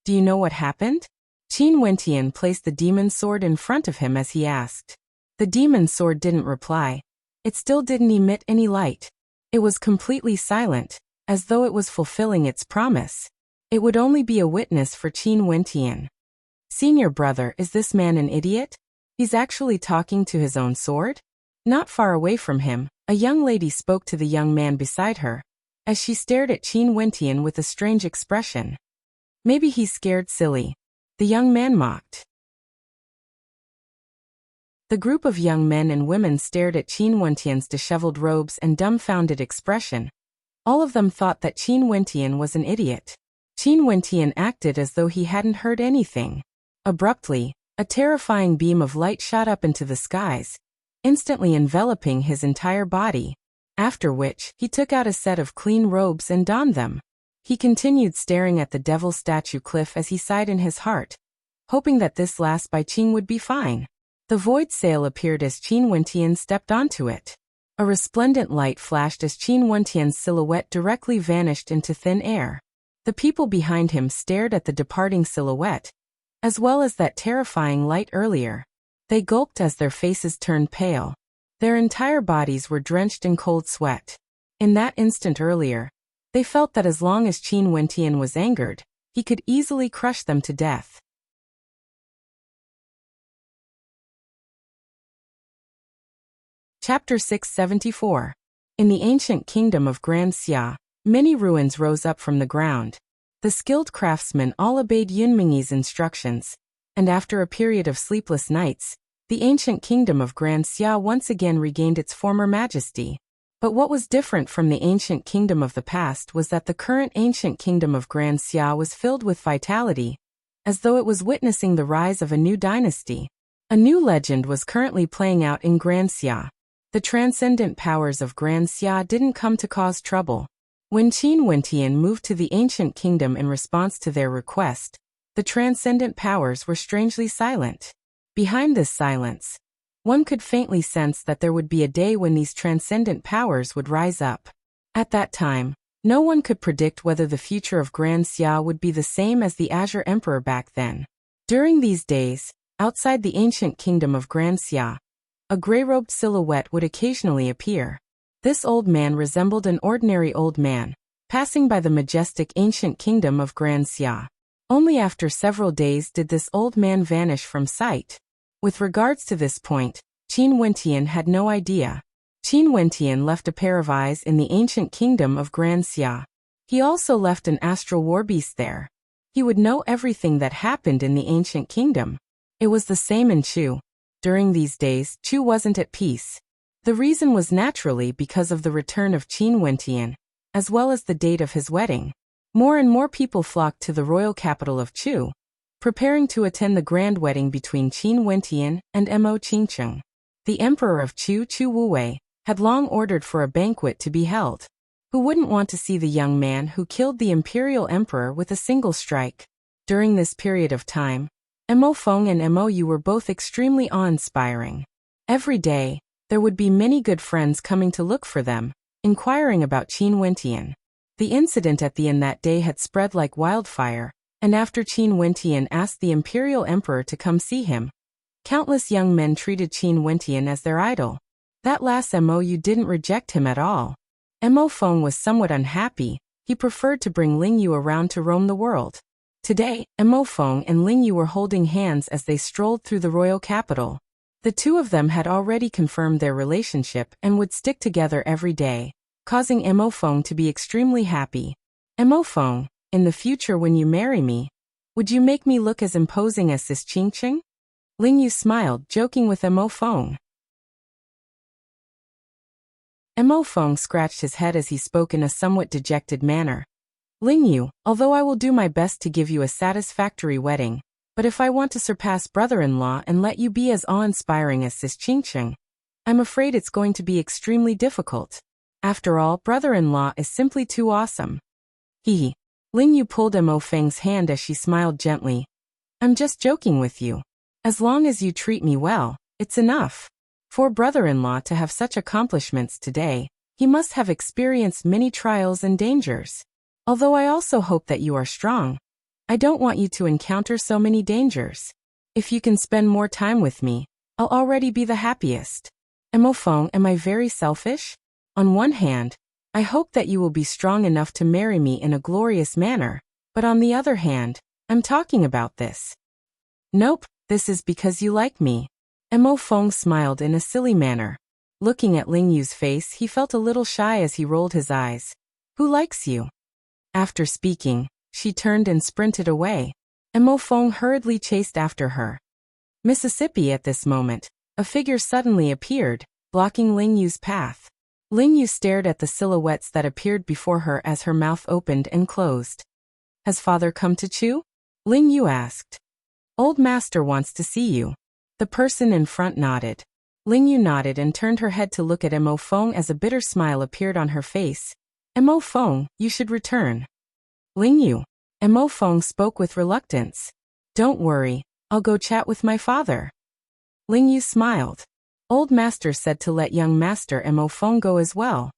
Do you know what happened? Qin Wentian placed the demon sword in front of him as he asked. The demon sword didn't reply. It still didn't emit any light. It was completely silent, as though it was fulfilling its promise. It would only be a witness for Qin Wentian. Senior brother, is this man an idiot? He's actually talking to his own sword? Not far away from him, a young lady spoke to the young man beside her, as she stared at Qin Wentian with a strange expression. Maybe he's scared silly. The young man mocked. The group of young men and women stared at Qin Wentian's disheveled robes and dumbfounded expression. All of them thought that Qin Wentian was an idiot. Qin Wentian acted as though he hadn't heard anything. Abruptly, a terrifying beam of light shot up into the skies, instantly enveloping his entire body. After which, he took out a set of clean robes and donned them. He continued staring at the Devil Statue Cliff as he sighed in his heart, hoping that this last Bai Qing would be fine. The void sail appeared as Qin Wentian stepped onto it. A resplendent light flashed as Qin Wentian's silhouette directly vanished into thin air. The people behind him stared at the departing silhouette, as well as that terrifying light earlier. They gulped as their faces turned pale. Their entire bodies were drenched in cold sweat. In that instant earlier, they felt that as long as Qin Wentian was angered, he could easily crush them to death. Chapter 674. In the ancient kingdom of Grand Xia, many ruins rose up from the ground. The skilled craftsmen all obeyed Yunmingyi's instructions, and after a period of sleepless nights, the ancient kingdom of Grand Xia once again regained its former majesty. But what was different from the ancient kingdom of the past was that the current ancient kingdom of Grand Xia was filled with vitality, as though it was witnessing the rise of a new dynasty. A new legend was currently playing out in Grand Xia. The transcendent powers of Grand Xia didn't come to cause trouble. When Qin Wentian moved to the ancient kingdom in response to their request, the transcendent powers were strangely silent. Behind this silence, one could faintly sense that there would be a day when these transcendent powers would rise up. At that time, no one could predict whether the future of Grand Xia would be the same as the Azure Emperor back then. During these days, outside the ancient kingdom of Grand Xia, a gray-robed silhouette would occasionally appear. This old man resembled an ordinary old man, passing by the majestic ancient kingdom of Grand Xia. Only after several days did this old man vanish from sight. With regards to this point, Qin Wentian had no idea. Qin Wentian left a pair of eyes in the ancient kingdom of Grand Xia. He also left an astral warbeast there. He would know everything that happened in the ancient kingdom. It was the same in Chu. During these days, Chu wasn't at peace. The reason was naturally because of the return of Qin Wentian, as well as the date of his wedding. More and more people flocked to the royal capital of Chu, preparing to attend the grand wedding between Qin Wentian and Mo Qingcheng. The emperor of Chu, Chu Wuwei, had long ordered for a banquet to be held. Who wouldn't want to see the young man who killed the imperial emperor with a single strike? During this period of time, Mo Feng and Mo Yu were both extremely awe-inspiring. Every day, there would be many good friends coming to look for them, inquiring about Qin Wentian. The incident at the inn that day had spread like wildfire, and after Qin Wentian asked the imperial emperor to come see him, countless young men treated Qin Wentian as their idol. That last Mo Yu didn't reject him at all. Mo Feng was somewhat unhappy. He preferred to bring Ling Yu around to roam the world. Today, Mo Feng and Ling Yu were holding hands as they strolled through the royal capital. The two of them had already confirmed their relationship and would stick together every day, causing Mo Feng to be extremely happy. Mo Feng, in the future when you marry me, would you make me look as imposing as this Qingcheng? Ling Yu smiled, joking with Mo Feng. Mo Feng scratched his head as he spoke in a somewhat dejected manner. Ling Yu, although I will do my best to give you a satisfactory wedding, but if I want to surpass brother-in-law and let you be as awe-inspiring as this Qingcheng, I'm afraid it's going to be extremely difficult. After all, brother-in-law is simply too awesome. Hee. Ling Yu pulled Mo Feng's hand as she smiled gently. I'm just joking with you. As long as you treat me well, it's enough. For brother-in-law to have such accomplishments today, he must have experienced many trials and dangers. Although I also hope that you are strong, I don't want you to encounter so many dangers. If you can spend more time with me, I'll already be the happiest. Mo Feng, am I very selfish? On one hand, I hope that you will be strong enough to marry me in a glorious manner, but on the other hand, I'm talking about this. Nope, this is because you like me. Mo Feng smiled in a silly manner. Looking at Ling Yu's face, he felt a little shy as he rolled his eyes. Who likes you? After speaking, she turned and sprinted away. Mo Feng hurriedly chased after her. Mississippi. At this moment, a figure suddenly appeared, blocking Ling Yu's path. Ling Yu stared at the silhouettes that appeared before her as her mouth opened and closed. Has father come to Chu? Ling Yu asked. Old master wants to see you. The person in front nodded. Ling Yu nodded and turned her head to look at Mo Feng as a bitter smile appeared on her face. Mo Feng, you should return. Ling Yu. Mo Feng spoke with reluctance. Don't worry, I'll go chat with my father. Ling Yu smiled. Old master said to let young master Mo Feng go as well.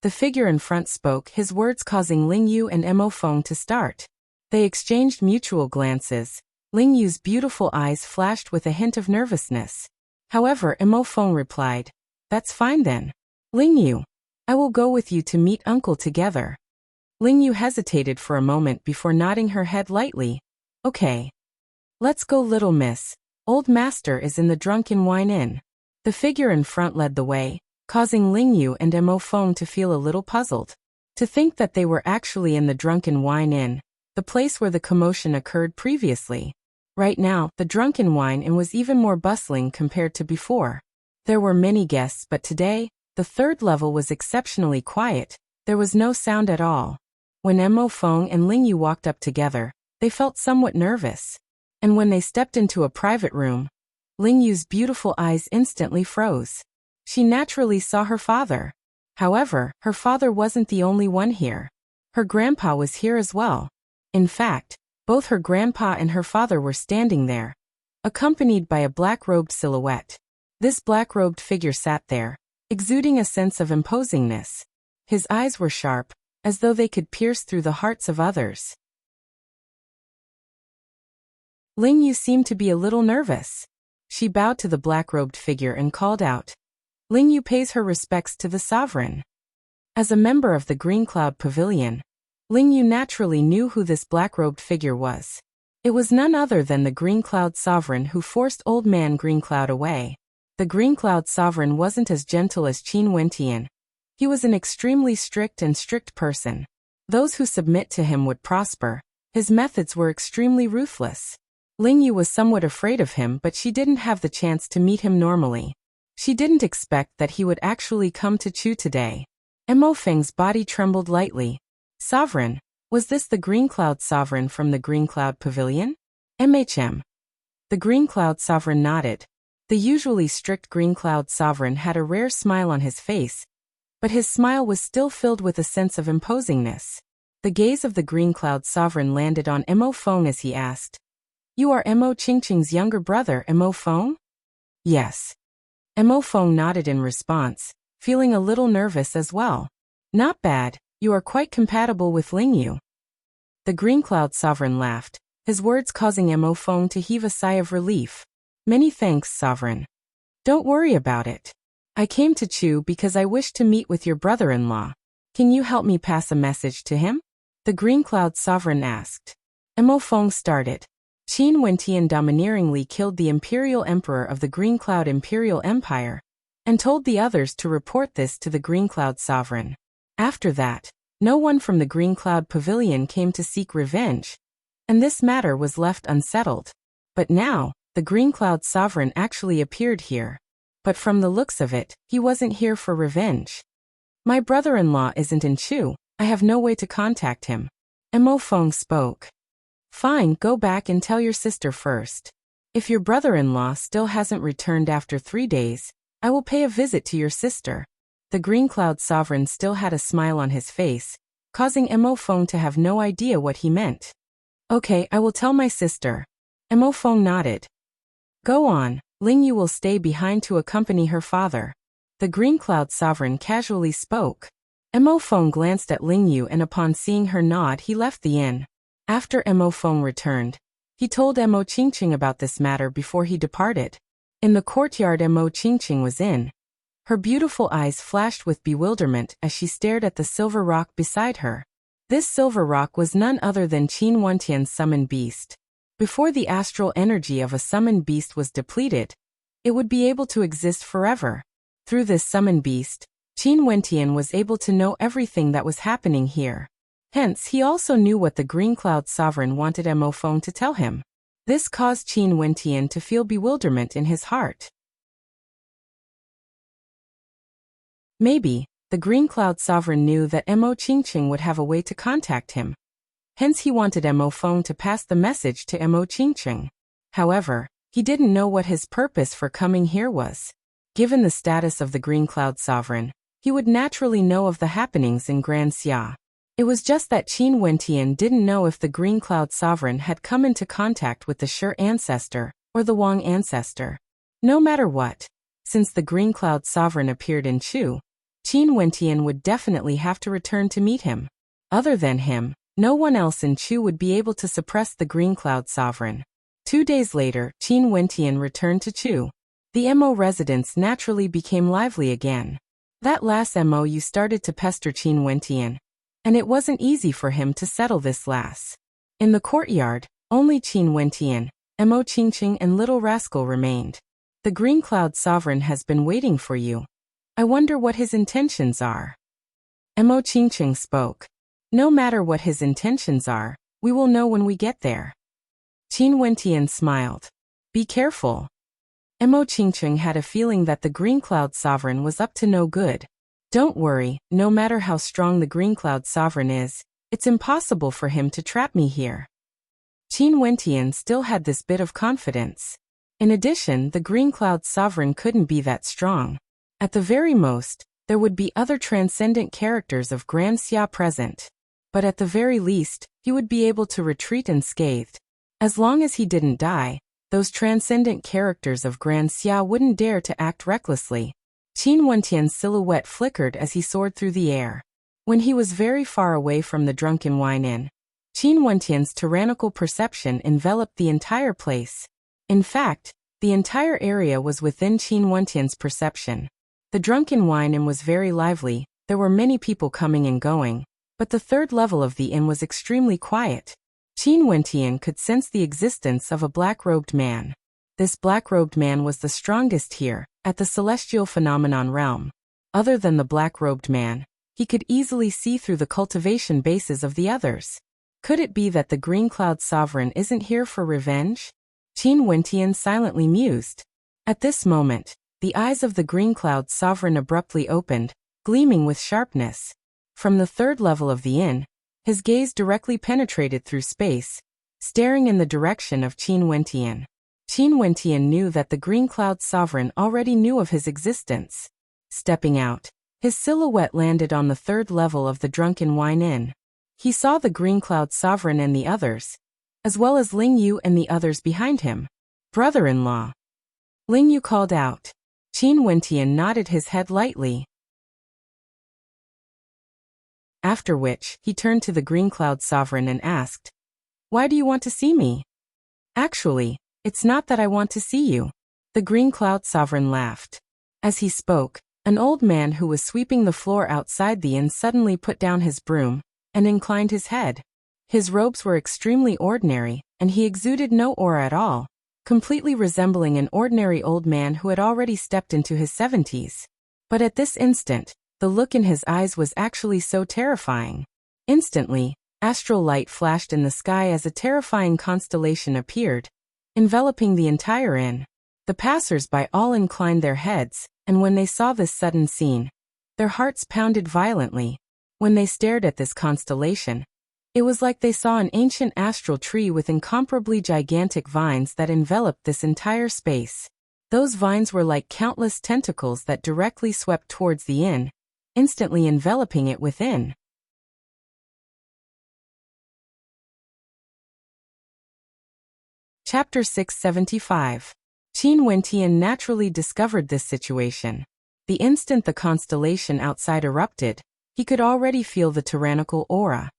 The figure in front spoke, his words causing Ling Yu and Mo Feng to start. They exchanged mutual glances. Ling Yu's beautiful eyes flashed with a hint of nervousness. However, Mo Feng replied, That's fine then. Ling Yu, I will go with you to meet uncle together. Ling Yu hesitated for a moment before nodding her head lightly. Okay. Let's go, little miss. Old master is in the Drunken Wine Inn. The figure in front led the way, causing Ling Yu and Mo Feng to feel a little puzzled. To think that they were actually in the Drunken Wine Inn, the place where the commotion occurred previously. Right now, the Drunken Wine Inn was even more bustling compared to before. There were many guests, but today, the third level was exceptionally quiet. There was no sound at all. When Mo Feng and Ling Yu walked up together, they felt somewhat nervous. And when they stepped into a private room, Ling Yu's beautiful eyes instantly froze. She naturally saw her father. However, her father wasn't the only one here. Her grandpa was here as well. In fact, both her grandpa and her father were standing there, accompanied by a black-robed silhouette. This black-robed figure sat there, exuding a sense of imposingness. His eyes were sharp, as though they could pierce through the hearts of others. Ling, you seem to be a little nervous. She bowed to the black-robed figure and called out. Ling Yu pays her respects to the sovereign. As a member of the Green Cloud Pavilion, Ling Yu naturally knew who this black-robed figure was. It was none other than the Green Cloud Sovereign who forced Old Man Green Cloud away. The Green Cloud Sovereign wasn't as gentle as Qin Wentian. He was an extremely strict person. Those who submit to him would prosper. His methods were extremely ruthless. Ling Yu was somewhat afraid of him, but she didn't have the chance to meet him normally. She didn't expect that he would actually come to Chu today. Mo Feng's body trembled lightly. Sovereign, was this the Green Cloud Sovereign from the Green Cloud Pavilion? MHM. The Green Cloud Sovereign nodded. The usually strict Green Cloud Sovereign had a rare smile on his face, but his smile was still filled with a sense of imposingness. The gaze of the Green Cloud Sovereign landed on Mo Feng as he asked, You are Mo Qingqing's younger brother, Mo Feng? Yes. Mo Feng nodded in response, feeling a little nervous as well. Not bad, you are quite compatible with Ling Yu. The Green Cloud Sovereign laughed, his words causing Mo Feng to heave a sigh of relief. Many thanks, Sovereign. Don't worry about it. I came to Chu because I wish to meet with your brother-in-law. Can you help me pass a message to him? The Green Cloud Sovereign asked. Mo Feng started. Qin Wentian domineeringly killed the Imperial Emperor of the Green Cloud Imperial Empire, and told the others to report this to the Green Cloud Sovereign. After that, no one from the Green Cloud Pavilion came to seek revenge, and this matter was left unsettled. But now, the Green Cloud Sovereign actually appeared here. But from the looks of it, he wasn't here for revenge. My brother-in-law isn't in Chu, I have no way to contact him. Mo Feng spoke. Fine, go back and tell your sister first. If your brother-in-law still hasn't returned after 3 days, I will pay a visit to your sister. The Green Cloud Sovereign still had a smile on his face, causing Mo Feng to have no idea what he meant. Okay, I will tell my sister. Mo Feng nodded. Go on, Ling Yu will stay behind to accompany her father. The Green Cloud Sovereign casually spoke. Mo Feng glanced at Ling Yu and upon seeing her nod he left the inn. After Mo Feng returned, he told Mo Qingqing about this matter before he departed. In the courtyard Mo Qingqing was in. Her beautiful eyes flashed with bewilderment as she stared at the silver rock beside her. This silver rock was none other than Qin Wentian's summoned beast. Before the astral energy of a summoned beast was depleted, it would be able to exist forever. Through this summoned beast, Qin Wentian was able to know everything that was happening here. Hence, he also knew what the Green Cloud Sovereign wanted Mo Feng to tell him. This caused Qin Wentian to feel bewilderment in his heart. Maybe, the Green Cloud Sovereign knew that Mo Qingqing would have a way to contact him. Hence he wanted Mo Feng to pass the message to Mo Qingqing. However, he didn't know what his purpose for coming here was. Given the status of the Green Cloud Sovereign, he would naturally know of the happenings in Grand Xia. It was just that Qin Wentian didn't know if the Green Cloud Sovereign had come into contact with the Shi ancestor or the Wang ancestor. No matter what, since the Green Cloud Sovereign appeared in Chu, Qin Wentian would definitely have to return to meet him. Other than him, no one else in Chu would be able to suppress the Green Cloud Sovereign. 2 days later, Qin Wentian returned to Chu. The Mo residence naturally became lively again. That last Mo you started to pester Qin Wentian, and it wasn't easy for him to settle this last. In the courtyard, only Qin Wentian, Mo Qingqing and Little Rascal remained. The Green Cloud Sovereign has been waiting for you. I wonder what his intentions are. Mo Qingqing spoke. No matter what his intentions are, we will know when we get there. Qin Wentian smiled. Be careful. Mo Qingqing had a feeling that the Green Cloud Sovereign was up to no good. Don't worry, no matter how strong the Green Cloud Sovereign is, it's impossible for him to trap me here. Qin Wentian still had this bit of confidence. In addition, the Green Cloud Sovereign couldn't be that strong. At the very most, there would be other transcendent characters of Grand Xia present. But at the very least, he would be able to retreat unscathed. As long as he didn't die, those transcendent characters of Grand Xia wouldn't dare to act recklessly. Qin Wentian's silhouette flickered as he soared through the air. When he was very far away from the Drunken Wine Inn, Qin Wentian's tyrannical perception enveloped the entire place. In fact, the entire area was within Qin Wentian's perception. The Drunken Wine Inn was very lively, there were many people coming and going, but the third level of the inn was extremely quiet. Qin Wentian could sense the existence of a black-robed man. This black-robed man was the strongest here, at the celestial phenomenon realm. Other than the black-robed man, he could easily see through the cultivation bases of the others. Could it be that the Green Cloud Sovereign isn't here for revenge? Qin Wentian silently mused. At this moment, the eyes of the Green Cloud Sovereign abruptly opened, gleaming with sharpness. From the third level of the inn, his gaze directly penetrated through space, staring in the direction of Qin Wentian. Qin Wentian knew that the Green Cloud Sovereign already knew of his existence. Stepping out, his silhouette landed on the third level of the Drunken Wine Inn. He saw the Green Cloud Sovereign and the others, as well as Ling Yu and the others behind him. Brother-in-law. Ling Yu called out. Qin Wentian nodded his head lightly. After which, he turned to the Green Cloud Sovereign and asked, "Why do you want to see me?" "Actually, it's not that I want to see you." The Green Cloud Sovereign laughed. As he spoke, an old man who was sweeping the floor outside the inn suddenly put down his broom and inclined his head. His robes were extremely ordinary, and he exuded no aura at all, completely resembling an ordinary old man who had already stepped into his 70s. But at this instant, the look in his eyes was actually so terrifying. Instantly, astral light flashed in the sky as a terrifying constellation appeared, enveloping the entire inn. The passers-by all inclined their heads, and when they saw this sudden scene, their hearts pounded violently. When they stared at this constellation, it was like they saw an ancient astral tree with incomparably gigantic vines that enveloped this entire space. Those vines were like countless tentacles that directly swept towards the inn, instantly enveloping it within. Chapter 675. Qin Wentian naturally discovered this situation. The instant the constellation outside erupted, he could already feel the tyrannical aura.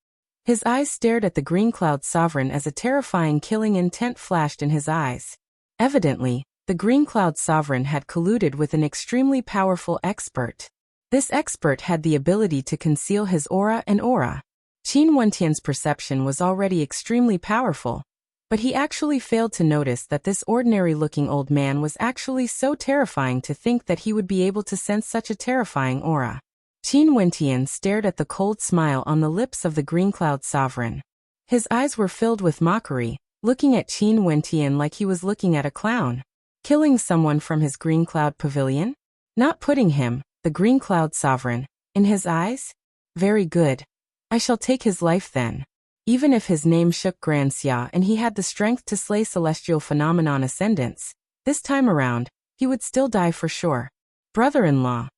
His eyes stared at the Green Cloud Sovereign as a terrifying killing intent flashed in his eyes. Evidently, the Green Cloud Sovereign had colluded with an extremely powerful expert. This expert had the ability to conceal his aura and aura. Qin Wentian's perception was already extremely powerful, but he actually failed to notice that this ordinary-looking old man was actually so terrifying to think that he would be able to sense such a terrifying aura. Qin Wentian stared at the cold smile on the lips of the Green Cloud Sovereign. His eyes were filled with mockery, looking at Qin Wentian like he was looking at a clown. Killing someone from his Green Cloud Pavilion? Not putting him, the Green Cloud Sovereign, in his eyes? Very good. I shall take his life then. Even if his name shook Grand Xia and he had the strength to slay celestial phenomenon ascendants, this time around, he would still die for sure. Brother-in-law.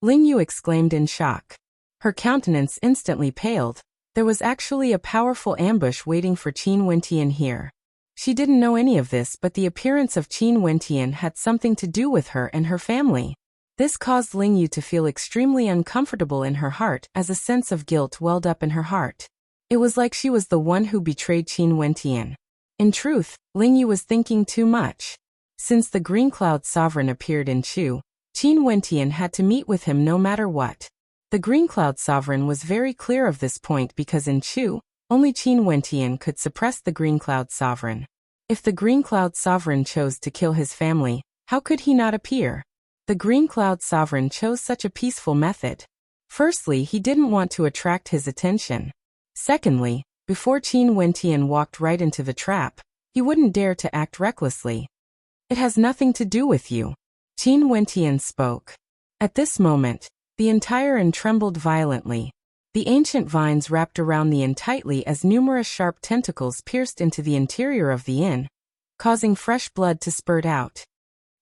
Ling Yu exclaimed in shock. Her countenance instantly paled. There was actually a powerful ambush waiting for Qin Wentian here. She didn't know any of this, but the appearance of Qin Wentian had something to do with her and her family. This caused Ling Yu to feel extremely uncomfortable in her heart as a sense of guilt welled up in her heart. It was like she was the one who betrayed Qin Wentian. In truth, Ling Yu was thinking too much. Since the Green Cloud Sovereign appeared in Chu, Qin Wentian had to meet with him no matter what. The Green Cloud Sovereign was very clear of this point because in Chu, only Qin Wentian could suppress the Green Cloud Sovereign. If the Green Cloud Sovereign chose to kill his family, how could he not appear? The Green Cloud Sovereign chose such a peaceful method. Firstly, he didn't want to attract his attention. Secondly, before Qin Wentian walked right into the trap, he wouldn't dare to act recklessly. It has nothing to do with you. Qin Wentian spoke. At this moment, the entire inn trembled violently. The ancient vines wrapped around the inn tightly as numerous sharp tentacles pierced into the interior of the inn, causing fresh blood to spurt out.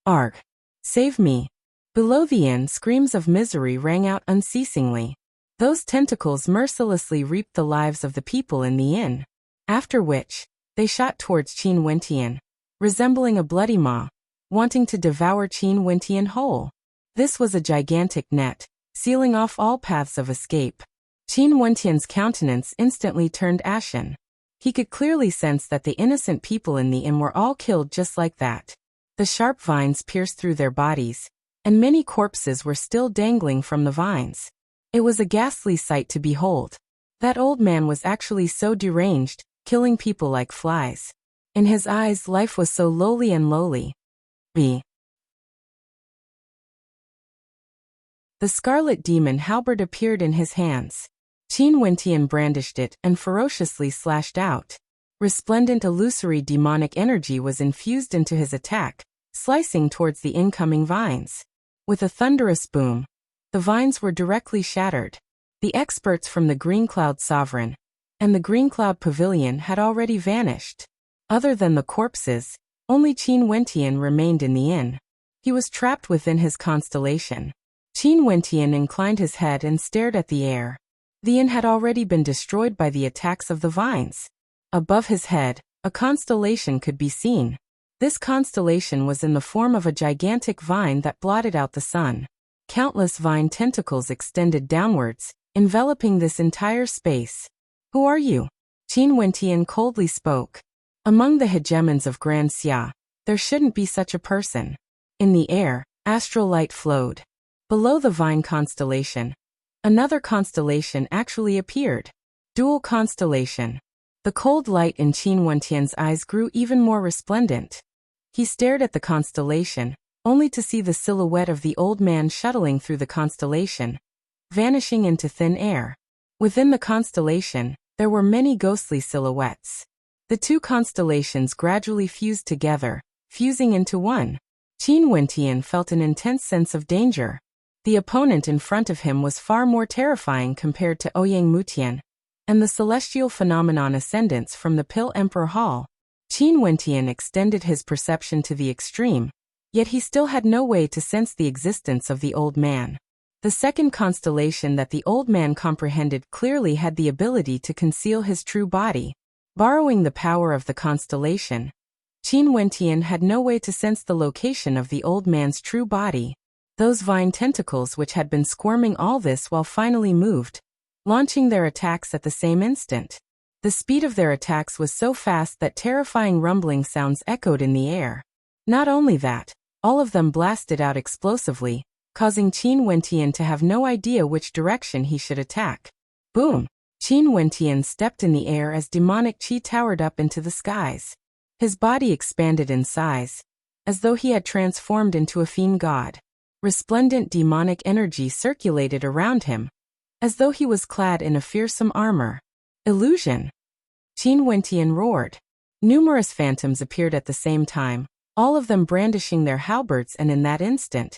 Arg! Save me! Below the inn, screams of misery rang out unceasingly. Those tentacles mercilessly reaped the lives of the people in the inn. After which, they shot towards Qin Wentian, resembling a bloody maw, wanting to devour Qin Wentian whole. This was a gigantic net, sealing off all paths of escape. Qin Wentian's countenance instantly turned ashen. He could clearly sense that the innocent people in the inn were all killed just like that. The sharp vines pierced through their bodies, and many corpses were still dangling from the vines. It was a ghastly sight to behold. That old man was actually so deranged, killing people like flies. In his eyes, life was so lowly and lowly. The scarlet demon halberd appeared in his hands. Qin Wentian brandished it and ferociously slashed out. Resplendent illusory demonic energy was infused into his attack, slicing towards the incoming vines. With a thunderous boom, the vines were directly shattered. The experts from the Green Cloud Sovereign and the Green Cloud Pavilion had already vanished. Other than the corpses, only Qin Wentian remained in the inn. He was trapped within his constellation. Qin Wentian inclined his head and stared at the air. The inn had already been destroyed by the attacks of the vines. Above his head, a constellation could be seen. This constellation was in the form of a gigantic vine that blotted out the sun. Countless vine tentacles extended downwards, enveloping this entire space. "Who are you?" Qin Wentian coldly spoke. "Among the hegemons of Grand Xia, there shouldn't be such a person." In the air, astral light flowed. Below the vine constellation, another constellation actually appeared. Dual constellation. The cold light in Qin Wentian's eyes grew even more resplendent. He stared at the constellation, only to see the silhouette of the old man shuttling through the constellation, vanishing into thin air. Within the constellation, there were many ghostly silhouettes. The two constellations gradually fused together, fusing into one. Qin Wentian felt an intense sense of danger. The opponent in front of him was far more terrifying compared to Ouyang Mutian and the celestial phenomenon ascendants from the Pill Emperor Hall. Qin Wentian extended his perception to the extreme, yet he still had no way to sense the existence of the old man. The second constellation that the old man comprehended clearly had the ability to conceal his true body. Borrowing the power of the constellation, Qin Wentian had no way to sense the location of the old man's true body. Those vine tentacles which had been squirming all this while finally moved, launching their attacks at the same instant. The speed of their attacks was so fast that terrifying rumbling sounds echoed in the air. Not only that, all of them blasted out explosively, causing Qin Wentian to have no idea which direction he should attack. Boom! Qin Wentian stepped in the air as demonic qi towered up into the skies. His body expanded in size, as though he had transformed into a fiend god. Resplendent demonic energy circulated around him, as though he was clad in a fearsome armor. Illusion! Qin Wentian roared. Numerous phantoms appeared at the same time, all of them brandishing their halberds, and in that instant,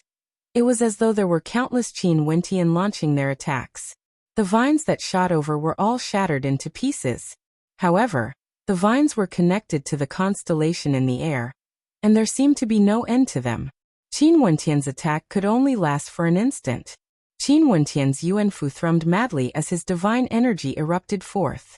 it was as though there were countless Qin Wentian launching their attacks. The vines that shot over were all shattered into pieces. However, the vines were connected to the constellation in the air, and there seemed to be no end to them. Qin Wentian's attack could only last for an instant. Qin Wentian's Yuanfu thrummed madly as his divine energy erupted forth.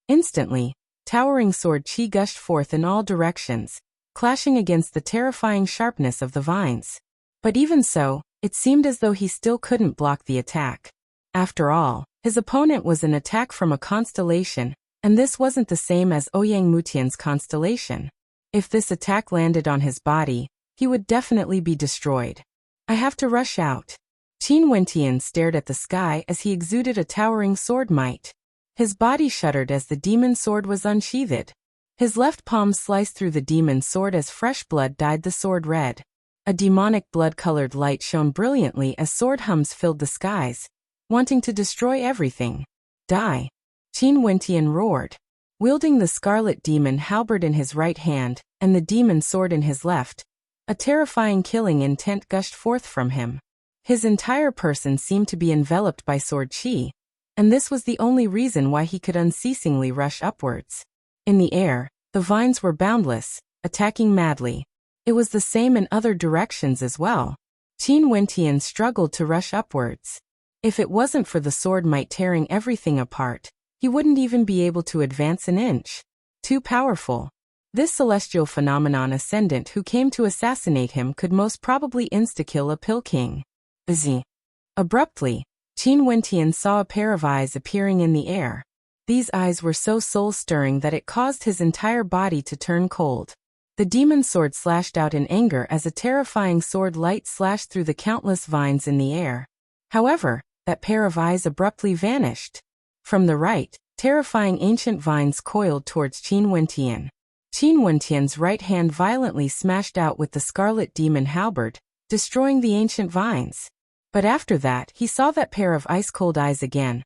Instantly, towering sword qi gushed forth in all directions, clashing against the terrifying sharpness of the vines. But even so, it seemed as though he still couldn't block the attack. After all, his opponent was an attack from a constellation, and this wasn't the same as Ouyang Mutian's constellation. If this attack landed on his body, he would definitely be destroyed. "I have to rush out." Qin Wentian stared at the sky as he exuded a towering sword might. His body shuddered as the demon sword was unsheathed. His left palm sliced through the demon sword as fresh blood dyed the sword red. A demonic blood-colored light shone brilliantly as sword hums filled the skies, wanting to destroy everything. "Die!" Qin Wentian roared. Wielding the scarlet demon halberd in his right hand and the demon sword in his left, a terrifying killing intent gushed forth from him. His entire person seemed to be enveloped by sword qi, and this was the only reason why he could unceasingly rush upwards. In the air, the vines were boundless, attacking madly. It was the same in other directions as well. Qin Wentian struggled to rush upwards. If it wasn't for the sword might tearing everything apart, he wouldn't even be able to advance an inch. Too powerful. This celestial phenomenon ascendant who came to assassinate him could most probably insta-kill a Pill King. Busy. Abruptly, Qin Wentian saw a pair of eyes appearing in the air. These eyes were so soul-stirring that it caused his entire body to turn cold. The demon sword slashed out in anger as a terrifying sword light slashed through the countless vines in the air. However, that pair of eyes abruptly vanished. From the right, terrifying ancient vines coiled towards Qin Wentian. Qin Wentian's right hand violently smashed out with the scarlet demon halberd, destroying the ancient vines. But after that, he saw that pair of ice-cold eyes again.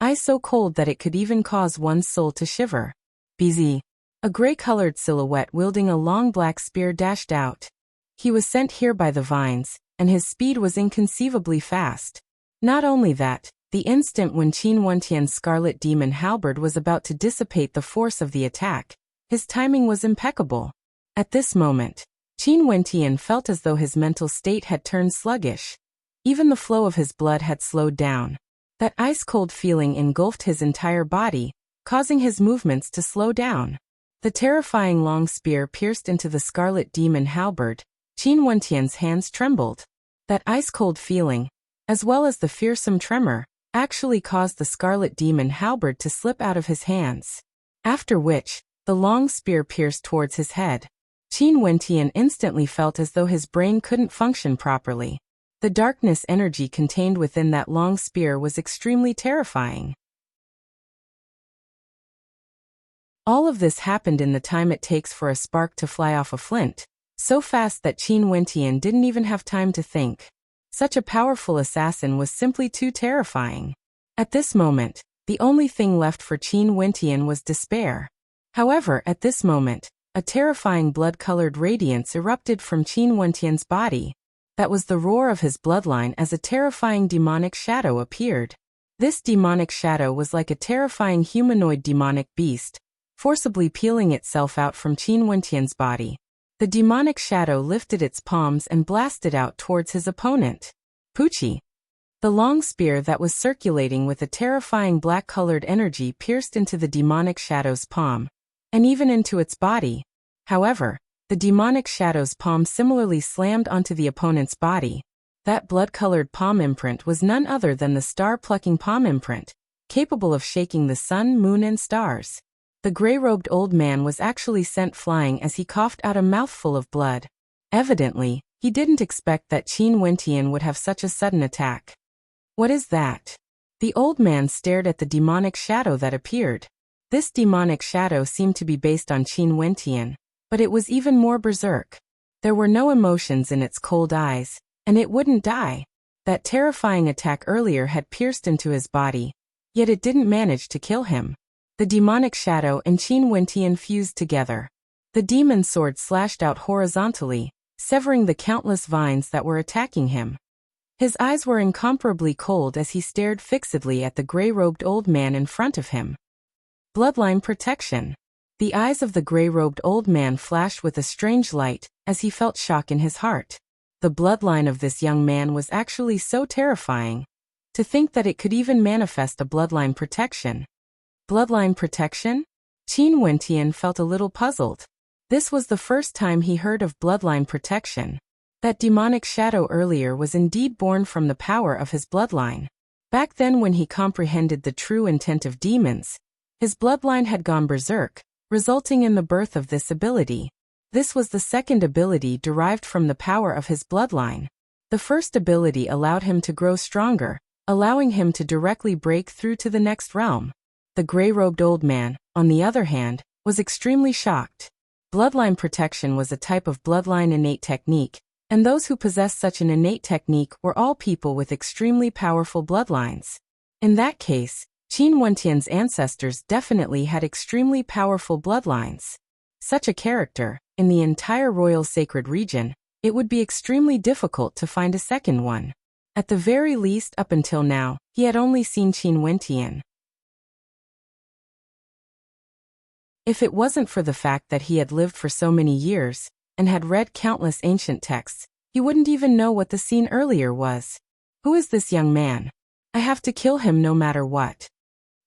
Eyes so cold that it could even cause one's soul to shiver. BZ. A gray-colored silhouette wielding a long black spear dashed out. He was sent here by the vines, and his speed was inconceivably fast. Not only that, the instant when Qin Wentian's scarlet demon halberd was about to dissipate the force of the attack, his timing was impeccable. At this moment, Qin Wentian felt as though his mental state had turned sluggish. Even the flow of his blood had slowed down. That ice-cold feeling engulfed his entire body, causing his movements to slow down. The terrifying long spear pierced into the scarlet demon halberd. Qin Wentian's hands trembled. That ice-cold feeling, as well as the fearsome tremor, actually caused the scarlet demon halberd to slip out of his hands. After which, the long spear pierced towards his head. Qin Wentian instantly felt as though his brain couldn't function properly. The darkness energy contained within that long spear was extremely terrifying. All of this happened in the time it takes for a spark to fly off a flint, so fast that Qin Wentian didn't even have time to think. Such a powerful assassin was simply too terrifying. At this moment, the only thing left for Qin Wentian was despair. However, at this moment, a terrifying blood-colored radiance erupted from Qin Wentian's body. That was the roar of his bloodline as a terrifying demonic shadow appeared. This demonic shadow was like a terrifying humanoid demonic beast, forcibly peeling itself out from Qin Wentian's body. The demonic shadow lifted its palms and blasted out towards his opponent. Poochie. The long spear that was circulating with a terrifying black-colored energy pierced into the demonic shadow's palm, and even into its body. However, the demonic shadow's palm similarly slammed onto the opponent's body. That blood-colored palm imprint was none other than the star-plucking palm imprint, capable of shaking the sun, moon, and stars. The gray-robed old man was actually sent flying as he coughed out a mouthful of blood. Evidently, he didn't expect that Qin Wentian would have such a sudden attack. What is that? The old man stared at the demonic shadow that appeared. This demonic shadow seemed to be based on Qin Wentian, but it was even more berserk. There were no emotions in its cold eyes, and it wouldn't die. That terrifying attack earlier had pierced into his body, yet it didn't manage to kill him. The demonic shadow and Qin Wentian fused together. The demon sword slashed out horizontally, severing the countless vines that were attacking him. His eyes were incomparably cold as he stared fixedly at the gray-robed old man in front of him. Bloodline protection. The eyes of the gray-robed old man flashed with a strange light as he felt shock in his heart. The bloodline of this young man was actually so terrifying. To think that it could even manifest a bloodline protection. Bloodline protection? Qin Wentian felt a little puzzled. This was the first time he heard of bloodline protection. That demonic shadow earlier was indeed born from the power of his bloodline. Back then when he comprehended the true intent of demons, his bloodline had gone berserk, resulting in the birth of this ability. This was the second ability derived from the power of his bloodline. The first ability allowed him to grow stronger, allowing him to directly break through to the next realm. The gray-robed old man, on the other hand, was extremely shocked. Bloodline protection was a type of bloodline innate technique, and those who possessed such an innate technique were all people with extremely powerful bloodlines. In that case, Qin Wentian's ancestors definitely had extremely powerful bloodlines. Such a character, in the entire royal sacred region, it would be extremely difficult to find a second one. At the very least up until now, he had only seen Qin Wentian. If it wasn't for the fact that he had lived for so many years, and had read countless ancient texts, he wouldn't even know what the scene earlier was. Who is this young man? I have to kill him no matter what.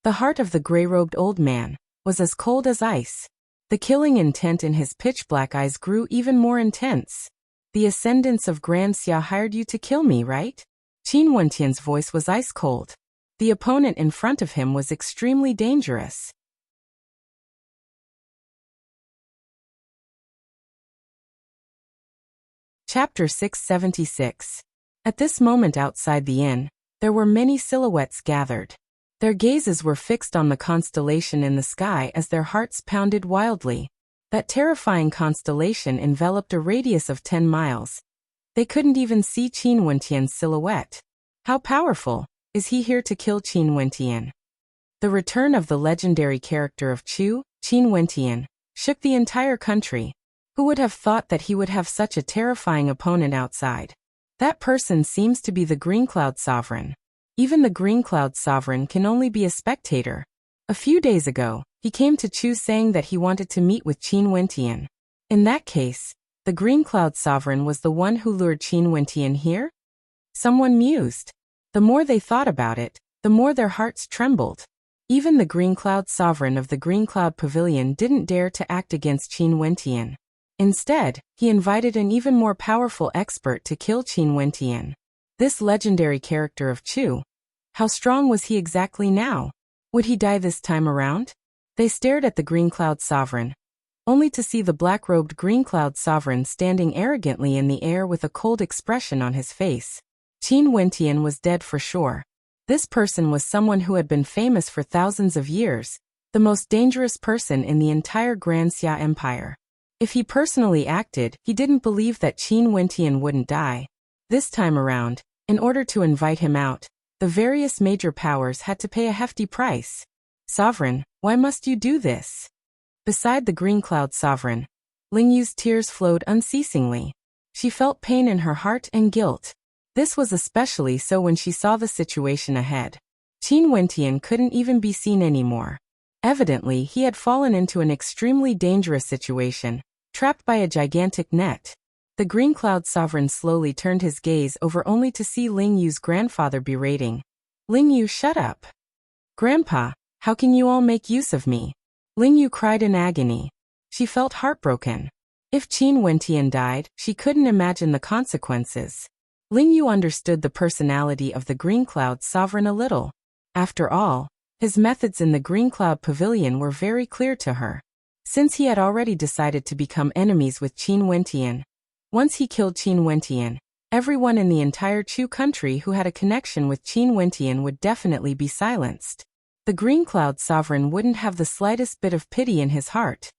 The heart of the gray-robed old man was as cold as ice. The killing intent in his pitch-black eyes grew even more intense. The ascendants of Grand Xia hired you to kill me, right? Qin Wentian's voice was ice-cold. The opponent in front of him was extremely dangerous. Chapter 676. At this moment outside the inn, there were many silhouettes gathered. Their gazes were fixed on the constellation in the sky as their hearts pounded wildly. That terrifying constellation enveloped a radius of 10 miles. They couldn't even see Qin Wentian's silhouette. How powerful! Is he here to kill Qin Wentian? The return of the legendary character of Qin Wentian, shook the entire country. Who would have thought that he would have such a terrifying opponent outside? That person seems to be the Green Cloud Sovereign. Even the Green Cloud Sovereign can only be a spectator. A few days ago, he came to Chu saying that he wanted to meet with Qin Wentian. In that case, the Green Cloud Sovereign was the one who lured Qin Wentian here? Someone mused. The more they thought about it, the more their hearts trembled. Even the Green Cloud Sovereign of the Green Cloud Pavilion didn't dare to act against Qin Wentian. Instead, he invited an even more powerful expert to kill Qin Wentian. This legendary character of Chu. How strong was he exactly now? Would he die this time around? They stared at the Green Cloud Sovereign, only to see the black-robed Green Cloud Sovereign standing arrogantly in the air with a cold expression on his face. Qin Wentian was dead for sure. This person was someone who had been famous for thousands of years, the most dangerous person in the entire Grand Xia Empire. If he personally acted, he didn't believe that Qin Wentian wouldn't die. This time around, in order to invite him out, the various major powers had to pay a hefty price. Sovereign, why must you do this? Beside the Green Cloud Sovereign, Lingyu's tears flowed unceasingly. She felt pain in her heart and guilt. This was especially so when she saw the situation ahead. Qin Wentian couldn't even be seen anymore. Evidently, he had fallen into an extremely dangerous situation, trapped by a gigantic net. The Green Cloud Sovereign slowly turned his gaze over only to see Lingyu's grandfather berating. Lingyu, shut up. Grandpa, how can you all make use of me? Lingyu cried in agony. She felt heartbroken. If Qin Wentian died, she couldn't imagine the consequences. Lingyu understood the personality of the Green Cloud Sovereign a little. After all, his methods in the Green Cloud Pavilion were very clear to her. Since he had already decided to become enemies with Qin Wentian, once he killed Qin Wentian, everyone in the entire Chu country who had a connection with Qin Wentian would definitely be silenced. The Green Cloud Sovereign wouldn't have the slightest bit of pity in his heart.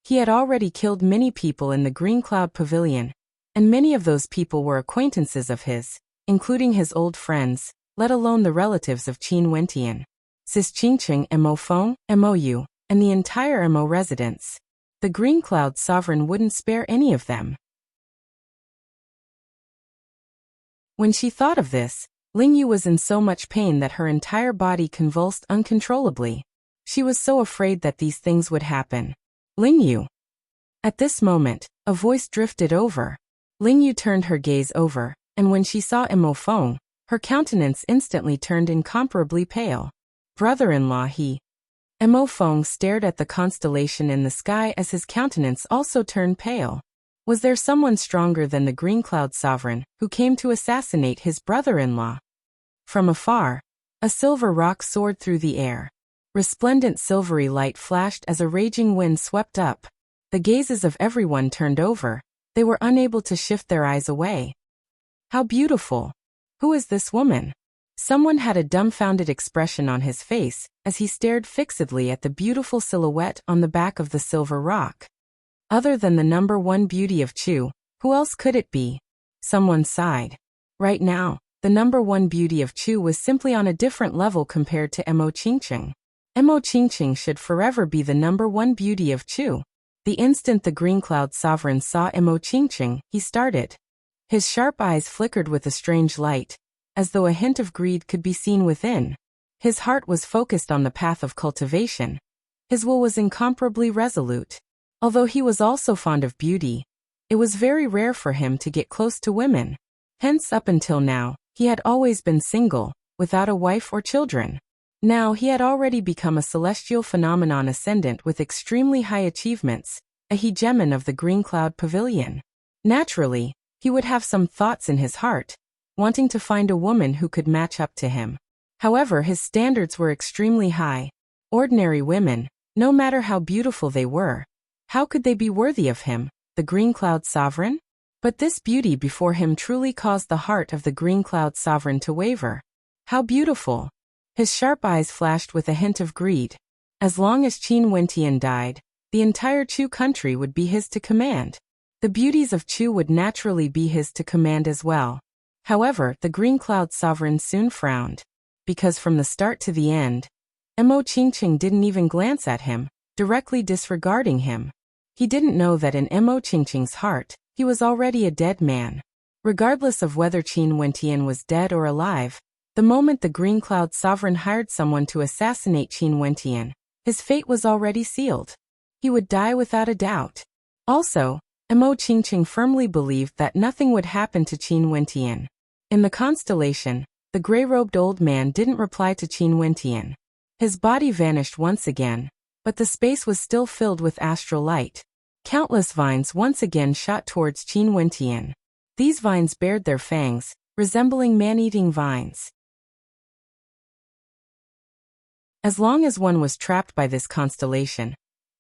He had already killed many people in the Green Cloud Pavilion, and many of those people were acquaintances of his, including his old friends, let alone the relatives of Qin Wentian. Sis Qingqing, Mo Feng, Mou, and the entire Mo residents. The Green Cloud Sovereign wouldn't spare any of them. When she thought of this, Lingyu was in so much pain that her entire body convulsed uncontrollably. She was so afraid that these things would happen. Lingyu. At this moment, a voice drifted over. Lingyu turned her gaze over, and when she saw Mo Feng, her countenance instantly turned incomparably pale. Brother-in-law he. Mo Feng stared at the constellation in the sky as his countenance also turned pale. Was there someone stronger than the Green Cloud Sovereign, who came to assassinate his brother-in-law? From afar, a silver rock soared through the air. Resplendent silvery light flashed as a raging wind swept up. The gazes of everyone turned over. They were unable to shift their eyes away. How beautiful! Who is this woman? Someone had a dumbfounded expression on his face as he stared fixedly at the beautiful silhouette on the back of the silver rock. Other than the number one beauty of Chu, who else could it be? Someone sighed. Right now, the number one beauty of Chu was simply on a different level compared to Mo Qingqing. Mo Qingqing should forever be the number one beauty of Chu. The instant the Green Cloud Sovereign saw Mo Qingqing, he started. His sharp eyes flickered with a strange light, as though a hint of greed could be seen within. His heart was focused on the path of cultivation. His will was incomparably resolute. Although he was also fond of beauty, It was very rare for him to get close to women. Hence up until now, he had always been single, without a wife or children. Now he had already become a celestial phenomenon ascendant with extremely high achievements, a hegemon of the Green Cloud Pavilion. Naturally, he would have some thoughts in his heart, wanting to find a woman who could match up to him. However, his standards were extremely high. Ordinary women, no matter how beautiful they were, how could they be worthy of him, the Green Cloud Sovereign? But this beauty before him truly caused the heart of the Green Cloud Sovereign to waver. How beautiful! His sharp eyes flashed with a hint of greed. As long as Qin Wentian died, the entire Chu country would be his to command. The beauties of Chu would naturally be his to command as well. However, the Green Cloud Sovereign soon frowned. Because from the start to the end, Mo Qingqing didn't even glance at him, directly disregarding him. He didn't know that in Mo Qingqing's heart, he was already a dead man. Regardless of whether Qin Wentian was dead or alive, the moment the Green Cloud Sovereign hired someone to assassinate Qin Wentian, his fate was already sealed. He would die without a doubt. Also, Mo Qingqing firmly believed that nothing would happen to Qin Wentian. In the constellation, the gray-robed old man didn't reply to Qin Wentian. His body vanished once again, but the space was still filled with astral light. Countless vines once again shot towards Qin Wentian. These vines bared their fangs, resembling man-eating vines. As long as one was trapped by this constellation,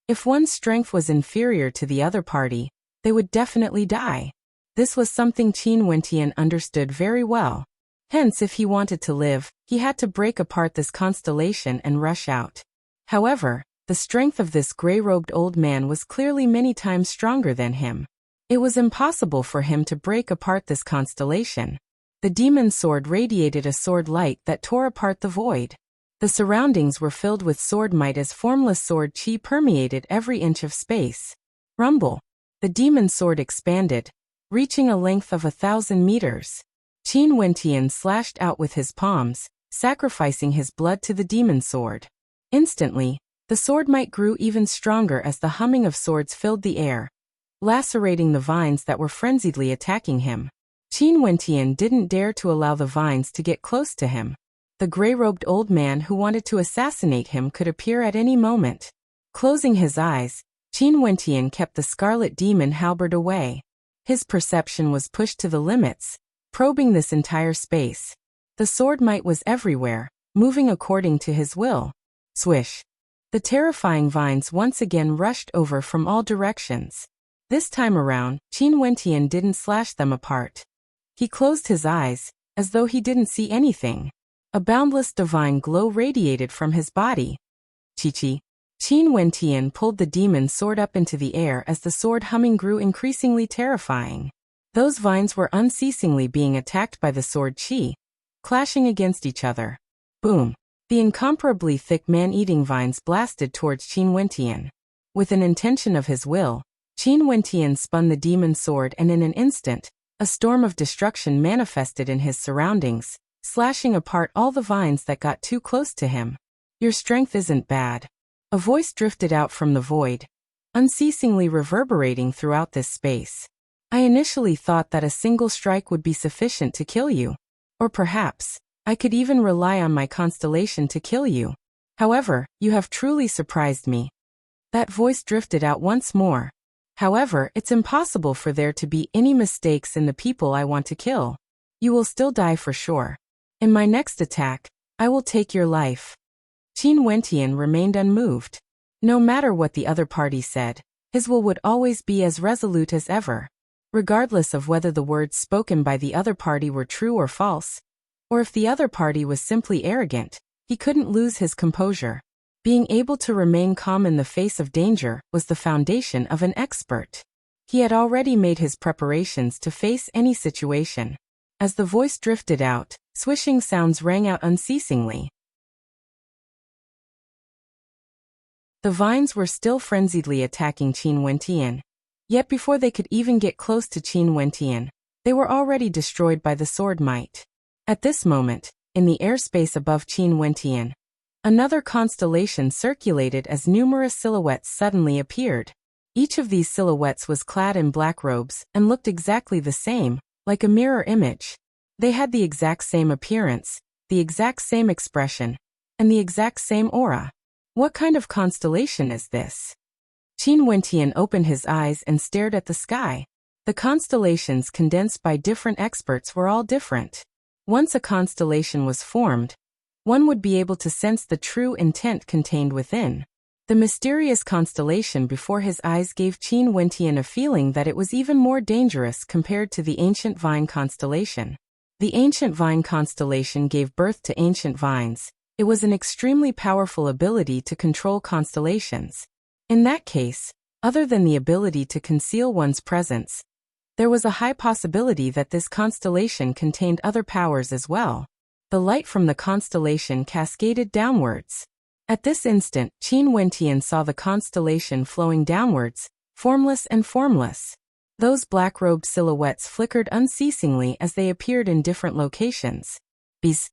if one's strength was inferior to the other party, they would definitely die. This was something Qin Wentian understood very well. Hence, if he wanted to live, he had to break apart this constellation and rush out. However, the strength of this gray-robed old man was clearly many times stronger than him. It was impossible for him to break apart this constellation. The demon sword radiated a sword light that tore apart the void. The surroundings were filled with sword might as formless sword chi permeated every inch of space. Rumble. The demon sword expanded, reaching a length of 1,000 meters. Qin Wentian slashed out with his palms, sacrificing his blood to the demon sword. Instantly, the sword might grew even stronger as the humming of swords filled the air, lacerating the vines that were frenziedly attacking him. Qin Wentian didn't dare to allow the vines to get close to him. The gray-robed old man who wanted to assassinate him could appear at any moment. Closing his eyes, Qin Wentian kept the scarlet demon halberd away. His perception was pushed to the limits, probing this entire space. The sword might was everywhere, moving according to his will. Swish. The terrifying vines once again rushed over from all directions. This time around, Qin Wentian didn't slash them apart. He closed his eyes, as though he didn't see anything. A boundless divine glow radiated from his body. Chi-chi. Qin Wentian pulled the demon sword up into the air as the sword humming grew increasingly terrifying. Those vines were unceasingly being attacked by the sword chi, clashing against each other. Boom. The incomparably thick man-eating vines blasted towards Qin Wentian. With an intention of his will, Qin Wentian spun the demon sword and in an instant, a storm of destruction manifested in his surroundings, slashing apart all the vines that got too close to him. Your strength isn't bad. A voice drifted out from the void, unceasingly reverberating throughout this space. I initially thought that a single strike would be sufficient to kill you. Or perhaps, I could even rely on my constellation to kill you. However, you have truly surprised me. That voice drifted out once more. However, it's impossible for there to be any mistakes in the people I want to kill. You will still die for sure. In my next attack, I will take your life. Qin Wentian remained unmoved. No matter what the other party said, his will would always be as resolute as ever. Regardless of whether the words spoken by the other party were true or false, or if the other party was simply arrogant, he couldn't lose his composure. Being able to remain calm in the face of danger was the foundation of an expert. He had already made his preparations to face any situation. As the voice drifted out, swishing sounds rang out unceasingly. The vines were still frenziedly attacking Qin Wentian. Yet before they could even get close to Qin Wentian, they were already destroyed by the sword might. At this moment, in the airspace above Qin Wentian, another constellation circulated as numerous silhouettes suddenly appeared. Each of these silhouettes was clad in black robes and looked exactly the same, like a mirror image. They had the exact same appearance, the exact same expression, and the exact same aura. What kind of constellation is this? Qin Wentian opened his eyes and stared at the sky. The constellations condensed by different experts were all different. Once a constellation was formed, one would be able to sense the true intent contained within. The mysterious constellation before his eyes gave Qin Wentian a feeling that it was even more dangerous compared to the ancient vine constellation. The ancient vine constellation gave birth to ancient vines. It was an extremely powerful ability to control constellations. In that case, other than the ability to conceal one's presence, there was a high possibility that this constellation contained other powers as well. The light from the constellation cascaded downwards. At this instant, Qin Wentian saw the constellation flowing downwards, formless and formless. Those black-robed silhouettes flickered unceasingly as they appeared in different locations. Bees.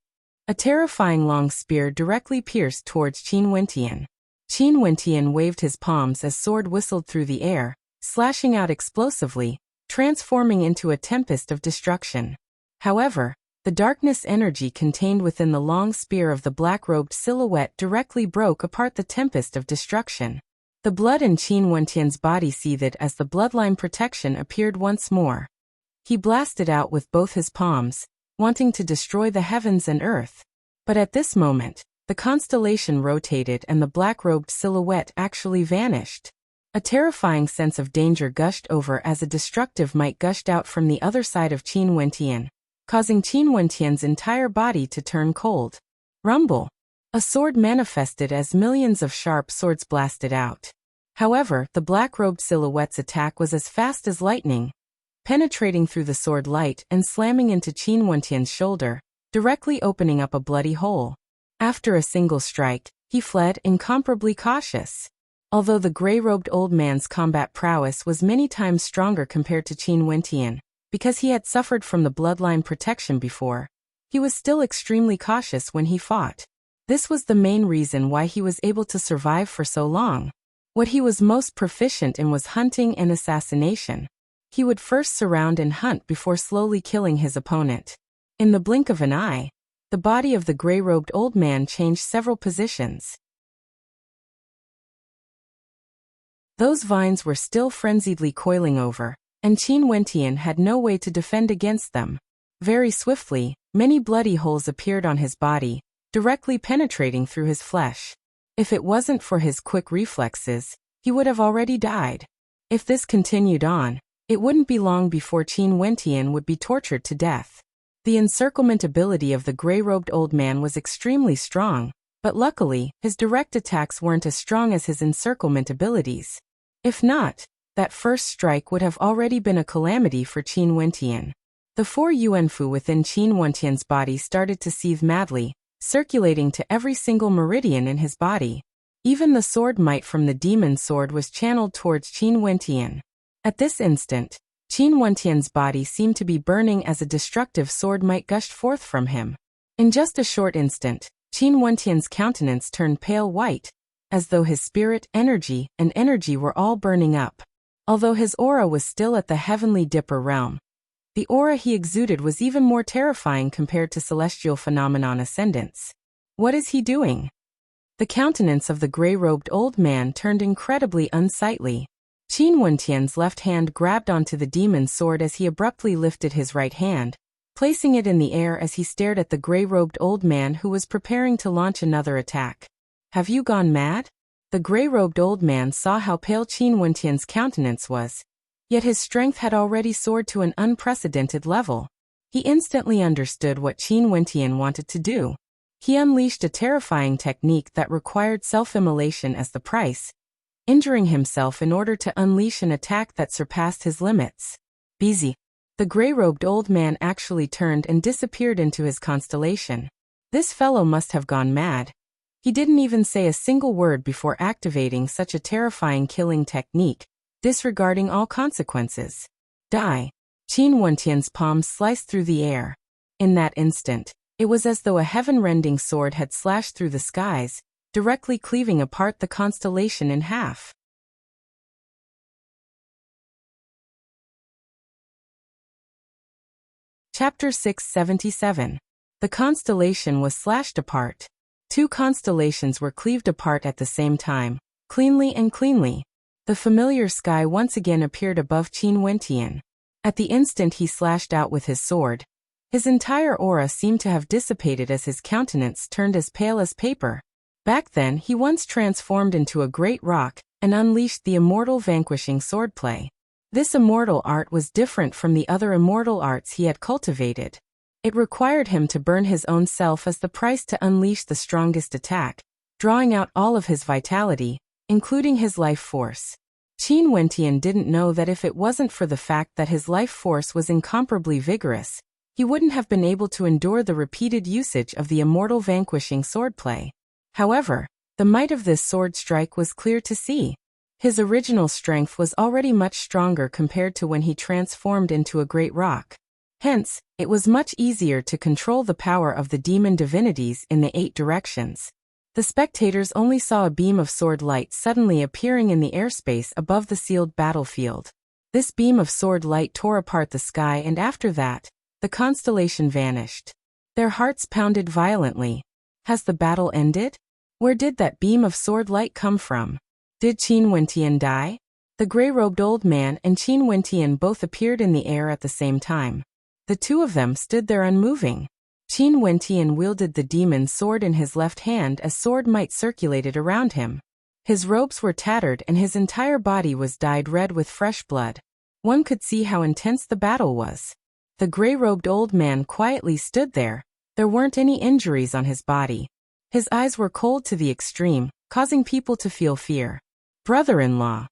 A terrifying long spear directly pierced towards Qin Wentian. Qin Wentian waved his palms as sword whistled through the air, slashing out explosively, transforming into a tempest of destruction. However, the darkness energy contained within the long spear of the black-robed silhouette directly broke apart the tempest of destruction. The blood in Qin Wentian's body seethed as the bloodline protection appeared once more. He blasted out with both his palms, wanting to destroy the heavens and earth. But at this moment, the constellation rotated and the black-robed silhouette actually vanished. A terrifying sense of danger gushed over as a destructive might gushed out from the other side of Qin Wentian, causing Qin Wentian's entire body to turn cold. Rumble. A sword manifested as millions of sharp swords blasted out. However, the black-robed silhouette's attack was as fast as lightning, penetrating through the sword light and slamming into Qin Wentian's shoulder, directly opening up a bloody hole. After a single strike, he fled incomparably cautious. Although the gray-robed old man's combat prowess was many times stronger compared to Qin Wentian, because he had suffered from the bloodline protection before, he was still extremely cautious when he fought. This was the main reason why he was able to survive for so long. What he was most proficient in was hunting and assassination. He would first surround and hunt before slowly killing his opponent. In the blink of an eye, the body of the gray-robed old man changed several positions. Those vines were still frenziedly coiling over, and Qin Wentian had no way to defend against them. Very swiftly, many bloody holes appeared on his body, directly penetrating through his flesh. If it wasn't for his quick reflexes, he would have already died. If this continued on, it wouldn't be long before Qin Wentian would be tortured to death. The encirclement ability of the gray-robed old man was extremely strong, but luckily, his direct attacks weren't as strong as his encirclement abilities. If not, that first strike would have already been a calamity for Qin Wentian. The 4 yuanfu within Qin Wentian's body started to seethe madly, circulating to every single meridian in his body. Even the sword might from the demon sword was channeled towards Qin Wentian. At this instant, Qin Wentian's body seemed to be burning as a destructive sword might gushed forth from him. In just a short instant, Qin Wentian's countenance turned pale white, as though his spirit, energy, and energy were all burning up. Although his aura was still at the heavenly dipper realm, the aura he exuded was even more terrifying compared to celestial phenomenon ascendants. What is he doing? The countenance of the gray-robed old man turned incredibly unsightly. Qin Wentian's left hand grabbed onto the demon's sword as he abruptly lifted his right hand, placing it in the air as he stared at the gray-robed old man who was preparing to launch another attack. Have you gone mad? The gray-robed old man saw how pale Qin Wentian's countenance was, yet his strength had already soared to an unprecedented level. He instantly understood what Qin Wentian wanted to do. He unleashed a terrifying technique that required self-immolation as the price, injuring himself in order to unleash an attack that surpassed his limits. Busy. The gray-robed old man actually turned and disappeared into his constellation. This fellow must have gone mad. He didn't even say a single word before activating such a terrifying killing technique, disregarding all consequences. Die. Qin Wentian's palm sliced through the air. In that instant, it was as though a heaven-rending sword had slashed through the skies, directly cleaving apart the constellation in half. Chapter 677. The constellation was slashed apart. 2 constellations were cleaved apart at the same time, cleanly and cleanly. The familiar sky once again appeared above Qin Wentian. At the instant he slashed out with his sword, his entire aura seemed to have dissipated as his countenance turned as pale as paper. Back then he once transformed into a great rock and unleashed the immortal vanquishing swordplay. This immortal art was different from the other immortal arts he had cultivated. It required him to burn his own self as the price to unleash the strongest attack, drawing out all of his vitality, including his life force. Qin Wentian didn't know that if it wasn't for the fact that his life force was incomparably vigorous, he wouldn't have been able to endure the repeated usage of the immortal vanquishing swordplay. However, the might of this sword strike was clear to see. His original strength was already much stronger compared to when he transformed into a great rock. Hence, it was much easier to control the power of the demon divinities in the 8 directions. The spectators only saw a beam of sword light suddenly appearing in the airspace above the sealed battlefield. This beam of sword light tore apart the sky, and after that, the constellation vanished. Their hearts pounded violently. Has the battle ended? Where did that beam of sword light come from? Did Qin Wentian die? The gray-robed old man and Qin Wentian both appeared in the air at the same time. The 2 of them stood there unmoving. Qin Wentian wielded the demon sword in his left hand as sword might circulated around him. His robes were tattered and his entire body was dyed red with fresh blood. One could see how intense the battle was. The gray-robed old man quietly stood there. There weren't any injuries on his body. His eyes were cold to the extreme, causing people to feel fear. Brother-in-law.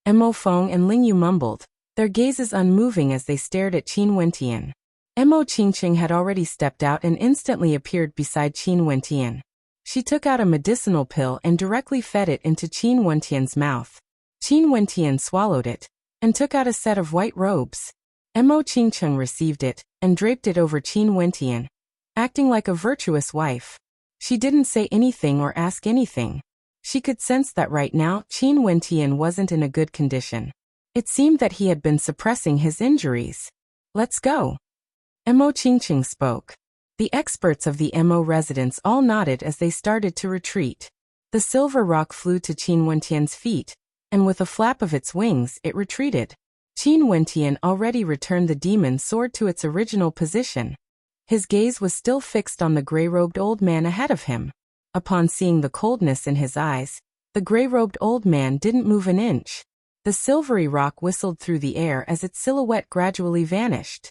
Mo Feng and Ling Yu mumbled, their gazes unmoving as they stared at Qin Wentian. Mo Qingqing had already stepped out and instantly appeared beside Qin Wentian. She took out a medicinal pill and directly fed it into Qin Wentian's mouth. Qin Wentian swallowed it and took out a set of white robes. Mo Qingqing received it and draped it over Qin Wentian, acting like a virtuous wife. She didn't say anything or ask anything. She could sense that right now Qin Wentian wasn't in a good condition. It seemed that he had been suppressing his injuries. Let's go. Mo Qingqing spoke. The experts of the Mo residence all nodded as they started to retreat. The silver rock flew to Qin Wentian's feet, and with a flap of its wings it retreated. Qin Wentian already returned the demon sword to its original position. His gaze was still fixed on the gray-robed old man ahead of him. Upon seeing the coldness in his eyes, the gray-robed old man didn't move an inch. The silvery rock whistled through the air as its silhouette gradually vanished.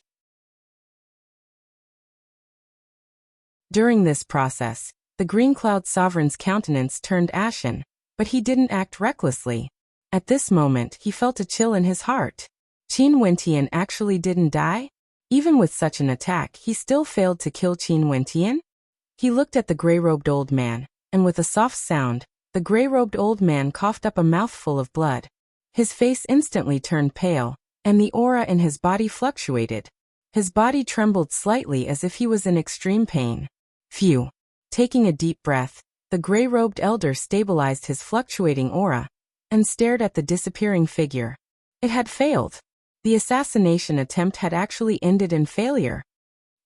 During this process, the Green Cloud Sovereign's countenance turned ashen, but he didn't act recklessly. At this moment he felt a chill in his heart. Qin Wentian actually didn't die? Even with such an attack he still failed to kill Qin Wentian? He looked at the gray-robed old man, and with a soft sound, the gray-robed old man coughed up a mouthful of blood. His face instantly turned pale, and the aura in his body fluctuated. His body trembled slightly as if he was in extreme pain. Phew. Taking a deep breath, the gray-robed elder stabilized his fluctuating aura and stared at the disappearing figure. It had failed. The assassination attempt had actually ended in failure.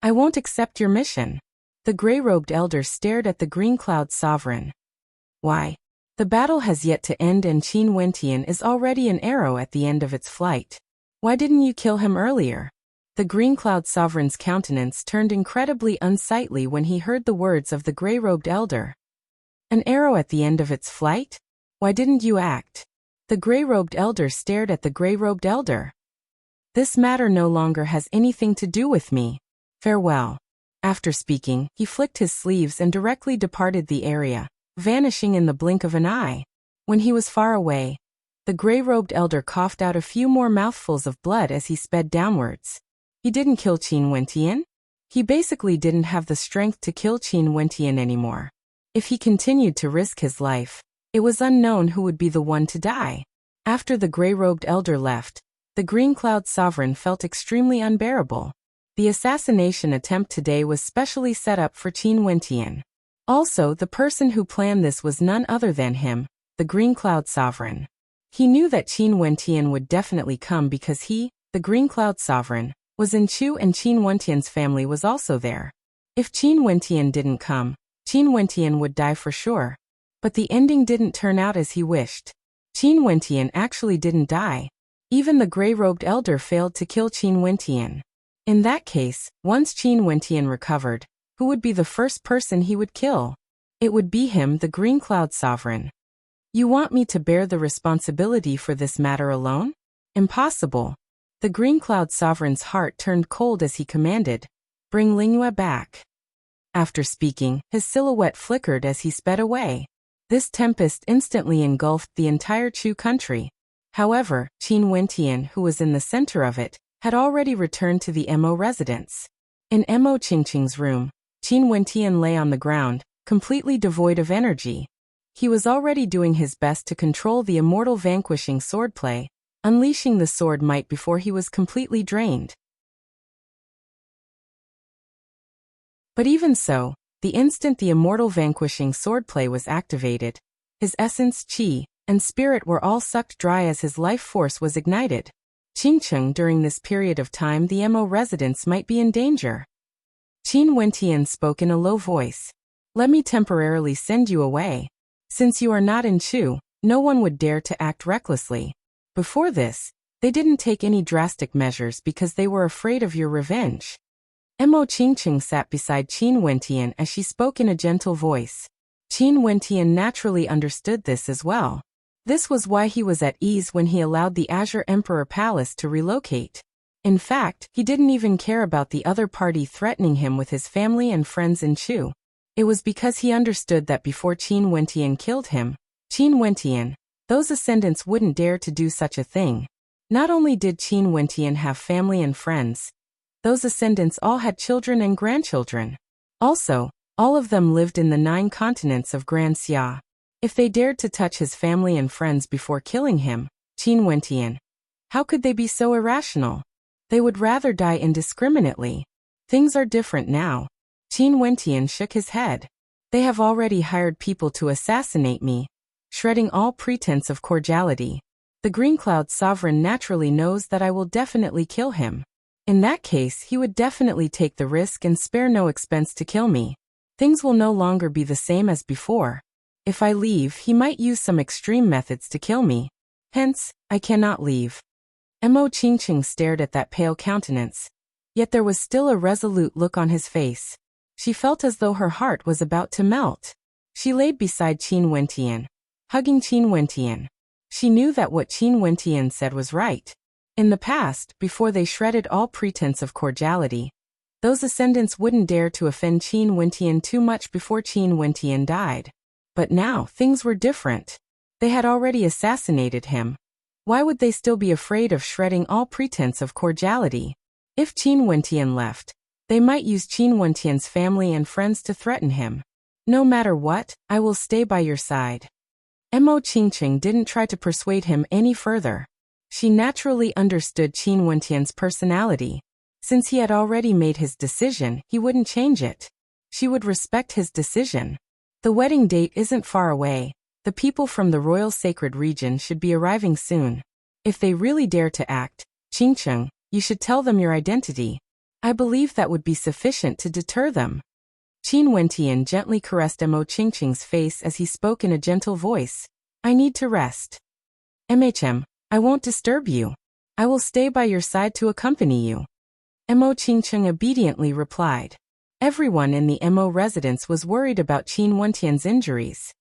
I won't accept your mission. The gray-robed elder stared at the Green Cloud Sovereign. Why? The battle has yet to end and Qin Wentian is already an arrow at the end of its flight. Why didn't you kill him earlier? The Green Cloud Sovereign's countenance turned incredibly unsightly when he heard the words of the gray-robed elder. An arrow at the end of its flight? Why didn't you act? The gray-robed elder stared at the gray-robed elder. This matter no longer has anything to do with me. Farewell. After speaking, he flicked his sleeves and directly departed the area, vanishing in the blink of an eye. When he was far away, the gray-robed elder coughed out a few more mouthfuls of blood as he sped downwards. He didn't kill Qin Wentian. He basically didn't have the strength to kill Qin Wentian anymore. If he continued to risk his life, it was unknown who would be the one to die. After the gray-robed elder left, the Green Cloud Sovereign felt extremely unbearable. The assassination attempt today was specially set up for Qin Wentian. Also, the person who planned this was none other than him, the Green Cloud Sovereign. He knew that Qin Wentian would definitely come because he, the Green Cloud Sovereign, was in Chu, and Qin Wentian's family was also there. If Qin Wentian didn't come, Qin Wentian would die for sure. But the ending didn't turn out as he wished. Qin Wentian actually didn't die. Even the gray-robed elder failed to kill Qin Wentian. In that case, once Qin Wentian recovered, who would be the first person he would kill? It would be him, the Green Cloud Sovereign. You want me to bear the responsibility for this matter alone? Impossible. The Green Cloud Sovereign's heart turned cold as he commanded, "Bring Lingyue back." After speaking, his silhouette flickered as he sped away. This tempest instantly engulfed the entire Chu country. However, Qin Wentian, who was in the center of it, had already returned to the Mo residence. In Mo Qingqing's room, Qin Wentian lay on the ground, completely devoid of energy. He was already doing his best to control the immortal vanquishing swordplay, unleashing the sword might before he was completely drained. But even so, the instant the immortal vanquishing swordplay was activated, his essence, qi, and spirit were all sucked dry as his life force was ignited. Qingcheng, during this period of time the Mo residence might be in danger. Qin Wentian spoke in a low voice. "Let me temporarily send you away. Since you are not in Chu, no one would dare to act recklessly. Before this, they didn't take any drastic measures because they were afraid of your revenge." Mo Qingqing sat beside Qin Wentian as she spoke in a gentle voice. Qin Wentian naturally understood this as well. This was why he was at ease when he allowed the Azure Emperor Palace to relocate. In fact, he didn't even care about the other party threatening him with his family and friends in Chu. It was because he understood that before Qin Wentian killed him, Qin Wentian, those ascendants wouldn't dare to do such a thing. Not only did Qin Wentian have family and friends, those ascendants all had children and grandchildren. Also, all of them lived in the 9 continents of Grand Xia. If they dared to touch his family and friends before killing him, Qin Wentian, how could they be so irrational? They would rather die indiscriminately. Things are different now. Qin Wentian shook his head. They have already hired people to assassinate me, shredding all pretense of cordiality. The Green Cloud Sovereign naturally knows that I will definitely kill him. In that case, he would definitely take the risk and spare no expense to kill me. Things will no longer be the same as before. If I leave, he might use some extreme methods to kill me. Hence, I cannot leave. Mo Qingqing stared at that pale countenance. Yet there was still a resolute look on his face. She felt as though her heart was about to melt. She laid beside Qin Wentian, hugging Qin Wentian. She knew that what Qin Wentian said was right. In the past, before they shredded all pretense of cordiality, those ascendants wouldn't dare to offend Qin Wentian too much before Qin Wentian died. But now, things were different. They had already assassinated him. Why would they still be afraid of shredding all pretense of cordiality? If Qin Wentian left, they might use Qin Wentian's family and friends to threaten him. No matter what, I will stay by your side. Mo Qingqing didn't try to persuade him any further. She naturally understood Qin Wentian's personality. Since he had already made his decision, he wouldn't change it. She would respect his decision. The wedding date isn't far away. The people from the royal sacred region should be arriving soon. If they really dare to act, Qingqing, you should tell them your identity. I believe that would be sufficient to deter them. Qin Wentian gently caressed Mo Qingqing's face as he spoke in a gentle voice. I need to rest. I won't disturb you. I will stay by your side to accompany you. Mo Qingqing obediently replied. Everyone in the Mo residence was worried about Qin Wentian's injuries.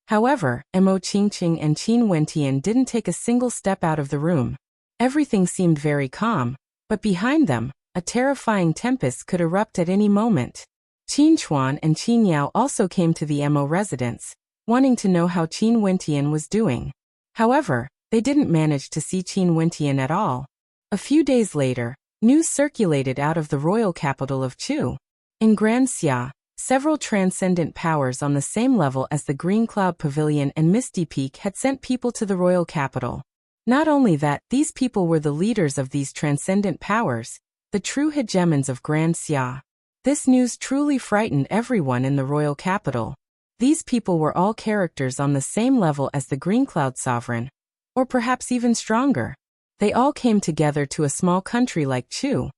However, Mo Qingqing and Qin Wentian didn't take a single step out of the room. Everything seemed very calm, but behind them, a terrifying tempest could erupt at any moment. Qin Chuan and Qin Yao also came to the Mo residence, wanting to know how Qin Wentian was doing. However, they didn't manage to see Qin Wentian at all. A few days later, news circulated out of the royal capital of Chu. In Grand Xia, several transcendent powers on the same level as the Green Cloud Pavilion and Misty Peak had sent people to the royal capital. Not only that, these people were the leaders of these transcendent powers, the true hegemons of Grand Xia. This news truly frightened everyone in the royal capital. These people were all characters on the same level as the Green Cloud Sovereign, or perhaps even stronger. They all came together to a small country like Chu,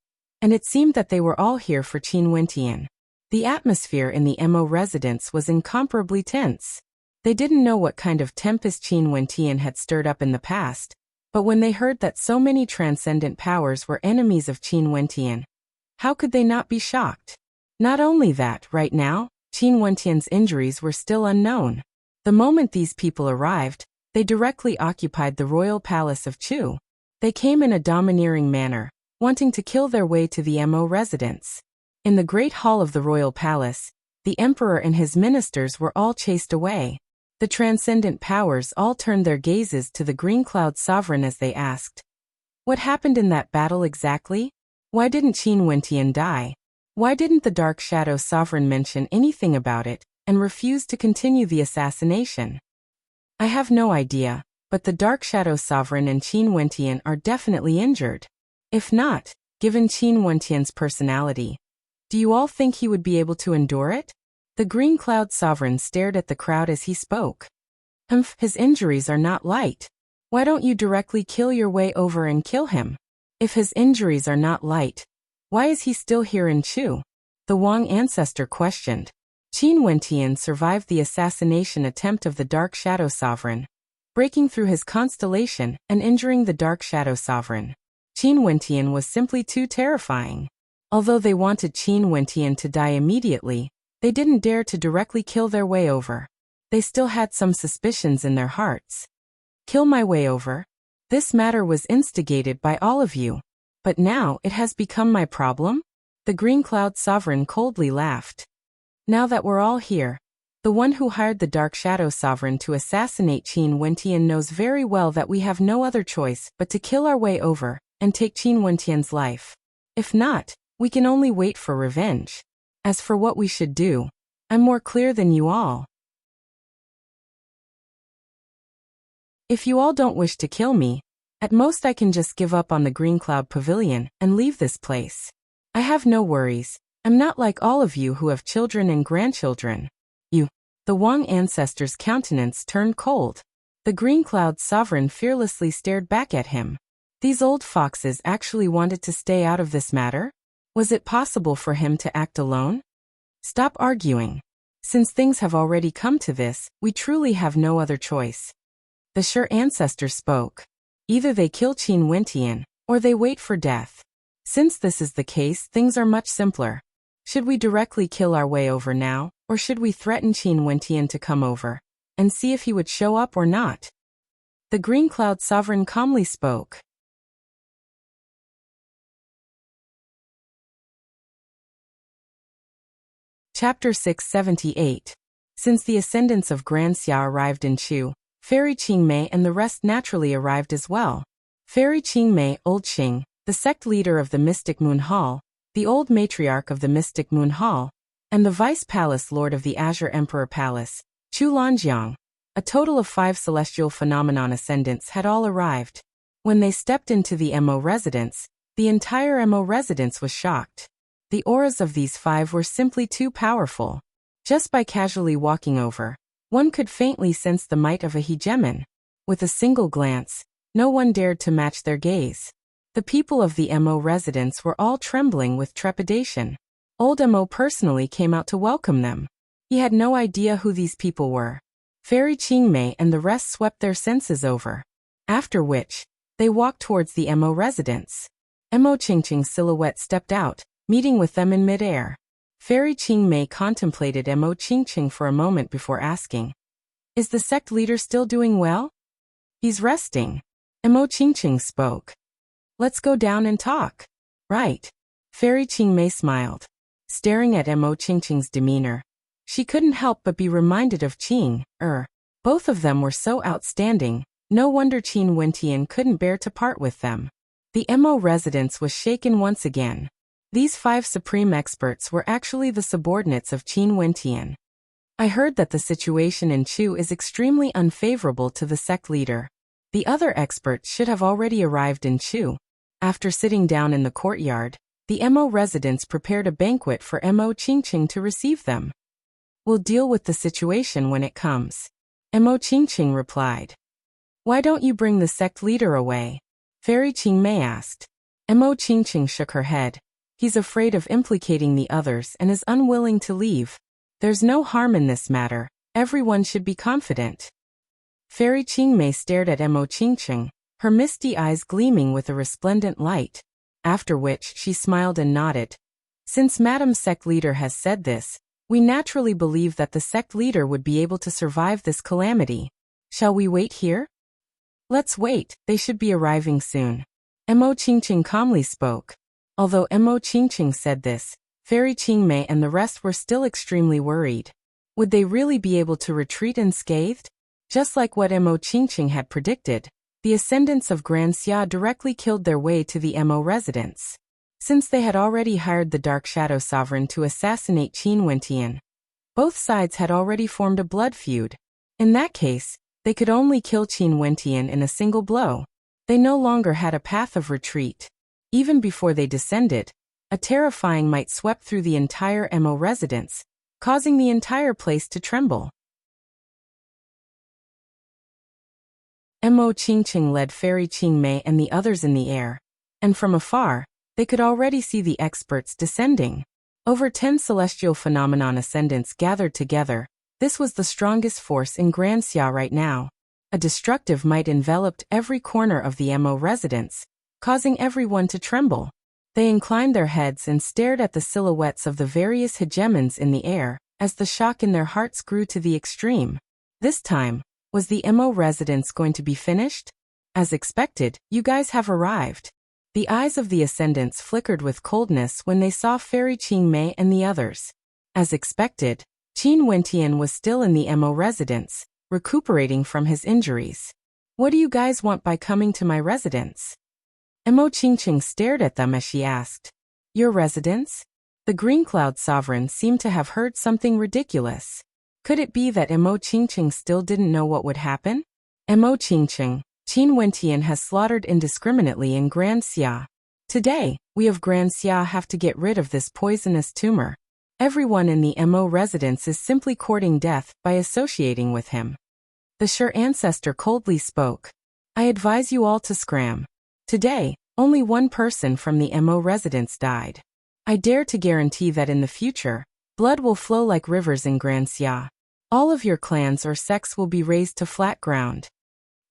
and it seemed that they were all here for Qin Wentian. The atmosphere in the Mo residence was incomparably tense. They didn't know what kind of tempest Qin Wentian had stirred up in the past, but when they heard that so many transcendent powers were enemies of Qin Wentian, how could they not be shocked? Not only that, right now, Qin Wentian's injuries were still unknown. The moment these people arrived, they directly occupied the royal palace of Chu. They came in a domineering manner, wanting to kill their way to the Mo residence. In the great hall of the royal palace, the emperor and his ministers were all chased away. The transcendent powers all turned their gazes to the Green Cloud sovereign as they asked, "What happened in that battle exactly? Why didn't Qin Wentian die? Why didn't the Dark Shadow sovereign mention anything about it and refuse to continue the assassination?" "I have no idea, but the Dark Shadow sovereign and Qin Wentian are definitely injured. If not, given Qin Wentian's personality, do you all think he would be able to endure it?" The Green Cloud sovereign stared at the crowd as he spoke. His injuries are not light. Why don't you directly kill your way over and kill him? If his injuries are not light, why is he still here in Chu? The Wang ancestor questioned. Qin Wentian survived the assassination attempt of the Dark Shadow sovereign, breaking through his constellation and injuring the Dark Shadow sovereign. Qin Wentian was simply too terrifying. Although they wanted Qin Wentian to die immediately, they didn't dare to directly kill their way over. They still had some suspicions in their hearts. Kill my way over? This matter was instigated by all of you. But now it has become my problem? The Green Cloud sovereign coldly laughed. Now that we're all here, the one who hired the Dark Shadow sovereign to assassinate Qin Wentian knows very well that we have no other choice but to kill our way over and take Qin Wentian's life. If not, we can only wait for revenge. As for what we should do, I'm more clear than you all. If you all don't wish to kill me, at most I can just give up on the Green Cloud Pavilion and leave this place. I have no worries. I'm not like all of you who have children and grandchildren. The Wang ancestor's countenance turned cold. The Green Cloud sovereign fearlessly stared back at him. These old foxes actually wanted to stay out of this matter? Was it possible for him to act alone? Stop arguing. Since things have already come to this, we truly have no other choice. The Sure ancestor spoke. Either they kill Qin Wentian, or they wait for death. Since this is the case, things are much simpler. Should we directly kill our way over now, or should we threaten Qin Wentian to come over, and see if he would show up or not? The Green Cloud sovereign calmly spoke. Chapter 678. Since the ascendants of Grand Xia arrived in Chu, Fairy Qingmei and the rest naturally arrived as well. Fairy Qingmei, Old Qing, the sect leader of the Mystic Moon Hall, the old matriarch of the Mystic Moon Hall, and the Vice Palace Lord of the Azure Emperor Palace, Chu Lanjiang. A total of 5 celestial phenomenon ascendants had all arrived. When they stepped into the Mo residence, the entire Mo residence was shocked. The auras of these 5 were simply too powerful. Just by casually walking over, one could faintly sense the might of a hegemon. With a single glance, no one dared to match their gaze. The people of the Mo residence were all trembling with trepidation. Old Mo personally came out to welcome them. He had no idea who these people were. Fairy Qingmei and the rest swept their senses over. After which, they walked towards the Mo residence. Mo Qingqing's silhouette stepped out, meeting with them in midair. Fairy Qingmei contemplated Mo Qingqing for a moment before asking, "Is the sect leader still doing well?" "He's resting." Mo Qingqing spoke. "Let's go down and talk." "Right." Fairy Qingmei smiled. Staring at Mo Qingqing's demeanor, she couldn't help but be reminded of Qing. Both of them were so outstanding, no wonder Qin Wentian couldn't bear to part with them. The Mo residence was shaken once again. These 5 supreme experts were actually the subordinates of Qin Wentian. "I heard that the situation in Chu is extremely unfavorable to the sect leader. The other experts should have already arrived in Chu." After sitting down in the courtyard, the Mo residents prepared a banquet for Mo Qingqing to receive them. "We'll deal with the situation when it comes," Mo Qingqing replied. "Why don't you bring the sect leader away?" Fairy Qingmei asked. Mo Qingqing shook her head. He's afraid of implicating the others and is unwilling to leave. There's no harm in this matter. Everyone should be confident. Fairy Qingmei stared at Mo Qingqing, her misty eyes gleaming with a resplendent light. After which she smiled and nodded. Since Madam Sect Leader has said this, we naturally believe that the sect leader would be able to survive this calamity. Shall we wait here? Let's wait, they should be arriving soon. Mo Qingqing calmly spoke. Although Mo Qingqing said this, Fairy Qingmei and the rest were still extremely worried. Would they really be able to retreat unscathed? Just like what Mo Qingqing had predicted, the ascendants of Grand Xia directly killed their way to the Mo residence. Since they had already hired the Dark Shadow Sovereign to assassinate Qin Wentian, both sides had already formed a blood feud. In that case, they could only kill Qin Wentian in a single blow. They no longer had a path of retreat. Even before they descended, a terrifying might swept through the entire Mo residence, causing the entire place to tremble. Mo Qingqing led Fairy Qingmei and the others in the air, and from afar, they could already see the experts descending. Over 10 celestial phenomenon ascendants gathered together. This was the strongest force in Grand Xia right now. A destructive might enveloped every corner of the Mo residence, causing everyone to tremble. They inclined their heads and stared at the silhouettes of the various hegemons in the air, as the shock in their hearts grew to the extreme. This time, was the Mo residence going to be finished? As expected, you guys have arrived. The eyes of the ascendants flickered with coldness when they saw Fairy Qingmei and the others. As expected, Qin Wentian was still in the Mo residence, recuperating from his injuries. What do you guys want by coming to my residence? Mo Qingqing stared at them as she asked. Your residence? The Green Cloud Sovereign seemed to have heard something ridiculous. Could it be that Mo Qingqing still didn't know what would happen? Mo Qingqing, Qin Wentian has slaughtered indiscriminately in Grand Xia. Today, we of Grand Xia have to get rid of this poisonous tumor. Everyone in the Mo residence is simply courting death by associating with him. The Sure Ancestor coldly spoke. I advise you all to scram. Today, only one person from the Mo residence died. I dare to guarantee that in the future, blood will flow like rivers in Grand Xia. All of your clans or sects will be razed to flat ground.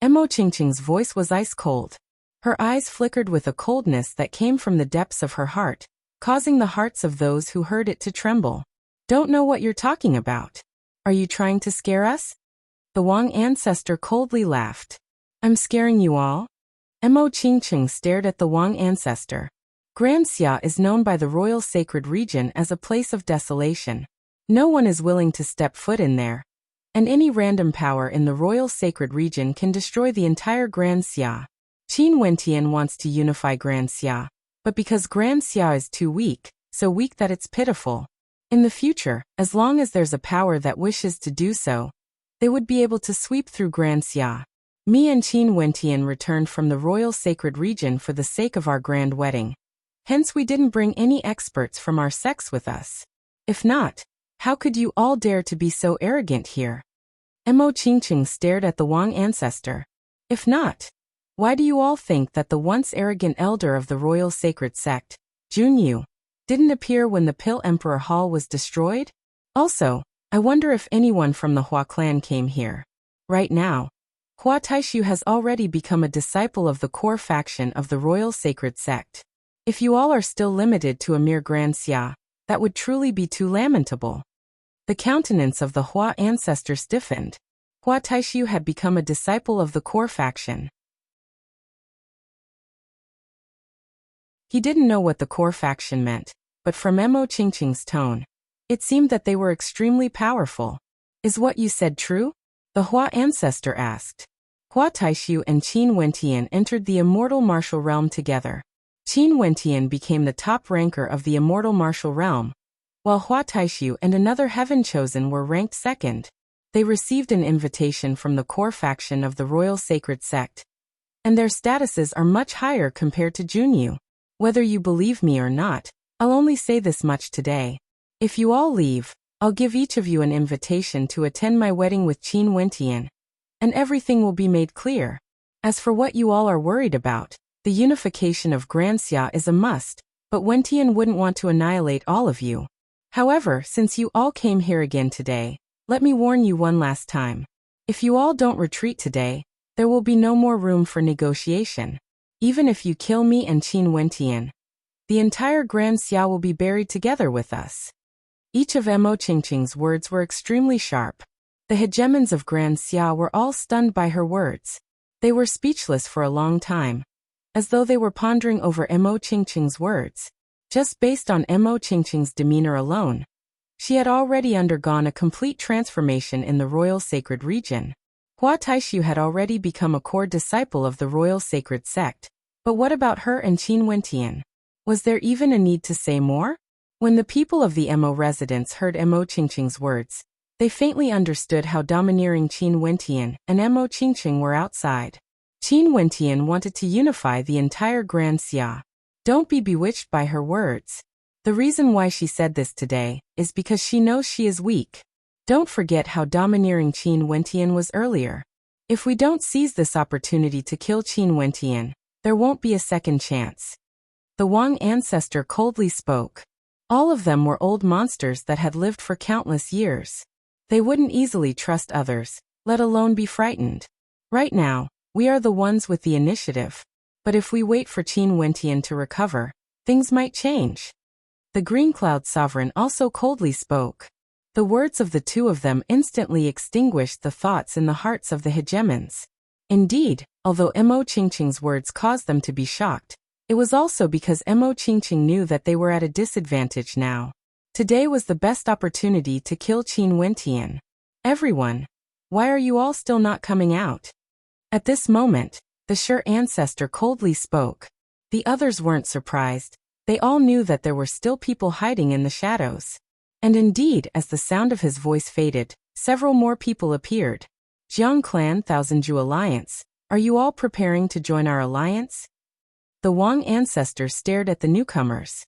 Mo Qingqing's voice was ice cold. Her eyes flickered with a coldness that came from the depths of her heart, causing the hearts of those who heard it to tremble. Don't know what you're talking about. Are you trying to scare us? The Wang ancestor coldly laughed. I'm scaring you all? Mo Qingqing stared at the Wang ancestor. Grand Xia is known by the royal sacred region as a place of desolation. No one is willing to step foot in there. And any random power in the royal sacred region can destroy the entire Grand Xia. Qin Wentian wants to unify Grand Xia, but because Grand Xia is too weak, so weak that it's pitiful. In the future, as long as there's a power that wishes to do so, they would be able to sweep through Grand Xia. Me and Qin Wentian returned from the royal sacred region for the sake of our grand wedding. Hence we didn't bring any experts from our sects with us. If not, how could you all dare to be so arrogant here? Mo Qingqing stared at the Wang ancestor. If not, why do you all think that the once arrogant elder of the royal sacred sect, Junyu, didn't appear when the Pill Emperor Hall was destroyed? Also, I wonder if anyone from the Hua clan came here. Right now, Hua Taishu has already become a disciple of the core faction of the royal sacred sect. If you all are still limited to a mere Grand Xia, that would truly be too lamentable. The countenance of the Hua ancestor stiffened. Hua Taishu had become a disciple of the core faction. He didn't know what the core faction meant, but from Mo Qingqing's tone, it seemed that they were extremely powerful. Is what you said true? The Hua ancestor asked. Hua Taishu and Qin Wentian entered the immortal martial realm together. Qin Wentian became the top ranker of the immortal martial realm, while Hua Taishu and another heaven chosen were ranked second. They received an invitation from the core faction of the royal sacred sect, and their statuses are much higher compared to Junyu. Whether you believe me or not, I'll only say this much today. If you all leave, I'll give each of you an invitation to attend my wedding with Qin Wentian, and everything will be made clear. As for what you all are worried about, The unification of Grand Xia is a must, but Wentian wouldn't want to annihilate all of you. However, since you all came here again today, let me warn you one last time. If you all don't retreat today, there will be no more room for negotiation. Even if you kill me and Qin Wentian, the entire Grand Xia will be buried together with us. Each of Mo Qingqing's words were extremely sharp. The hegemons of Grand Xia were all stunned by her words. They were speechless for a long time, as though they were pondering over Mo Qingqing's words. Just based on Mo Qingqing's demeanor alone, she had already undergone a complete transformation in the royal sacred region. Hua Taishu had already become a core disciple of the royal sacred sect. But what about her and Qin Wentian? Was there even a need to say more? When the people of the Mo residence heard Mo Qingqing's words, they faintly understood how domineering Qin Wentian and Mo Qingqing were outside. Qin Wentian wanted to unify the entire Grand Xia. Don't be bewitched by her words. The reason why she said this today is because she knows she is weak. Don't forget how domineering Qin Wentian was earlier. If we don't seize this opportunity to kill Qin Wentian, there won't be a second chance. The Wang ancestor coldly spoke. All of them were old monsters that had lived for countless years. They wouldn't easily trust others, let alone be frightened. Right now, we are the ones with the initiative. But if we wait for Qin Wentian to recover, things might change. The Green Cloud Sovereign also coldly spoke. The words of the two of them instantly extinguished the thoughts in the hearts of the hegemons. Indeed, although Mo Qingqing's words caused them to be shocked, it was also because Mo Qingqing knew that they were at a disadvantage now. Today was the best opportunity to kill Qin Wentian. Everyone, why are you all still not coming out? At this moment, the Shi ancestor coldly spoke. The others weren't surprised. They all knew that there were still people hiding in the shadows. And indeed, as the sound of his voice faded, several more people appeared. Jiang Clan Thousand-Ju Alliance, are you all preparing to join our alliance? The Wang ancestor stared at the newcomers.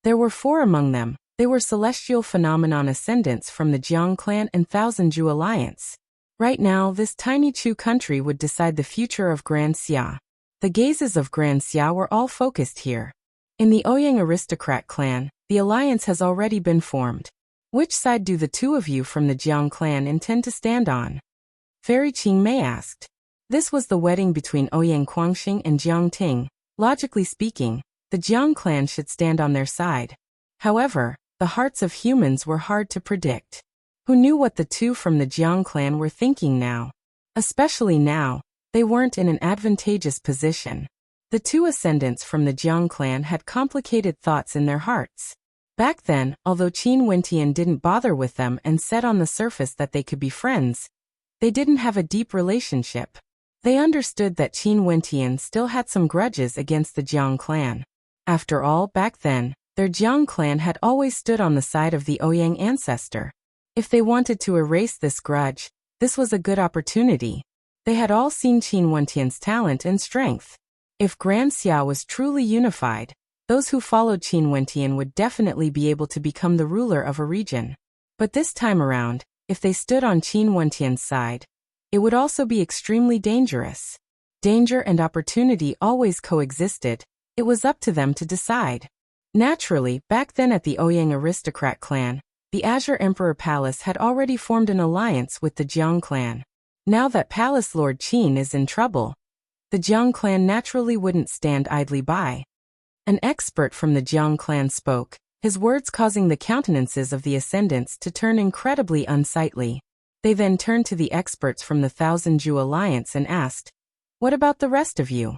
There were 4 among them. They were celestial phenomenon ascendants from the Jiang Clan and Thousand-Ju Alliance. Right now, this tiny Chu country would decide the future of Grand Xia. The gazes of Grand Xia were all focused here. In the Ouyang aristocrat clan, the alliance has already been formed. Which side do the 2 of you from the Jiang clan intend to stand on? Fairy Qingmei asked. This was the wedding between Ouyang Quangxing and Jiang Ting. Logically speaking, the Jiang clan should stand on their side. However, the hearts of humans were hard to predict. Who knew what the 2 from the Jiang clan were thinking now? Especially now, they weren't in an advantageous position. The 2 ascendants from the Jiang clan had complicated thoughts in their hearts. Back then, although Qin Wentian didn't bother with them and said on the surface that they could be friends, they didn't have a deep relationship. They understood that Qin Wentian still had some grudges against the Jiang clan. After all, back then, their Jiang clan had always stood on the side of the Ouyang ancestor. If they wanted to erase this grudge, this was a good opportunity. They had all seen Qin Wentian's talent and strength. If Grand Xia was truly unified, those who followed Qin Wentian would definitely be able to become the ruler of a region. But this time around, if they stood on Qin Wentian's side, it would also be extremely dangerous. Danger and opportunity always coexisted. It was up to them to decide. Naturally, back then at the Ouyang aristocrat clan, the Azure Emperor Palace had already formed an alliance with the Jiang clan. Now that Palace Lord Qin is in trouble, the Jiang clan naturally wouldn't stand idly by. An expert from the Jiang clan spoke, his words causing the countenances of the ascendants to turn incredibly unsightly. They then turned to the experts from the Thousand-Ju Alliance and asked, "What about the rest of you?"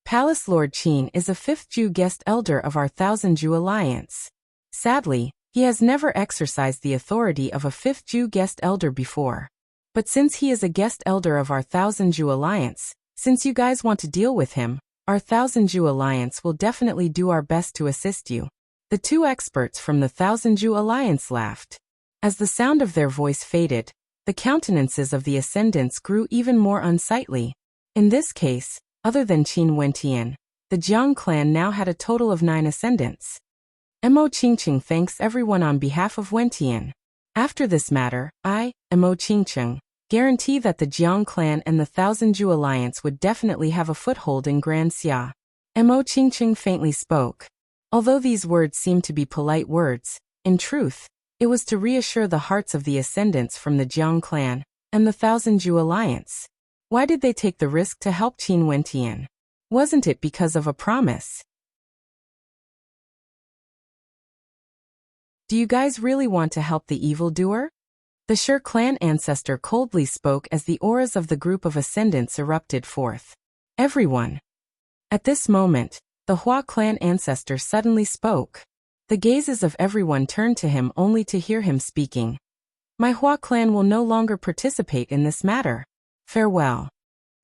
Palace Lord Qin is a 5th Ju guest elder of our Thousand-Ju Alliance. Sadly, he has never exercised the authority of a 5th Ju guest elder before. But since he is a guest elder of our Thousand-Ju Alliance, since you guys want to deal with him, our Thousand-Ju Alliance will definitely do our best to assist you. The 2 experts from the Thousand-Ju Alliance laughed. As the sound of their voice faded, the countenances of the ascendants grew even more unsightly. In this case, other than Qin Wentian, the Jiang clan now had a total of 9 ascendants. Mo Qingqing thanks everyone on behalf of Wentian. After this matter, I, Mo Qingqing, guarantee that the Jiang clan and the Thousand Ju alliance would definitely have a foothold in Grand Xia. Mo Qingqing faintly spoke. Although these words seemed to be polite words, in truth, it was to reassure the hearts of the ascendants from the Jiang clan and the Thousand Ju alliance. Why did they take the risk to help Qin Wentian? Wasn't it because of a promise? Do you guys really want to help the evildoer? The Shi clan ancestor coldly spoke as the auras of the group of ascendants erupted forth. Everyone. At this moment, the Hua clan ancestor suddenly spoke. The gazes of everyone turned to him only to hear him speaking. My Hua clan will no longer participate in this matter. Farewell.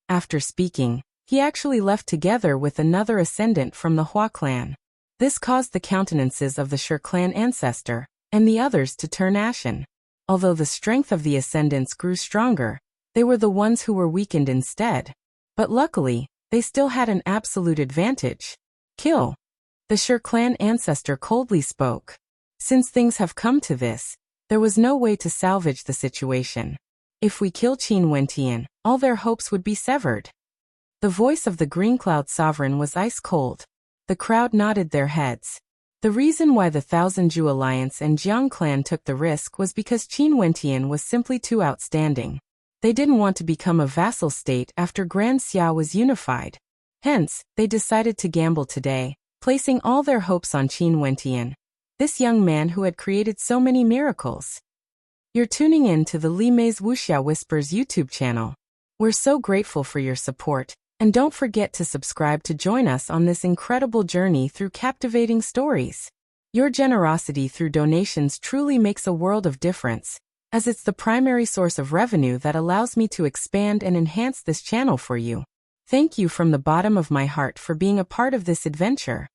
After speaking, he actually left together with another ascendant from the Hua clan. This caused the countenances of the Shi clan ancestor and the others to turn ashen. Although the strength of the ascendants grew stronger, they were the ones who were weakened instead. But luckily, they still had an absolute advantage. Kill. The Shi clan ancestor coldly spoke. Since things have come to this, there was no way to salvage the situation. If we kill Qin Wentian, all their hopes would be severed. The voice of the Green Cloud Sovereign was ice cold. The crowd nodded their heads. The reason why the Thousand Ju Alliance and Jiang clan took the risk was because Qin Wentian was simply too outstanding. They didn't want to become a vassal state after Grand Xia was unified. Hence, they decided to gamble today, placing all their hopes on Qin Wentian, this young man who had created so many miracles. You're tuning in to the Li Mei's Wuxia Whispers YouTube channel. We're so grateful for your support, and don't forget to subscribe to join us on this incredible journey through captivating stories. Your generosity through donations truly makes a world of difference, as it's the primary source of revenue that allows me to expand and enhance this channel for you. Thank you from the bottom of my heart for being a part of this adventure.